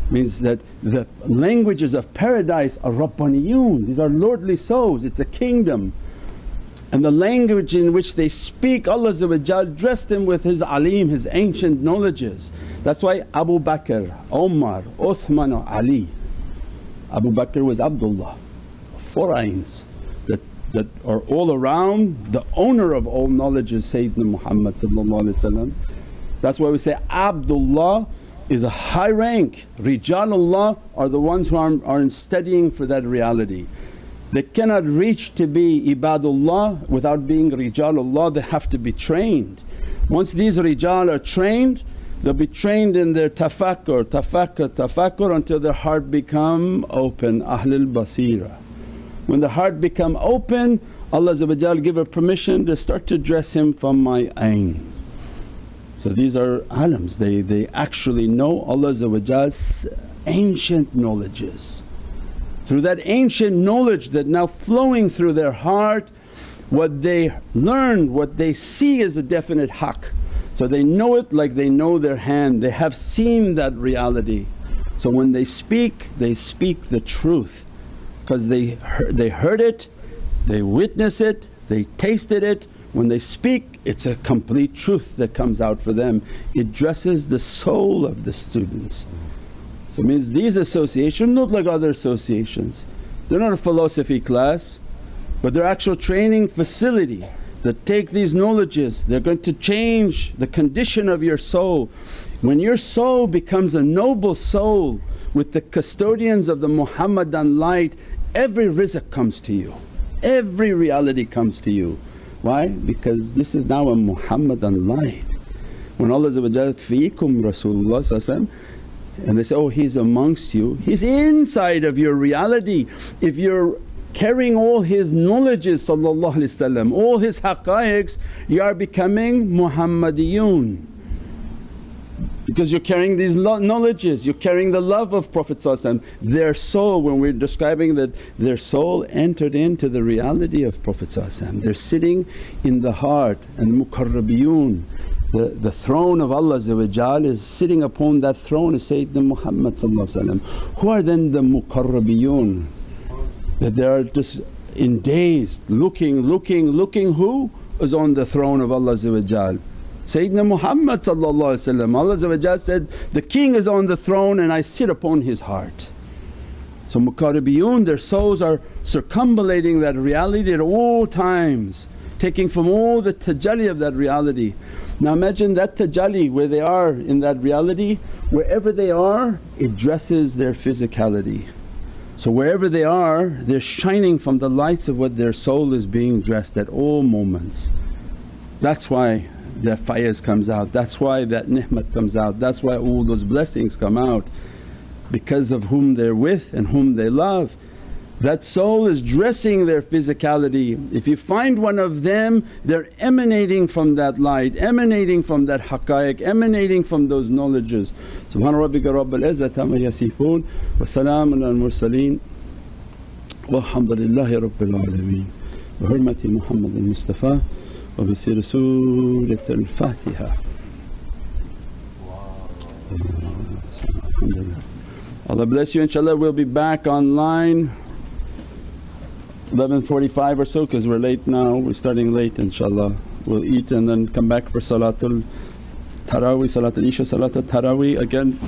Means that the languages of paradise are Rabbaniyun, these are lordly souls, it's a kingdom. And the language in which they speak, Allah dressed them with His alim, His ancient knowledges. That's why Abu Bakr, Umar, Uthman, Ali. Abu Bakr was Abdullah, 4 ayns that are all around. The owner of all knowledge is Sayyidina Muhammad. That's why we say Abdullah is a high rank. Rijalullah are the ones who are in studying for that reality. They cannot reach to be ibadullah without being rijalullah, they have to be trained. Once these rijal are trained, they'll be trained in their tafakkur until their heart become open, ahlul basira. When the heart become open, Allah give her permission to start to dress him from my ayn. So these are alams, they actually know Allah's ancient knowledges. Through that ancient knowledge that now flowing through their heart, what they learn, what they see is a definite haqq. So they know it like they know their hand, they have seen that reality. So when they speak the truth, because they heard it, they witness it, they tasted it. When they speak, it's a complete truth that comes out for them. It dresses the soul of the students. So it means these associations not like other associations. They're not a philosophy class, but they're actual training facility that take these knowledges. They're going to change the condition of your soul. When your soul becomes a noble soul with the custodians of the Muhammadan light, every rizq comes to you, every reality comes to you. Why? Because this is now a Muhammadan light. When Allah feekum Rasulullah and they say, oh, he's amongst you, he's inside of your reality. If you're carrying all his knowledges all his haqqaiqs, you are becoming Muhammadiyun. Because you're carrying these knowledges, you're carrying the love of Prophet. Their soul, when we're describing that their soul entered into the reality of Prophet. They're sitting in the heart, and muqarrabiyun, the throne of Allah is sitting upon that throne is Sayyidina Muhammad. Who are then the muqarrabiyun? That they are just in days looking, who is on the throne of Allah? Sayyidina Muhammad. Allah said, the king is on the throne and I sit upon his heart. So muqarrabiyun, their souls are circumambulating that reality at all times, taking from all the tajalli of that reality. Now imagine that tajalli where they are in that reality, wherever they are it dresses their physicality. So wherever they are they're shining from the lights of what their soul is being dressed at all moments. That's why that fayaz comes out, that's why that ni'mat comes out, that's why all those blessings come out, because of whom they're with and whom they love. That soul is dressing their physicality. If you find one of them, they're emanating from that light, emanating from that haqqaiq, emanating from those knowledges. Subhana rabbika rabbil izzati amma yasifoon wa salaamun al mursaleen walhamdulillahi rabbil alameen. Bi hurmati Muhammad al Mustafa wa bi sirri Surat al Fatiha. Alhamdulillah. Allah bless you. Inshallah we'll be back online 11:45 or so, because we're late now, we're starting late inshallah. We'll eat and then come back for Salatul Taraweeh, Salatul Isha, Salatul Taraweeh. Again,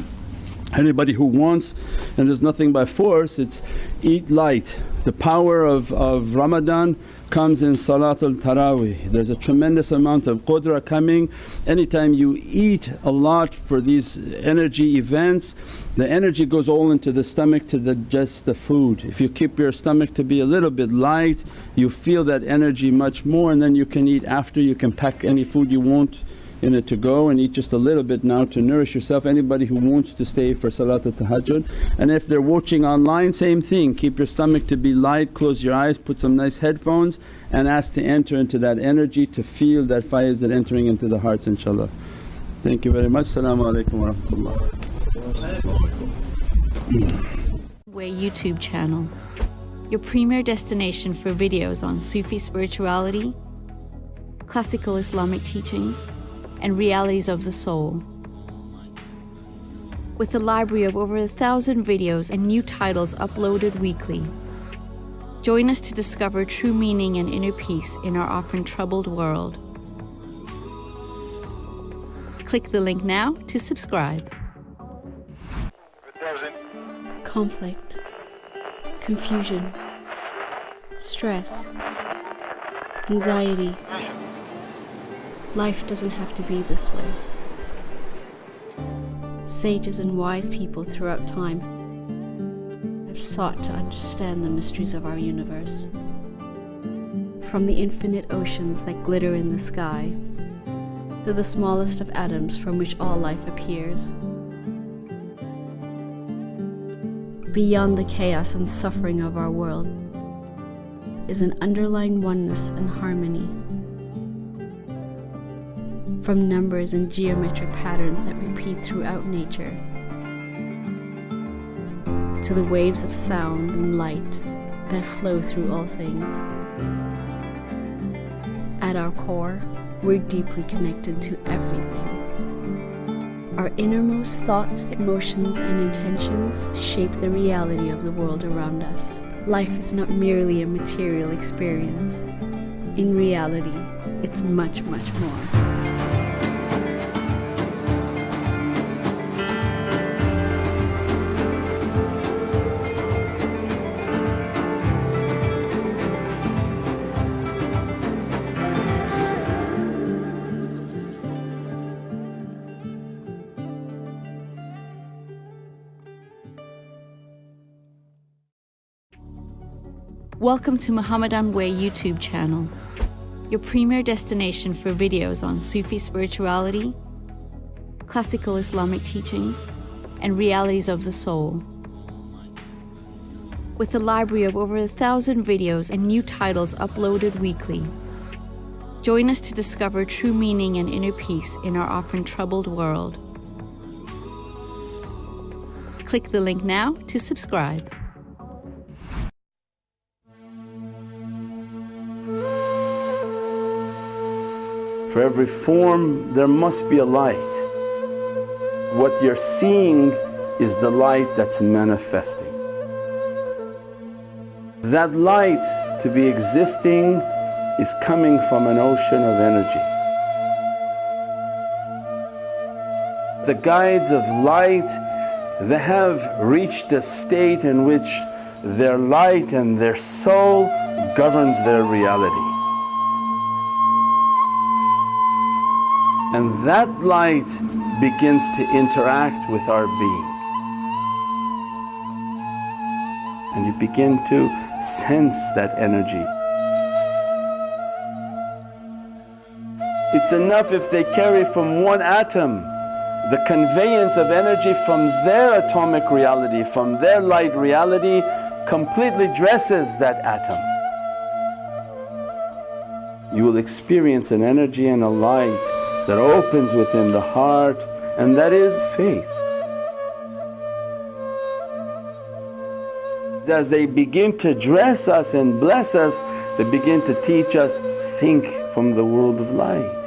anybody who wants, and there's nothing by force, it's eat light. The power of Ramadan comes in Salatul Taraweeh. There's a tremendous amount of qudra coming. Anytime you eat a lot for these energy events, the energy goes all into the stomach to digest the food. If you keep your stomach to be a little bit light, you feel that energy much more, and then you can eat after. You can pack any food you want in it to go and eat just a little bit now to nourish yourself. Anybody who wants to stay for Salatul Tahajjud, and if they're watching online, same thing, keep your stomach to be light, close your eyes, put some nice headphones and ask to enter into that energy, to feel that faiz that entering into the hearts inshaAllah. Thank you very much. As-salamu alaykum wa rahmatullah. Way YouTube channel, your premier destination for videos on Sufi spirituality, classical Islamic teachings and realities of the soul. With a library of over 1,000 videos and new titles uploaded weekly. Join us to discover true meaning and inner peace in our often troubled world. Click the link now to subscribe. Conflict, confusion, stress, anxiety. Life doesn't have to be this way. Sages and wise people throughout time have sought to understand the mysteries of our universe. From the infinite oceans that glitter in the sky, to the smallest of atoms from which all life appears. Beyond the chaos and suffering of our world is an underlying oneness and harmony. From numbers and geometric patterns that repeat throughout nature, to the waves of sound and light that flow through all things. At our core, we're deeply connected to everything. Our innermost thoughts, emotions, and intentions shape the reality of the world around us. Life is not merely a material experience. In reality, it's much, much more. Welcome to Muhammadan Way YouTube channel, your premier destination for videos on Sufi spirituality, classical Islamic teachings, and realities of the soul. With a library of over 1,000 videos and new titles uploaded weekly. Join us to discover true meaning and inner peace in our often troubled world. Click the link now to subscribe. For every form there must be a light. What you're seeing is the light that's manifesting. That light to be existing is coming from an ocean of energy. The guides of light, they have reached a state in which their light and their soul governs their reality. And that light begins to interact with our being. And you begin to sense that energy. It's enough if they carry from one atom the conveyance of energy from their atomic reality, from their light reality completely dresses that atom. You will experience an energy and a light that opens within the heart, and that is faith. As they begin to dress us and bless us, they begin to teach us, think from the world of light.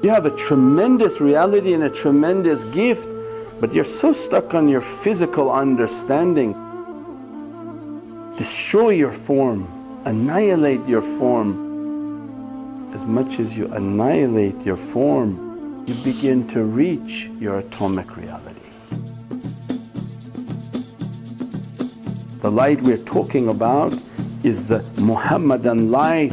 You have a tremendous reality and a tremendous gift, but you're so stuck on your physical understanding. Destroy your form, annihilate your form. As much as you annihilate your form, you begin to reach your atomic reality. The light we're talking about is the Muhammadan light.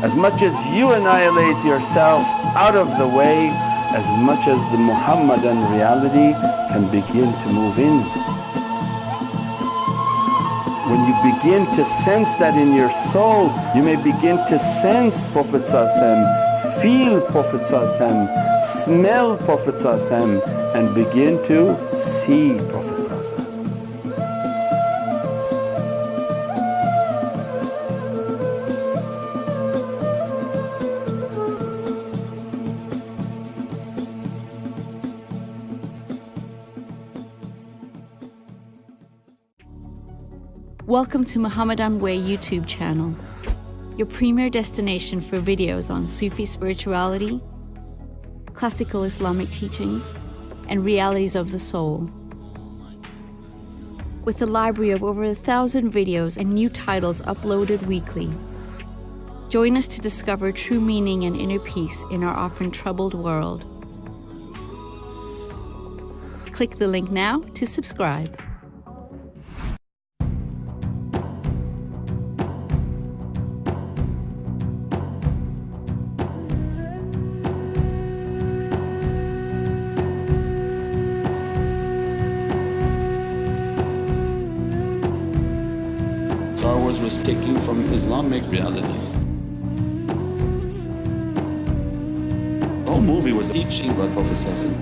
As much as you annihilate yourself out of the way, as much as the Muhammadan reality can begin to move in. When you begin to sense that in your soul, you may begin to sense Prophet ﷺ, feel Prophet ﷺ, smell Prophet ﷺ, and begin to see Prophet ﷺ. Welcome to Muhammadan Way YouTube channel, your premier destination for videos on Sufi spirituality, classical Islamic teachings, and realities of the soul. With a library of over 1,000 videos and new titles uploaded weekly, join us to discover true meaning and inner peace in our often troubled world. Click the link now to subscribe. Star Wars was taking from Islamic realities. The whole movie was teaching about Prophet ﷺ.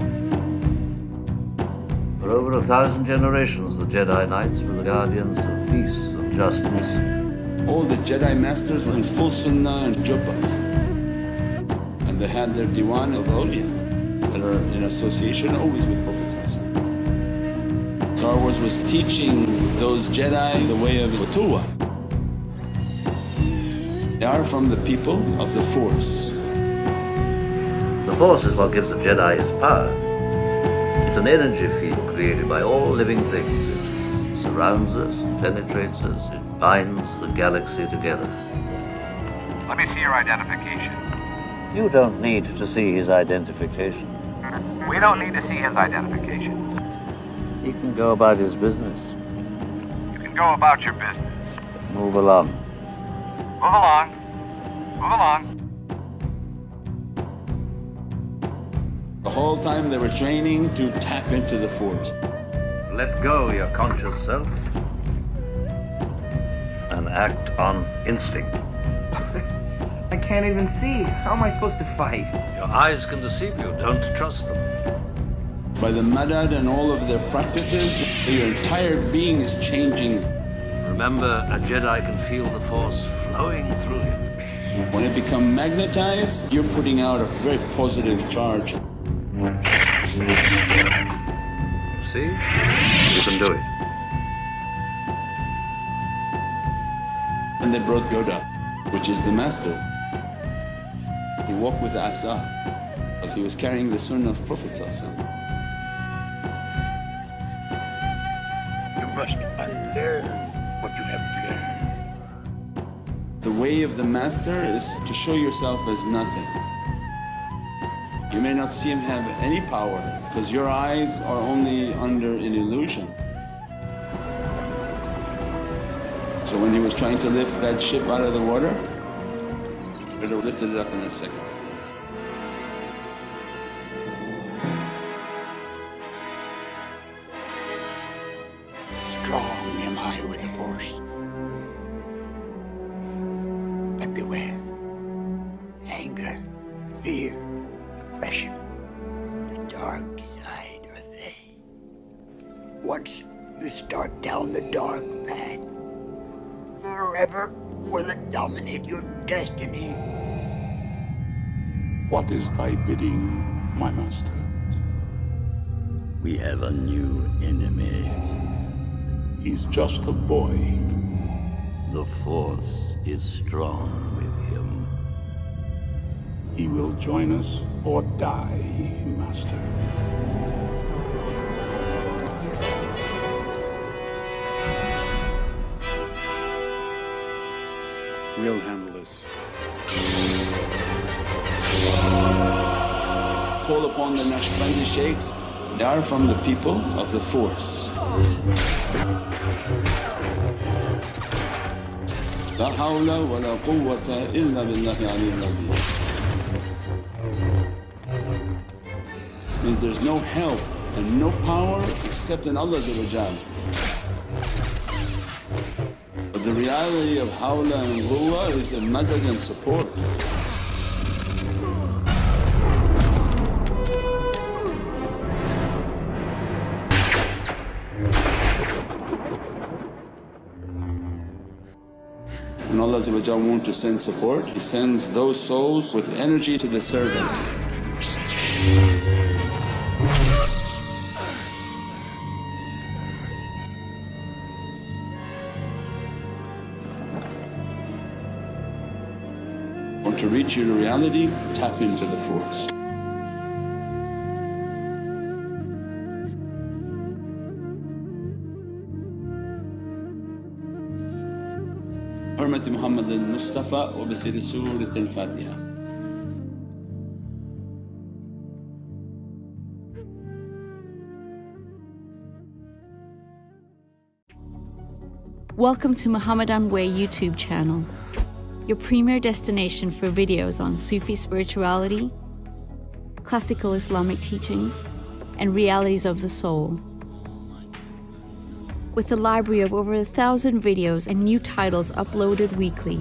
For over 1,000 generations, the Jedi Knights were the guardians of peace and justice. All the Jedi masters were in full sunnah and jubbas. And they had their diwan of awliya that are in association always with Prophet ﷺ. Star Wars was teaching those Jedi the way of futuwa. They are from the people of the Force. The Force is what gives the Jedi his power. It's an energy field created by all living things. It surrounds us, penetrates us, it binds the galaxy together. Let me see your identification. You don't need to see his identification. We don't need to see his identification. He can go about his business. You can go about your business. Move along. Move along. Move along. The whole time they were training to tap into the Force. Let go your conscious self and act on instinct. I can't even see. How am I supposed to fight? Your eyes can deceive you. Don't trust them. By the madad and all of their practices, your entire being is changing. Remember, a Jedi can feel the Force flowing through him. When it becomes magnetized, you're putting out a very positive charge. See? You can do it. And they brought Yoda, which is the master. He walked with the asa, because he was carrying the sunnah of Prophet ﷺ. You must unlearn what you have learned. The way of the master is to show yourself as nothing. You may not see him have any power because your eyes are only under an illusion. So when he was trying to lift that ship out of the water, it lifted it up in a second. Strong am I with the Force. Once you start down the dark path, forever will it dominate your destiny. What is thy bidding, my master? We have a new enemy. He's just a boy. The Force is strong with him. He will join us or die, master. We'll handle this. Call upon the Naqshbandi sheikhs. They are from the people of the Force. La hawla wa la quwwata illa billahi aliyyil azim. Means there's no help and no power except in Allah Azza wa Jal. But the reality of hawla and quwwa is the madad and support. When Allah Azza wa Jal wants to send support, He sends those souls with energy to the servant. Want to reach your reality? Tap into the Force. حرمة محمد المصطفى وبسر سورة الفاتحة. Welcome to Muhammadan Way YouTube channel, your premier destination for videos on Sufi spirituality, classical Islamic teachings, and realities of the soul. With a library of over 1,000 videos and new titles uploaded weekly.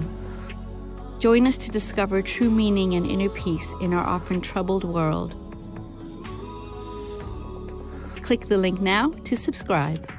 Join us to discover true meaning and inner peace in our often troubled world. Click the link now to subscribe.